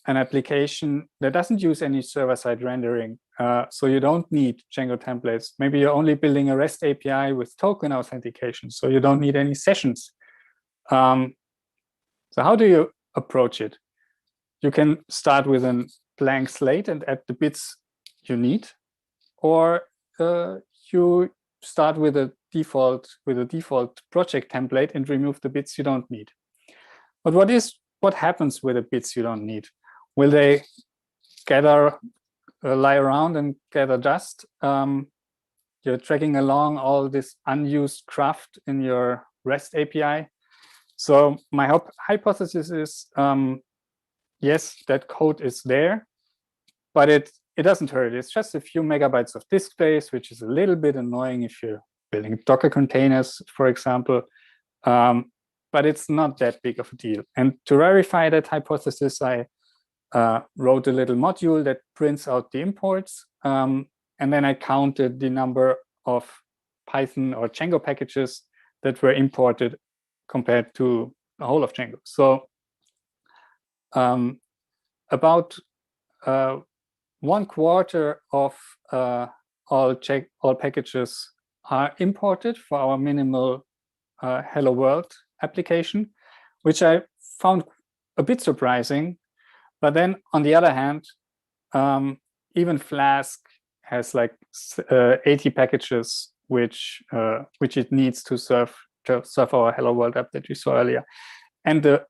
an application that doesn't use any server-side rendering, so you don't need Django templates. Maybe you're only building a REST API with token authentication, so you don't need any sessions. So how do you approach it? You can start with a blank slate and add the bits you need, or you start with a default project template and remove the bits you don't need. But what happens with the bits you don't need? Will they lie around and gather dust? You're dragging along all this unused craft in your REST API. So my hypothesis is, yes, that code is there, but it doesn't hurt. It's just a few megabytes of disk space, which is a little bit annoying if you're building Docker containers, for example. But it's not that big of a deal. And to verify that hypothesis, I wrote a little module that prints out the imports. And then I counted the number of Python or Django packages that were imported compared to the whole of Django. So about 1/4 of all packages are imported for our minimal Hello World application, which I found a bit surprising. But then on the other hand, even Flask has like 80 packages which it needs to serve our Hello World app that we saw earlier. And the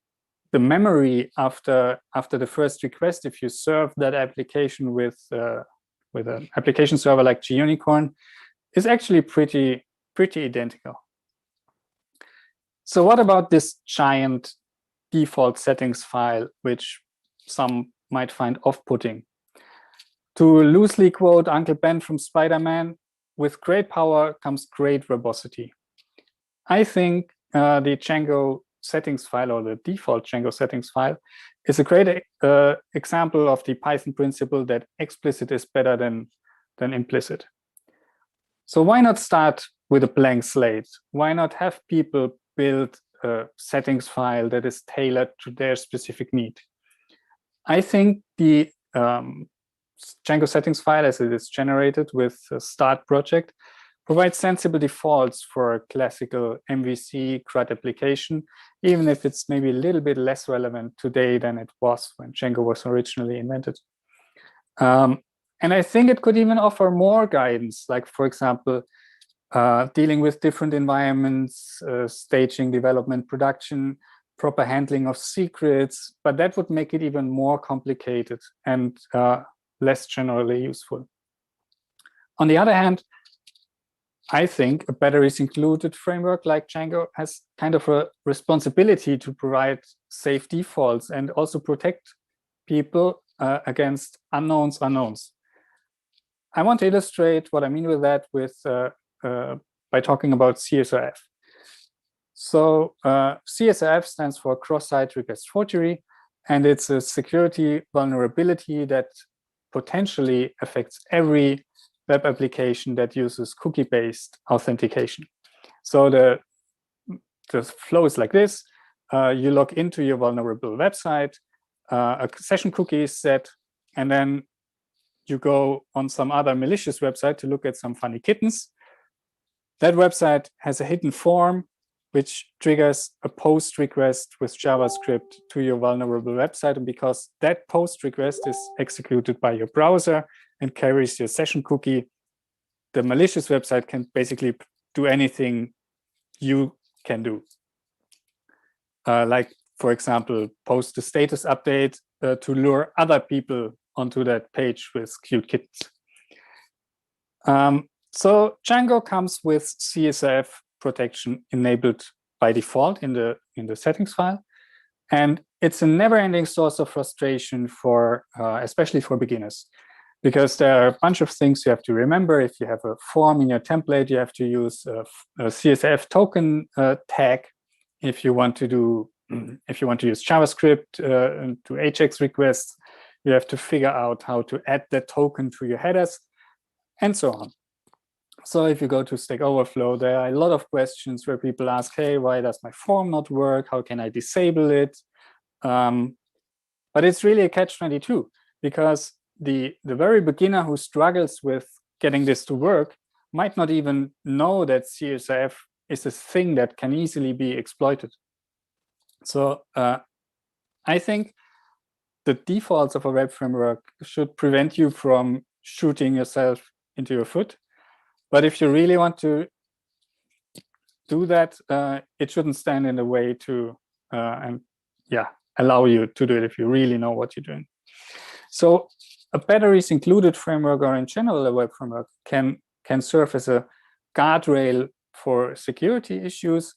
memory after the first request, if you serve that application with an application server like GUnicorn, is actually pretty identical. So what about this giant default settings file, which some might find off-putting? To loosely quote Uncle Ben from Spider-Man, with great power comes great verbosity. I think the Django settings file, or the default Django settings file, is a great example of the Python principle that explicit is better than implicit. So why not start with a blank slate? Why not have people build a settings file that is tailored to their specific need? I think the Django settings file, as it is generated with a start project, provides sensible defaults for a classical MVC CRUD application, even if it's maybe a little bit less relevant today than it was when Django was originally invented. And I think it could even offer more guidance, like, for example, dealing with different environments, staging, development, production, proper handling of secrets, but that would make it even more complicated and less generally useful. On the other hand, I think a batteries included framework like Django has kind of a responsibility to provide safe defaults and also protect people against unknowns. I want to illustrate what I mean with that by talking about CSRF. So CSRF stands for Cross-Site Request Forgery, and it's a security vulnerability that potentially affects every web application that uses cookie-based authentication. So the flow is like this. You log into your vulnerable website, a session cookie is set, and then you go on some other malicious website to look at some funny kittens. That website has a hidden form which triggers a post request with JavaScript to your vulnerable website. And because that post request is executed by your browser and carries your session cookie, the malicious website can basically do anything you can do. Like, for example, post a status update to lure other people onto that page with cute kittens. So Django comes with CSRF protection enabled by default in the settings file, and it's a never-ending source of frustration for especially for beginners, because there are a bunch of things you have to remember. If you have a form in your template, you have to use a CSRF token tag. If you want to use JavaScript to AJAX requests, you have to figure out how to add that token to your headers, and so on. So if you go to Stack Overflow, there are a lot of questions where people ask, hey, why does my form not work? How can I disable it? But it's really a catch-22, because the very beginner who struggles with getting this to work might not even know that CSRF is a thing that can easily be exploited. So I think the defaults of a web framework should prevent you from shooting yourself into your foot. But if you really want to do that, it shouldn't stand in the way to allow you to do it if you really know what you're doing. So a batteries included framework, or in general a web framework, can serve as a guardrail for security issues,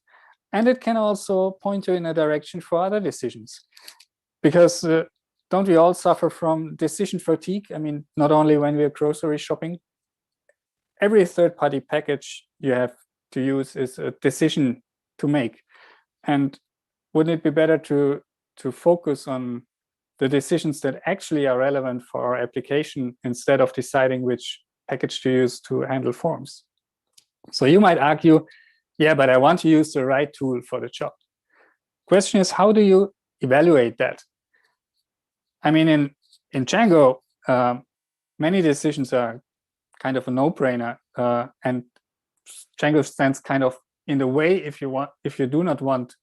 and it can also point you in a direction for other decisions. Because don't we all suffer from decision fatigue? I mean, not only when we're grocery shopping. Every third-party package you have to use is a decision to make. And wouldn't it be better to focus on the decisions that actually are relevant for our application instead of deciding which package to use to handle forms? So you might argue, yeah, but I want to use the right tool for the job. Question is, how do you evaluate that? I mean, in Django, many decisions are kind of a no-brainer, and Django stands kind of in the way if you do not want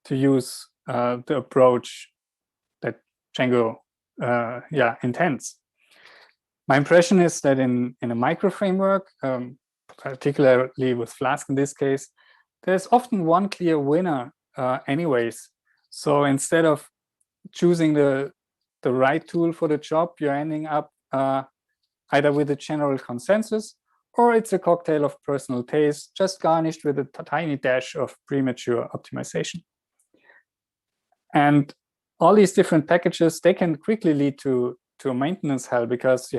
to use the approach that Django intends. My impression is that in a micro framework, particularly with Flask in this case, there's often one clear winner anyways. So instead of choosing the right tool for the job, you're ending up either with a general consensus, or it's a cocktail of personal taste, just garnished with a tiny dash of premature optimization. And all these different packages, they can quickly lead to a maintenance hell, because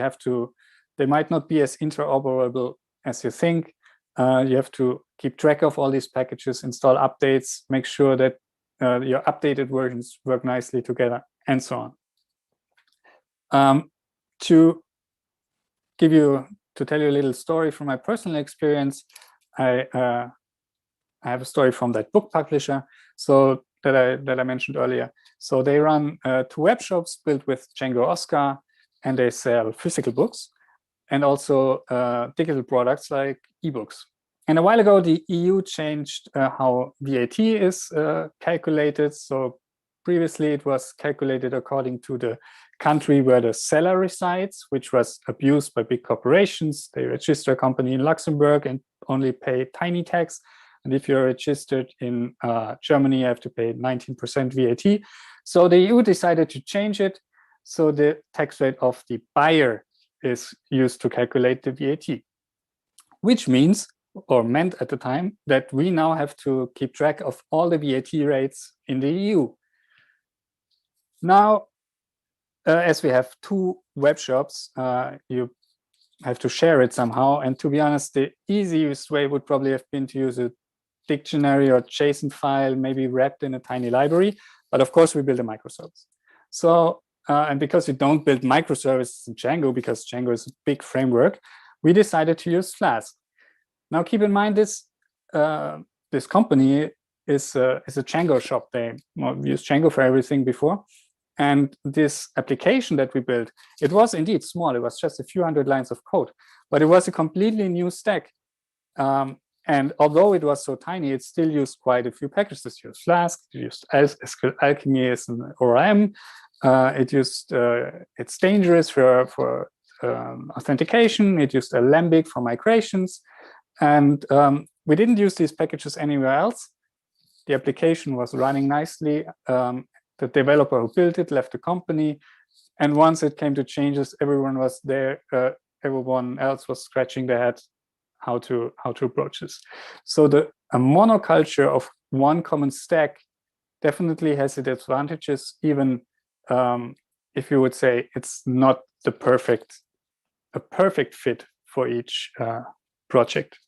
they might not be as interoperable as you think. You have to keep track of all these packages, install updates, make sure that your updated versions work nicely together, and so on. To tell you a little story from my personal experience, I have a story from that book publisher, so that I mentioned earlier. So they run 2 web shops built with Django Oscar, and they sell physical books and also digital products like ebooks. And a while ago, the EU changed how VAT is calculated. So previously, it was calculated according to the country where the seller resides, which was abused by big corporations. They register a company in Luxembourg and only pay tiny tax. And if you're registered in Germany, you have to pay 19% VAT. So the EU decided to change it. So the tax rate of the buyer is used to calculate the VAT, which means, or meant at the time, that we now have to keep track of all the VAT rates in the EU. Now, as we have 2 web shops, you have to share it somehow. And to be honest, the easiest way would probably have been to use a dictionary or JSON file, maybe wrapped in a tiny library. But of course, we build a microservice. So, and because we don't build microservices in Django, because Django is a big framework, we decided to use Flask. Now, keep in mind this company is a Django shop. They used Django for everything before. And this application that we built, it was indeed small. It was just a few hundred lines of code, but it was a completely new stack. And although it was so tiny, it still used quite a few packages. It used Flask, it used SQL Alchemy as an ORM. It used it's dangerous for authentication. It used Alembic for migrations. And we didn't use these packages anywhere else. The application was running nicely. The developer who built it left the company. And once it came to changes, everyone was there. Everyone else was scratching their head how to approach this. So a monoculture of one common stack definitely has its advantages, even if you would say it's not a perfect fit for each project.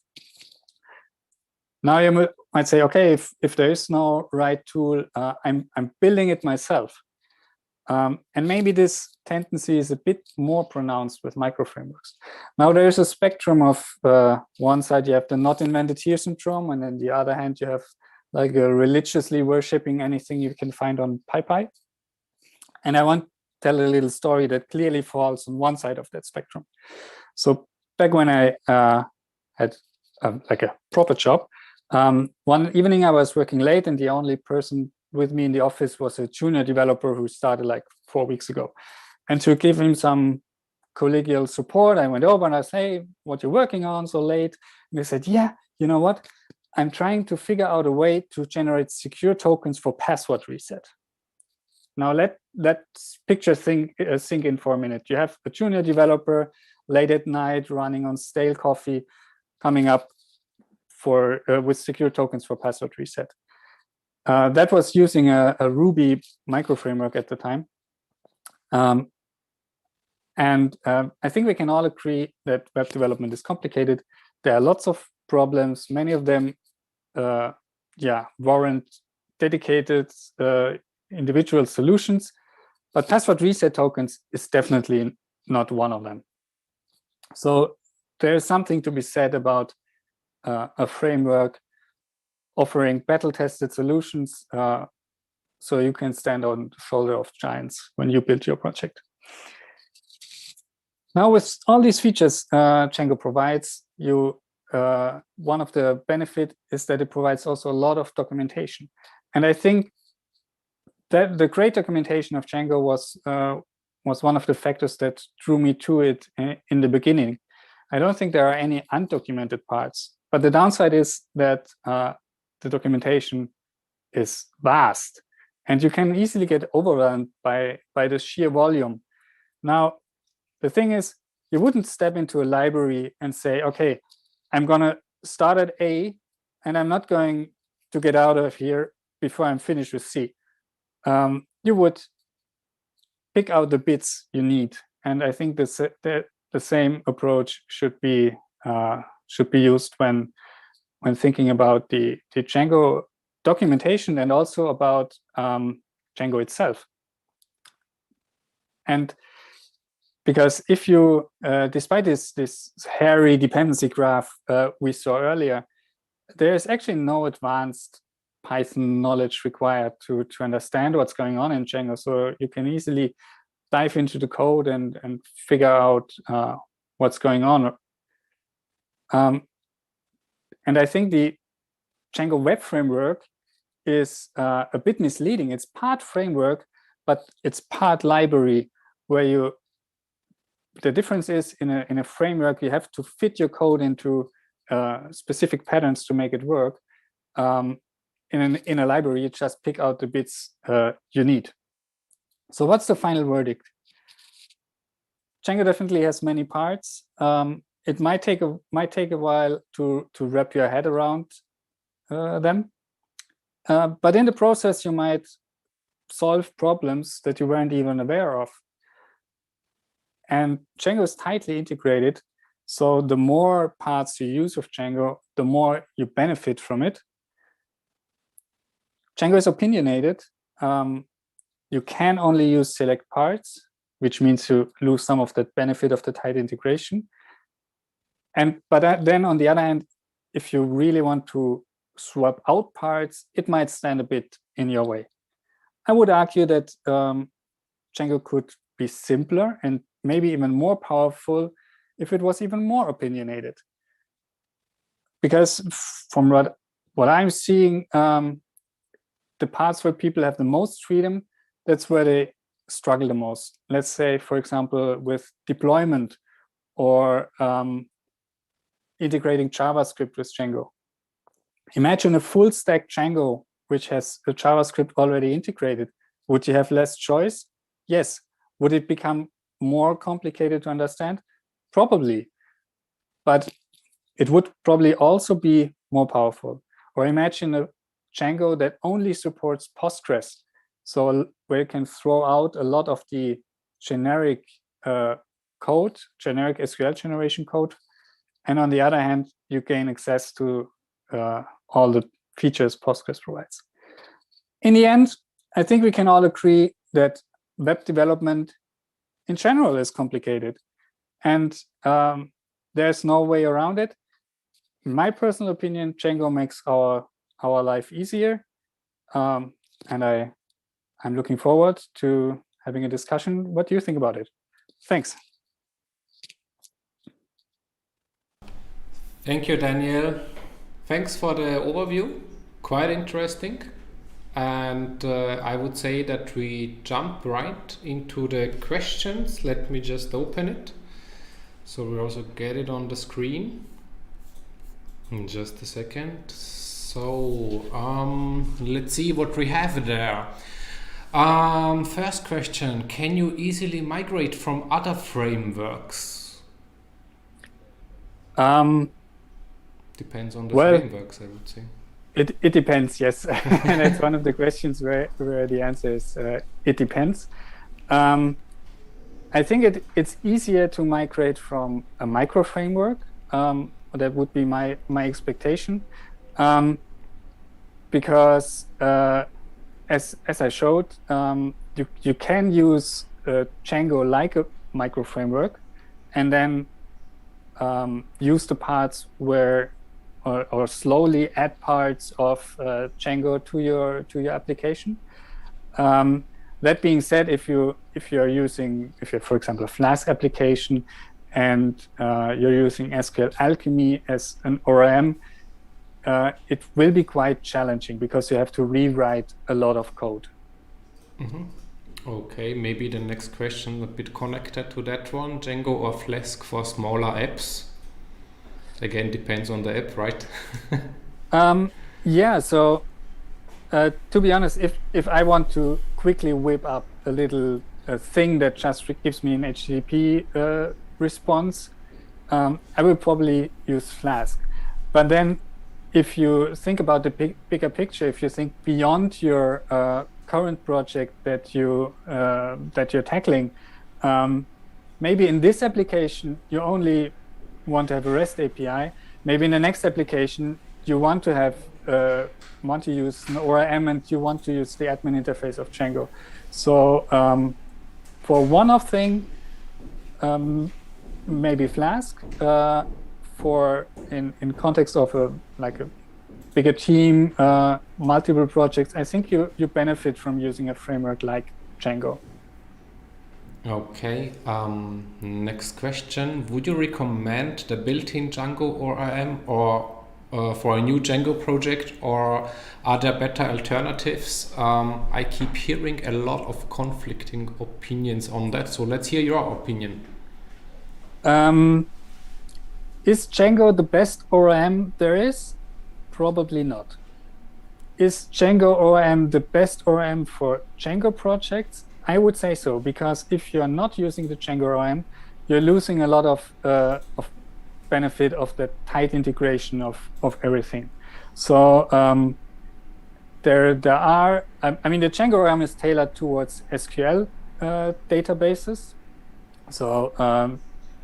Now you might say, okay, if there is no right tool, I'm building it myself. And maybe this tendency is a bit more pronounced with microframeworks. Now there is a spectrum of one side you have the not invented here syndrome, and then the other hand you have like religiously worshipping anything you can find on PyPy. And I want to tell a little story that clearly falls on one side of that spectrum. So back when I had like a proper job, one evening I was working late, and the only person with me in the office was a junior developer who started like 4 weeks ago. And to give him some collegial support, I went over and I said, hey, what you working on so late? And they said, yeah, you know what? I'm trying to figure out a way to generate secure tokens for password reset. Now let picture sink in for a minute. You have a junior developer late at night running on stale coffee, coming up with secure tokens for password reset. That was using a Ruby microframework at the time. I think we can all agree that web development is complicated. There are lots of problems. Many of them warrant dedicated individual solutions, but password reset tokens is definitely not one of them. So there is something to be said about a framework offering battle-tested solutions so you can stand on the shoulder of giants when you build your project. Now, with all these features Django provides, one of the benefits is that it provides also a lot of documentation. And I think that the great documentation of Django was one of the factors that drew me to it in the beginning. I don't think there are any undocumented parts, but the downside is that the documentation is vast, and you can easily get overwhelmed by the sheer volume. Now, the thing is, you wouldn't step into a library and say, okay, I'm going to start at A, and I'm not going to get out of here before I'm finished with C. You would pick out the bits you need, and I think the same approach should be used when thinking about the Django documentation and also about Django itself. And because if you, despite this hairy dependency graph we saw earlier, there is actually no advanced Python knowledge required to understand what's going on in Django. So you can easily dive into the code and figure out what's going on. And I think the Django web framework is a bit misleading. It's part framework, but it's part library, where the difference is in a framework, you have to fit your code into specific patterns to make it work. In a library, you just pick out the bits you need. So what's the final verdict? Django definitely has many parts. It might take a while to wrap your head around them, but in the process you might solve problems that you weren't even aware of. And Django is tightly integrated, So the more parts you use of Django, the more you benefit from it. Django is opinionated. You can only use select parts, which means you lose some of the benefit of the tight integration. But then on the other hand, if you really want to swap out parts, it might stand a bit in your way. I would argue that Django could be simpler and maybe even more powerful if it was even more opinionated. Because from what I'm seeing, the parts where people have the most freedom, that's where they struggle the most. Let's say, for example, with deployment or integrating JavaScript with Django. Imagine a full stack Django, which has the JavaScript already integrated. Would you have less choice? Yes. Would it become more complicated to understand? Probably. But it would probably also be more powerful. Or imagine a Django that only supports Postgres. So where you can throw out a lot of the generic code, generic SQL generation code. And on the other hand, you gain access to all the features Postgres provides. In the end, I think we can all agree that web development in general is complicated. And there's no way around it. In my personal opinion, Django makes our life easier. And I'm looking forward to having a discussion. What do you think about it? Thanks. Thank you, Daniel. Thanks for the overview. Quite interesting. And I would say that we jump right into the questions. Let me just open it. So we also get it on the screen. In just a second. So let's see what we have there. First question, can you easily migrate from other frameworks? Depends on the frameworks, I would say. It depends, yes. And it's one of the questions where the answer is it depends. I think it's easier to migrate from a micro framework. That would be my expectation. Because as I showed, you can use Django like a micro framework and then use the parts where or slowly add parts of Django to your application. That being said, if you're for example a Flask application and you're using SQL Alchemy as an ORM, it will be quite challenging because you have to rewrite a lot of code. Mm-hmm. Okay, maybe the next question a bit connected to that one, Django or Flask for smaller apps? Again, depends on the app, right? Yeah, so to be honest, if I want to quickly whip up a little thing that just gives me an HTTP response, I will probably use Flask. But then if you think about the bigger picture, if you think beyond your current project that you're tackling, maybe in this application you only want to have a REST API. Maybe in the next application you want to use an ORM and you want to use the admin interface of Django. So for one-off thing, maybe Flask. For in context of a bigger team, multiple projects, I think you benefit from using a framework like Django. Okay, next question. Would you recommend the built-in Django ORM or for a new Django project, or are there better alternatives? I keep hearing a lot of conflicting opinions on that, so let's hear your opinion. Is Django the best ORM there is? Probably not. Is Django ORM the best ORM for Django projects? I would say so, because if you're not using the Django ORM, you're losing a lot of benefit of the tight integration of everything. So there are, I mean, the Django ORM is tailored towards SQL databases. So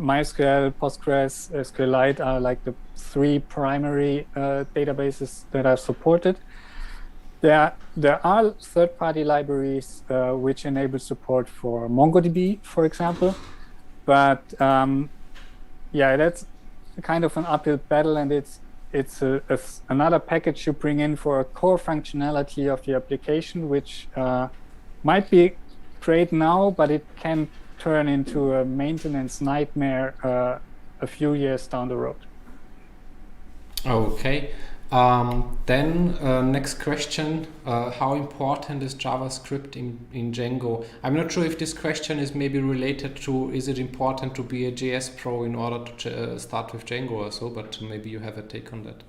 MySQL, Postgres, SQLite are like the 3 primary databases that are supported. There are third-party libraries which enable support for MongoDB, for example, but yeah, that's kind of an uphill battle, and it's another package you bring in for a core functionality of the application, which might be great now, but it can turn into a maintenance nightmare a few years down the road. Okay. Then next question, how important is JavaScript in Django? I'm not sure if this question is maybe related to, is it important to be a JS pro in order to start with Django or so, but maybe you have a take on that.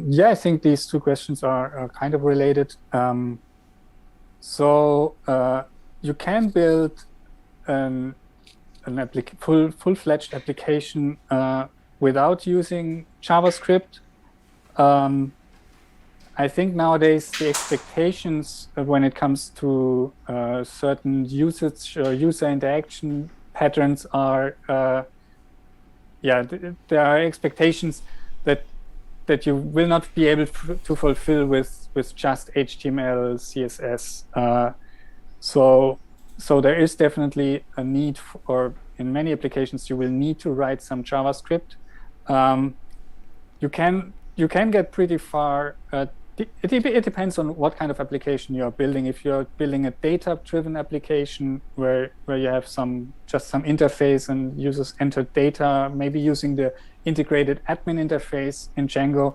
Yeah, I think these two questions are kind of related. So you can build an full-fledged application without using JavaScript. I think nowadays the expectations when it comes to certain usage or user interaction patterns are, yeah, there are expectations that you will not be able to fulfill with just HTML, CSS. So there is definitely a need for, or in many applications you will need to write some JavaScript. You can get pretty far. It depends on what kind of application you are building. If you're building a data-driven application where you have just some interface and users enter data, maybe using the integrated admin interface in Django,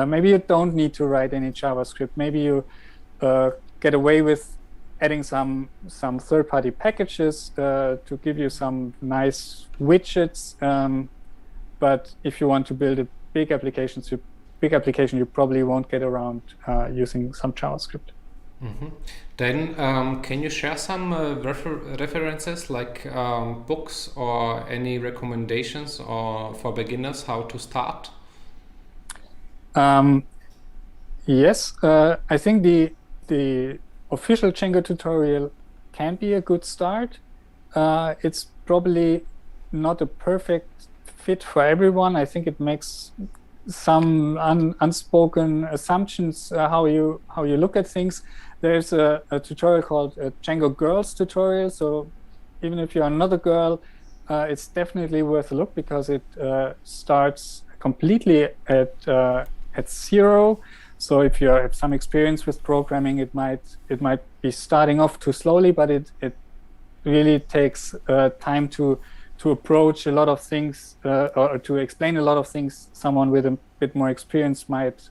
maybe you don't need to write any JavaScript. Maybe you get away with adding some third-party packages to give you some nice widgets. But if you want to build a big application, you probably won't get around using some JavaScript. Mm-hmm. Then can you share some references like books or any recommendations or for beginners how to start? Yes, I think the official Django tutorial can be a good start. It's probably not a perfect fit for everyone. I think it makes some unspoken assumptions how you look at things. There's a tutorial called a Django Girls tutorial. So even if you're not a girl, it's definitely worth a look because it starts completely at 0. So if you have some experience with programming, it might be starting off too slowly, but it really takes time to approach a lot of things or to explain a lot of things someone with a bit more experience might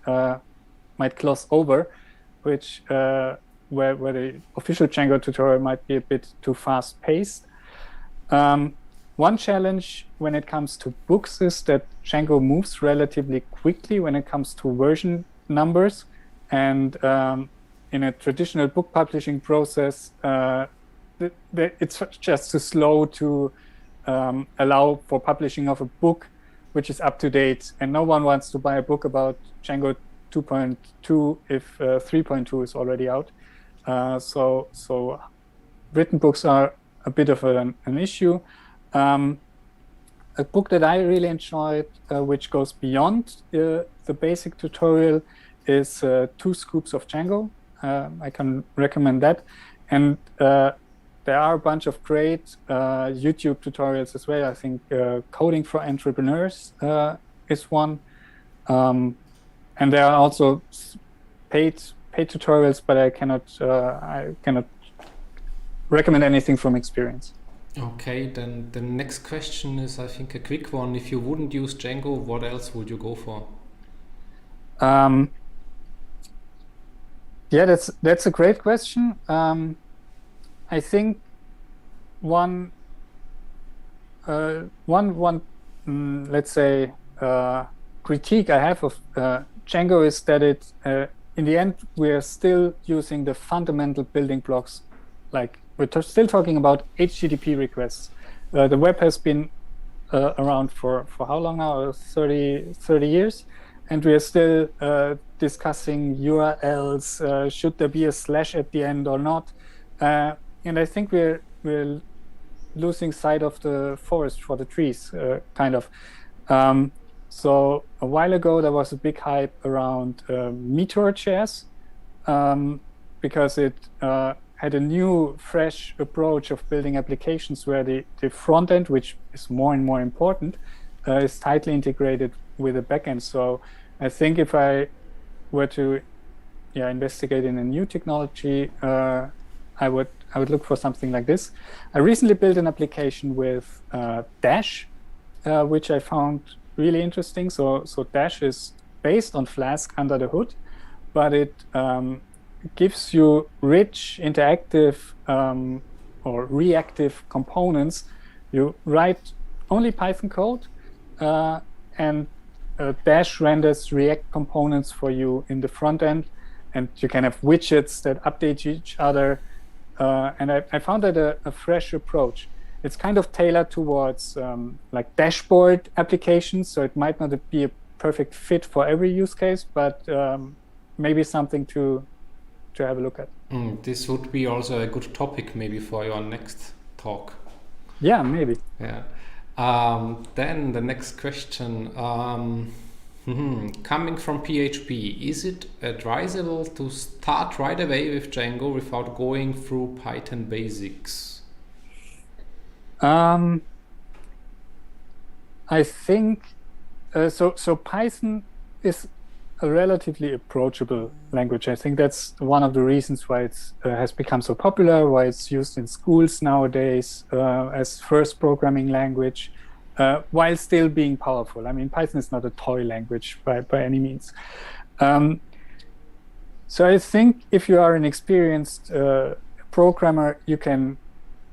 gloss over, which where the official Django tutorial might be a bit too fast-paced. One challenge when it comes to books is that Django moves relatively quickly when it comes to version numbers, and in a traditional book publishing process, it's just too slow to allow for publishing of a book which is up to date, and no one wants to buy a book about Django 2.2 if 3.2 is already out. So written books are a bit of an issue. A book that I really enjoyed, which goes beyond the basic tutorial, is 2 Scoops of Django. I can recommend that. And there are a bunch of great YouTube tutorials as well. I think Coding for Entrepreneurs is one. And there are also paid tutorials, but I cannot recommend anything from experience. Okay, then the next question is, I think, a quick one. If you wouldn't use Django, what else would you go for? Yeah, that's a great question. I think one let's say critique I have of Django is that it in the end we are still using the fundamental building blocks. Like we're still talking about HTTP requests. The web has been around for how long now? 30 years, and we are still discussing URLs. Should there be a slash at the end or not? And I think we're losing sight of the forest for the trees, kind of. So a while ago, there was a big hype around meteor chairs because it had a new, fresh approach of building applications where the front end, which is more and more important, is tightly integrated with the backend. So I think if I were to investigate in a new technology, I would look for something like this. I recently built an application with Dash, which I found really interesting. So Dash is based on Flask under the hood, but it gives you rich, interactive or reactive components. You write only Python code, and Dash renders React components for you in the front end, and you can have widgets that update each other. And I found that a fresh approach. It's kind of tailored towards like dashboard applications, so it might not be a perfect fit for every use case, but maybe something to have a look at. This would be also a good topic maybe for your next talk. Yeah, maybe. Yeah. Then the next question. Coming from PHP, is it advisable to start right away with Django without going through Python basics? I think so Python is a relatively approachable language. I think that's one of the reasons why it has become so popular, why it's used in schools nowadays as first programming language, while still being powerful. I mean, Python is not a toy language by any means. So I think if you are an experienced programmer, you can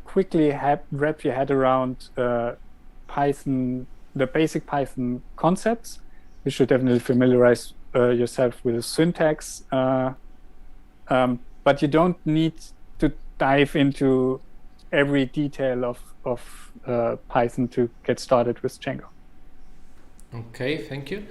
quickly wrap your head around Python, the basic Python concepts. You should definitely familiarize yourself with the syntax, but you don't need to dive into every detail of Python to get started with Django. Okay, thank you.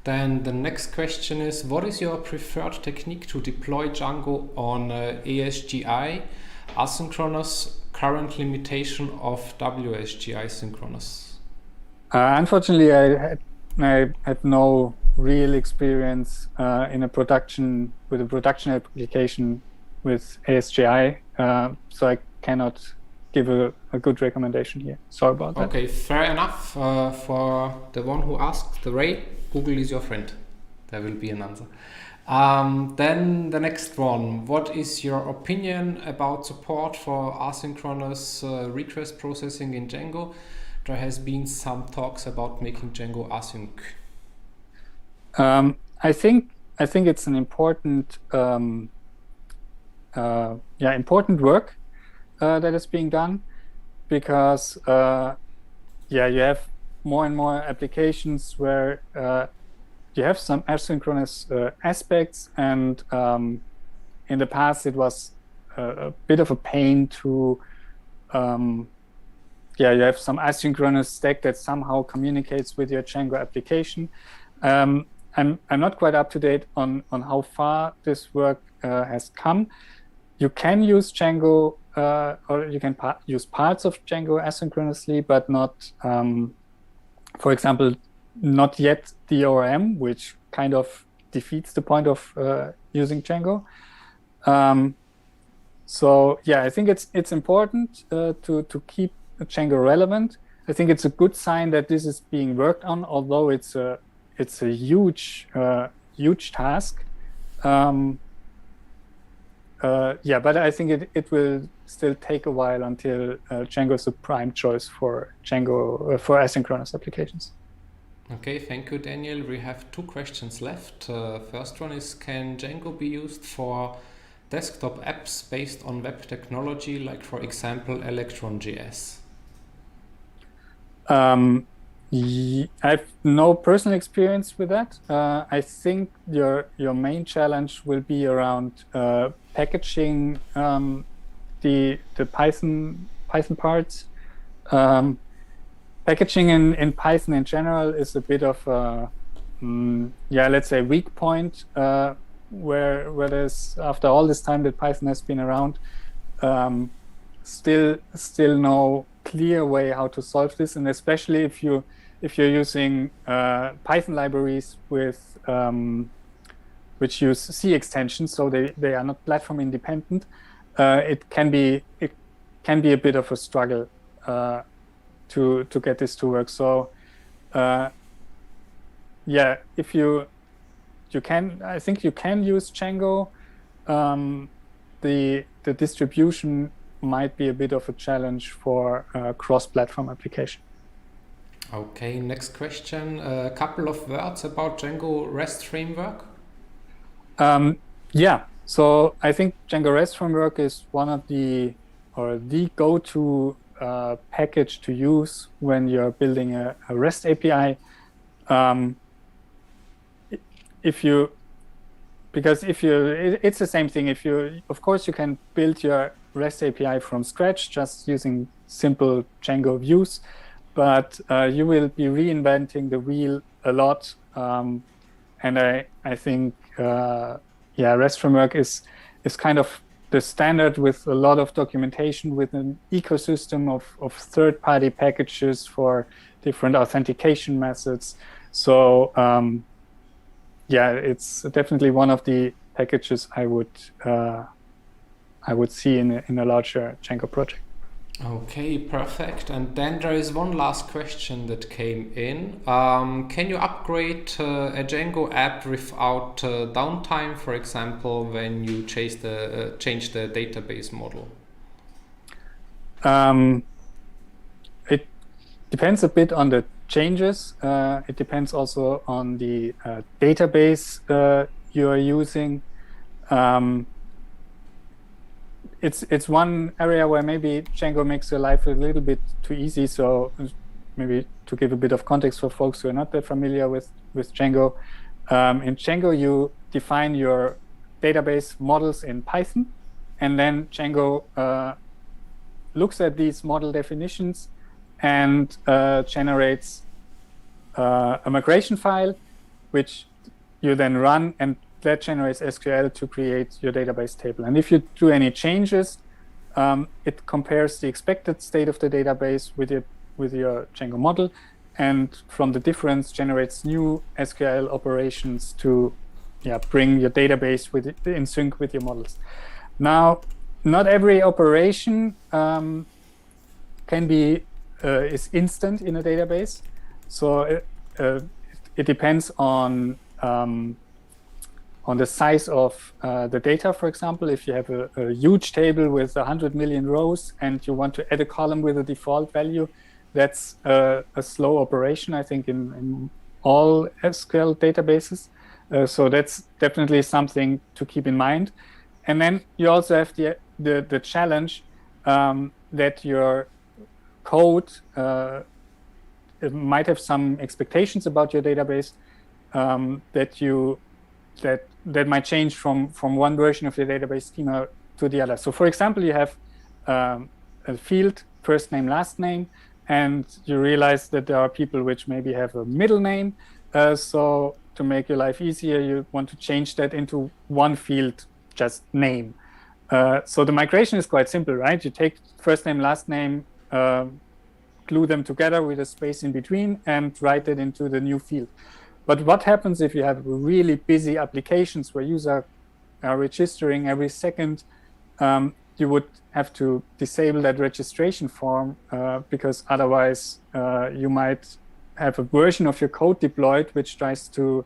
Then the next question is, what is your preferred technique to deploy Django on ASGI asynchronous, current limitation of WSGI synchronous? Unfortunately, I had no real experience with a production application with ASGI, so I cannot give a good recommendation here. Sorry about that. Okay, fair enough. For the one who asked, the Ray, Google is your friend. There will be an answer. Then the next one. What is your opinion about support for asynchronous request processing in Django? There has been some talks about making Django async. I think it's an important important work that is being done, because you have more and more applications where you have some asynchronous aspects, and in the past it was a bit of a pain to you have some asynchronous stack that somehow communicates with your Django application. I'm not quite up to date on how far this work has come. You can use Django or you can use parts of Django asynchronously, but not, for example, not yet the ORM, which kind of defeats the point of using Django. So yeah, I think it's important to keep Django relevant. I think it's a good sign that this is being worked on, although it's a huge task. But I think it will still take a while until Django is a prime choice for for asynchronous applications. Okay, thank you, Daniel. We have 2 questions left. First one is, can Django be used for desktop apps based on web technology, like for example Electron.js? I have no personal experience with that. I think your main challenge will be around packaging the Python parts. Packaging in Python in general is a bit of a let's say weak point where there's, after all this time that Python has been around, still no clear way how to solve this, and especially if you're using Python libraries with which use C extensions, so they are not platform independent. It can be a bit of a struggle to get this to work. So yeah, if you can, I think you can use Django. The distribution might be a bit of a challenge for cross-platform application. Okay, next question. A couple of words about Django REST framework. Yeah, so I think Django REST framework is one of the go-to package to use when you're building a REST API. It's the same thing. Of course, you can build your REST API from scratch just using simple Django views, but you will be reinventing the wheel a lot. And I think REST framework is kind of the standard with a lot of documentation, with an ecosystem of third-party packages for different authentication methods. So it's definitely one of the packages I would see in a larger Django project. Okay, perfect. And then there is one last question that came in. Can you upgrade a Django app without downtime, for example, when you change the database model? It depends a bit on the changes. It depends also on the database you are using. It's one area where maybe Django makes your life a little bit too easy. So maybe to give a bit of context for folks who are not that familiar with Django, in Django you define your database models in Python, and then Django looks at these model definitions and generates a migration file, which you then run, and that generates SQL to create your database table. And if you do any changes, it compares the expected state of the database with your Django model, and from the difference generates new SQL operations to bring your database in sync with your models. Now, not every operation is instant in a database, so it depends on the size of the data. For example, if you have a huge table with 100 million rows and you want to add a column with a default value, that's a slow operation, I think, in all SQL databases. So that's definitely something to keep in mind. And then you also have the challenge that your code might have some expectations about your database that might change from one version of the database schema to the other. So for example, you have a field, first name, last name, and you realize that there are people which maybe have a middle name. So to make your life easier, you want to change that into one field, just name. So the migration is quite simple, right? You take first name, last name, glue them together with a space in between, and write it into the new field. But what happens if you have really busy applications where users are registering every second? You would have to disable that registration form because otherwise you might have a version of your code deployed which tries to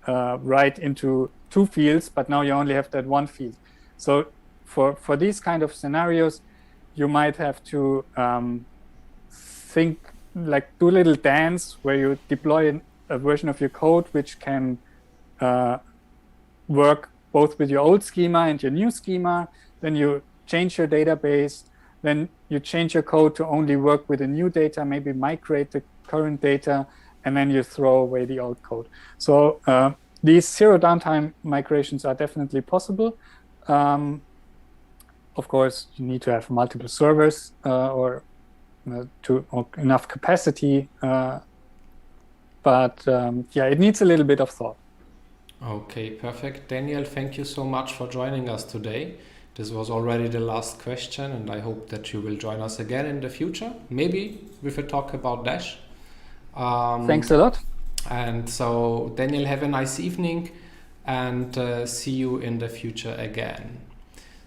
write into two fields, but now you only have that one field. So for these kind of scenarios, you might have to do a little dance where you deploy a version of your code which can work both with your old schema and your new schema. Then you change your database. Then you change your code to only work with the new data, maybe migrate the current data, and then you throw away the old code. So these zero downtime migrations are definitely possible. Of course, you need to have multiple servers or enough capacity. But it needs a little bit of thought. Okay, perfect. Daniel, thank you so much for joining us today. This was already the last question, and I hope that you will join us again in the future, maybe with a talk about Dash. Thanks a lot. And so, Daniel, have a nice evening, and see you in the future again.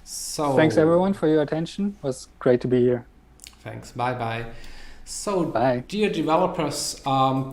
So thanks everyone for your attention. It was great to be here. Thanks. Bye-bye. So, Bye. Dear developers,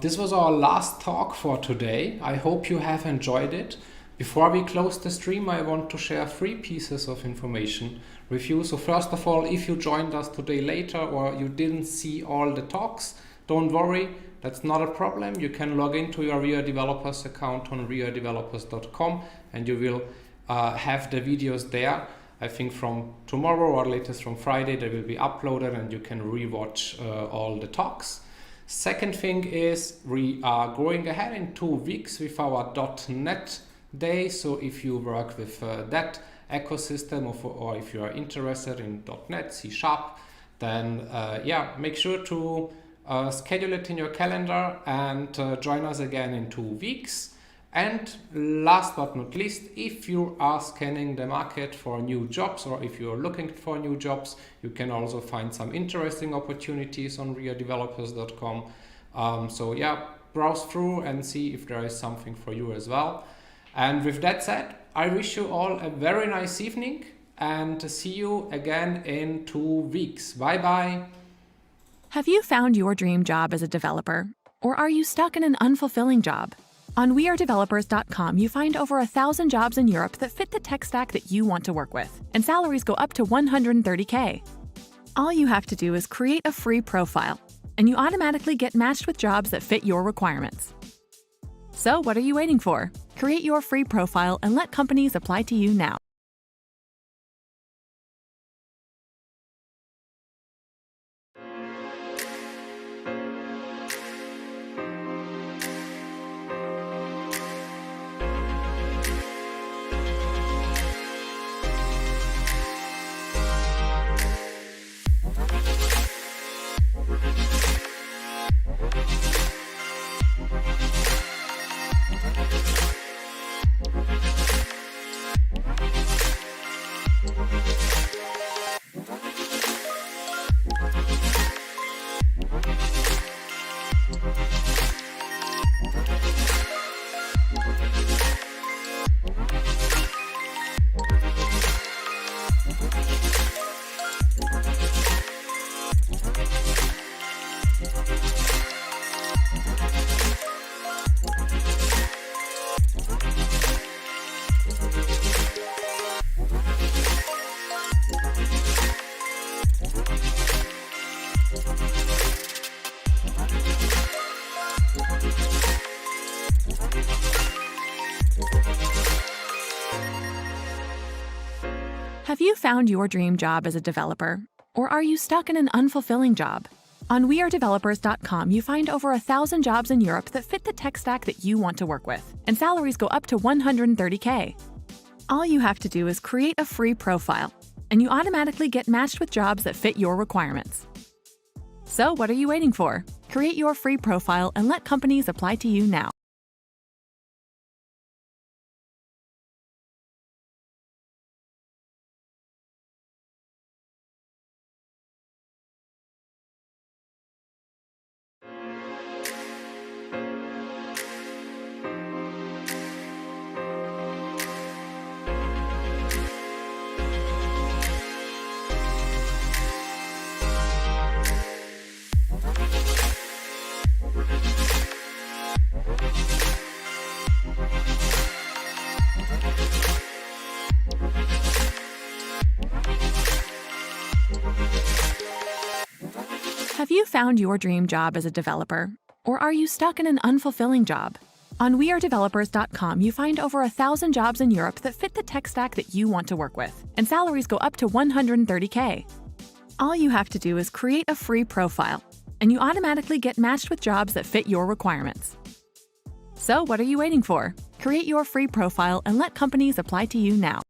this was our last talk for today. I hope you have enjoyed it. Before we close the stream, I want to share 3 pieces of information with you. So first of all, if you joined us today later or you didn't see all the talks, don't worry, that's not a problem. You can log into your WeAreDevelopers account on WeAreDevelopers.com and you will have the videos there. I think from tomorrow or latest from Friday, they will be uploaded and you can rewatch all the talks. Second thing is we are going ahead in 2 weeks with our .NET Day. So if you work with that ecosystem or if you are interested in .NET, C#, then make sure to schedule it in your calendar and join us again in 2 weeks. And last but not least, if you are scanning the market for new jobs or if you're looking for new jobs, you can also find some interesting opportunities on WeAreDevelopers.com. Browse through and see if there is something for you as well. And with that said, I wish you all a very nice evening and see you again in 2 weeks. Bye-bye. Have you found your dream job as a developer? Or are you stuck in an unfulfilling job? On WeAreDevelopers.com, you find over 1,000 jobs in Europe that fit the tech stack that you want to work with, and salaries go up to $130K. All you have to do is create a free profile, and you automatically get matched with jobs that fit your requirements. So what are you waiting for? Create your free profile and let companies apply to you now. Have you found your dream job as a developer? Or are you stuck in an unfulfilling job? On WeAreDevelopers.com, you find over 1,000 jobs in Europe that fit the tech stack that you want to work with, and salaries go up to $130K. All you have to do is create a free profile, and you automatically get matched with jobs that fit your requirements. So what are you waiting for? Create your free profile and let companies apply to you now. Have you found your dream job as a developer? Or are you stuck in an unfulfilling job? On WeAreDevelopers.com, you find over 1,000 jobs in Europe that fit the tech stack that you want to work with, and salaries go up to $130K. All you have to do is create a free profile, and you automatically get matched with jobs that fit your requirements. So what are you waiting for? Create your free profile and let companies apply to you now.